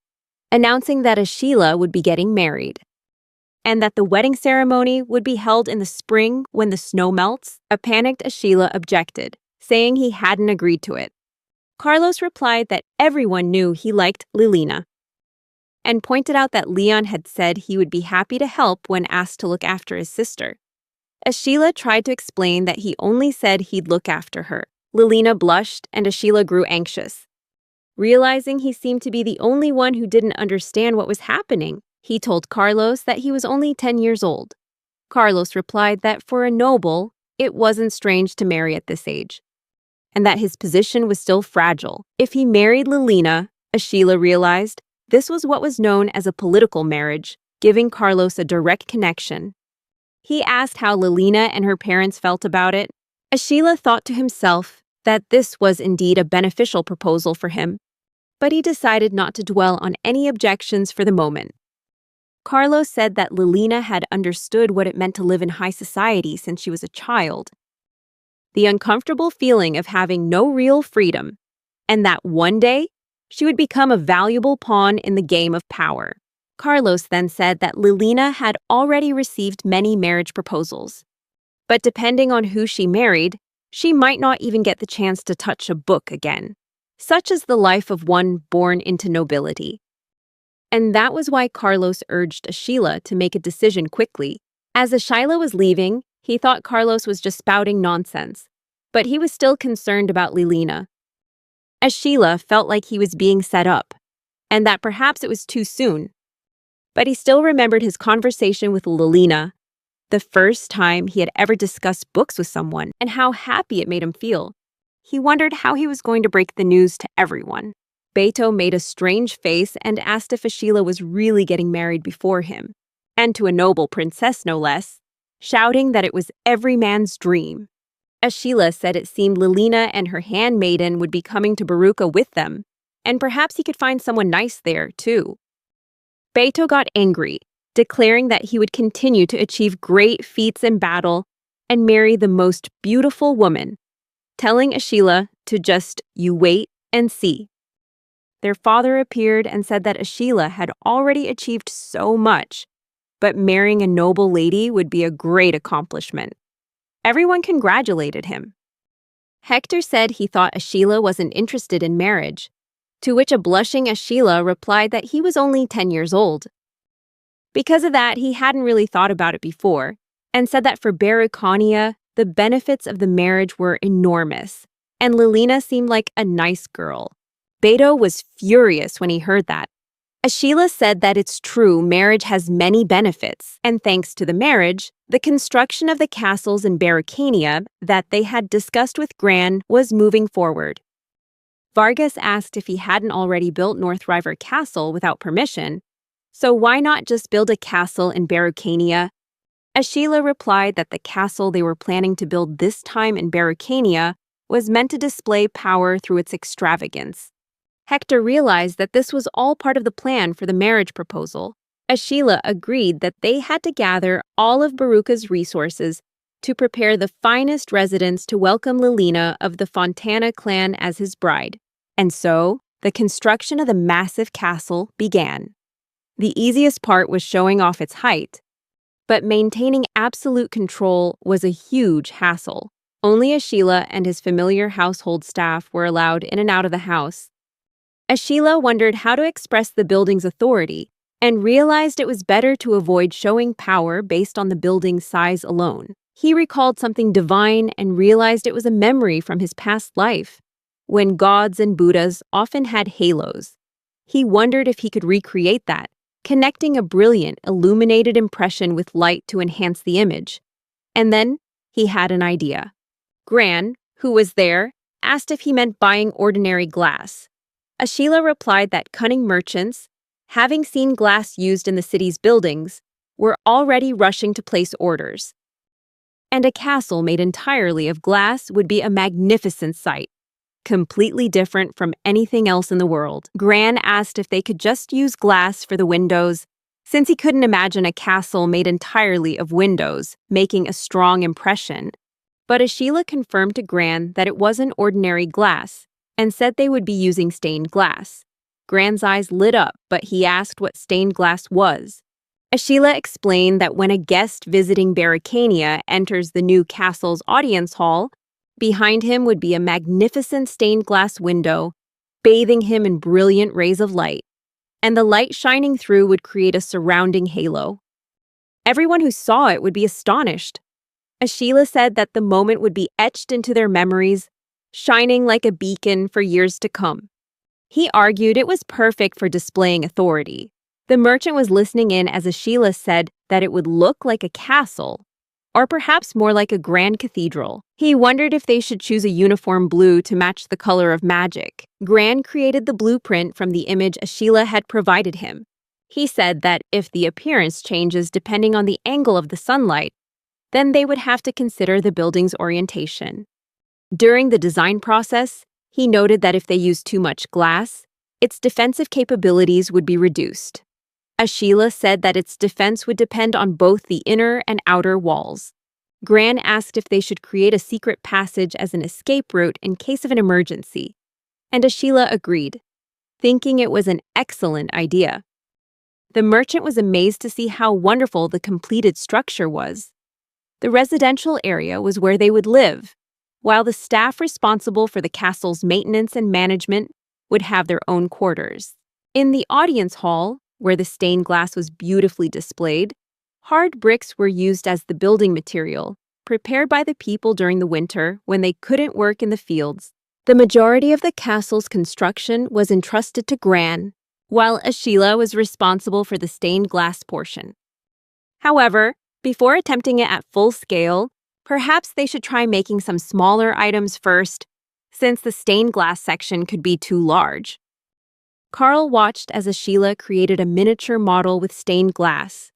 announcing that Ashila would be getting married, and that the wedding ceremony would be held in the spring when the snow melts. A panicked Ashila objected, saying he hadn't agreed to it. Carlos replied that everyone knew he liked Lilina, and pointed out that Leon had said he would be happy to help when asked to look after his sister. Ashila tried to explain that he only said he'd look after her. Lilina blushed and Ashila grew anxious. Realizing he seemed to be the only one who didn't understand what was happening, he told Carlos that he was only 10 years old. Carlos replied that for a noble, it wasn't strange to marry at this age, and that his position was still fragile. If he married Lilina, Ashila realized, this was what was known as a political marriage, giving Carlos a direct connection. He asked how Lilina and her parents felt about it. Ashila thought to himself that this was indeed a beneficial proposal for him, but he decided not to dwell on any objections for the moment. Carlos said that Lilina had understood what it meant to live in high society since she was a child. The uncomfortable feeling of having no real freedom, and that one day she would become a valuable pawn in the game of power. Carlos then said that Lilina had already received many marriage proposals, but depending on who she married, she might not even get the chance to touch a book again. Such is the life of one born into nobility. And that was why Carlos urged Ashila to make a decision quickly. As Ashila was leaving, he thought Carlos was just spouting nonsense, but he was still concerned about Lilina. Ashila felt like he was being set up, and that perhaps it was too soon. But he still remembered his conversation with Lilina, the first time he had ever discussed books with someone, and how happy it made him feel. He wondered how he was going to break the news to everyone. Beto made a strange face and asked if Ashila was really getting married before him, and to a noble princess no less, shouting that it was every man's dream. Ashila said it seemed Lilina and her handmaiden would be coming to Baruka with them, and perhaps he could find someone nice there, too. Beto got angry, declaring that he would continue to achieve great feats in battle and marry the most beautiful woman, telling Ashila to just, you wait and see. Their father appeared and said that Ashila had already achieved so much, but marrying a noble lady would be a great accomplishment. Everyone congratulated him. Hector said he thought Ashila wasn't interested in marriage, to which a blushing Ashila replied that he was only 10 years old. Because of that, he hadn't really thought about it before, and said that for Barricania, the benefits of the marriage were enormous, and Lilina seemed like a nice girl. Beto was furious when he heard that. Ashila said that it's true marriage has many benefits, and thanks to the marriage, the construction of the castles in Barricania that they had discussed with Gran was moving forward. Vargas asked if he hadn't already built North River Castle without permission, So why not just build a castle in Barucania? Ashila replied that the castle they were planning to build this time in Barucania was meant to display power through its extravagance. Hector realized that this was all part of the plan for the marriage proposal. Ashila agreed that they had to gather all of Baruca's resources to prepare the finest residence to welcome Lilina of the Fontana clan as his bride. And so, the construction of the massive castle began. The easiest part was showing off its height, but maintaining absolute control was a huge hassle. Only Ashila and his familiar household staff were allowed in and out of the house. Ashila wondered how to express the building's authority and realized it was better to avoid showing power based on the building's size alone. He recalled something divine and realized it was a memory from his past life, when gods and Buddhas often had halos. He wondered if he could recreate that, connecting a brilliant, illuminated impression with light to enhance the image. And then he had an idea. Gran, who was there, asked if he meant buying ordinary glass. Ashila replied that cunning merchants, having seen glass used in the city's buildings, were already rushing to place orders. And a castle made entirely of glass would be a magnificent sight, completely different from anything else in the world. Gran asked if they could just use glass for the windows, since he couldn't imagine a castle made entirely of windows, making a strong impression. But Ashila confirmed to Gran that it wasn't ordinary glass, and said they would be using stained glass. Gran's eyes lit up, but he asked what stained glass was. Ashila explained that when a guest visiting Barucania enters the new castle's audience hall, behind him would be a magnificent stained glass window, bathing him in brilliant rays of light, and the light shining through would create a surrounding halo. Everyone who saw it would be astonished. Ashila said that the moment would be etched into their memories, shining like a beacon for years to come. He argued it was perfect for displaying authority. The merchant was listening in as Ashila said that it would look like a castle, or perhaps more like a grand cathedral. He wondered if they should choose a uniform blue to match the color of magic. Gran created the blueprint from the image Ashila had provided him. He said that if the appearance changes depending on the angle of the sunlight, then they would have to consider the building's orientation. During the design process, he noted that if they used too much glass, its defensive capabilities would be reduced. Ashila said that its defense would depend on both the inner and outer walls. Gran asked if they should create a secret passage as an escape route in case of an emergency, and Ashila agreed, thinking it was an excellent idea. The merchant was amazed to see how wonderful the completed structure was. The residential area was where they would live, while the staff responsible for the castle's maintenance and management would have their own quarters. In the audience hall, where the stained glass was beautifully displayed, hard bricks were used as the building material, prepared by the people during the winter when they couldn't work in the fields. The majority of the castle's construction was entrusted to Gran, while Ashila was responsible for the stained glass portion. However, before attempting it at full scale, perhaps they should try making some smaller items first, since the stained glass section could be too large. Carl watched as Ashila created a miniature model with stained glass.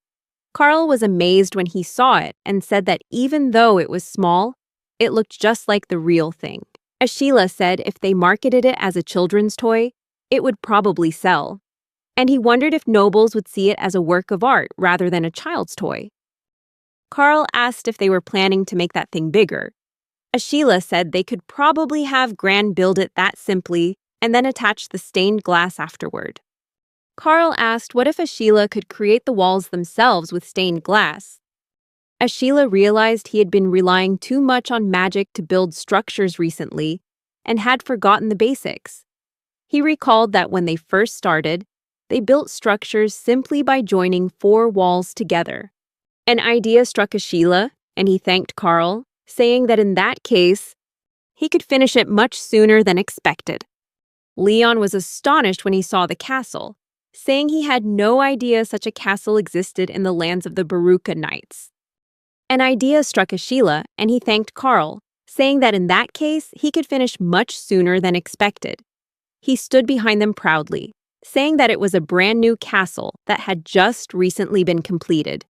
Carl was amazed when he saw it and said that even though it was small, it looked just like the real thing. Ashila said if they marketed it as a children's toy, it would probably sell. And he wondered if nobles would see it as a work of art rather than a child's toy. Carl asked if they were planning to make that thing bigger. Ashila said they could probably have Gran build it that simply and then attach the stained glass afterward. Carl asked what if Ashila could create the walls themselves with stained glass. Ashila realized he had been relying too much on magic to build structures recently and had forgotten the basics. He recalled that when they first started, they built structures simply by joining 4 walls together. An idea struck Ashila, and he thanked Carl, saying that in that case, he could finish it much sooner than expected. Leon was astonished when he saw the castle, saying he had no idea such a castle existed in the lands of the Baruca Knights. An idea struck Ashila, and he thanked Carl, saying that in that case, he could finish much sooner than expected. He stood behind them proudly, saying that it was a brand new castle that had just recently been completed.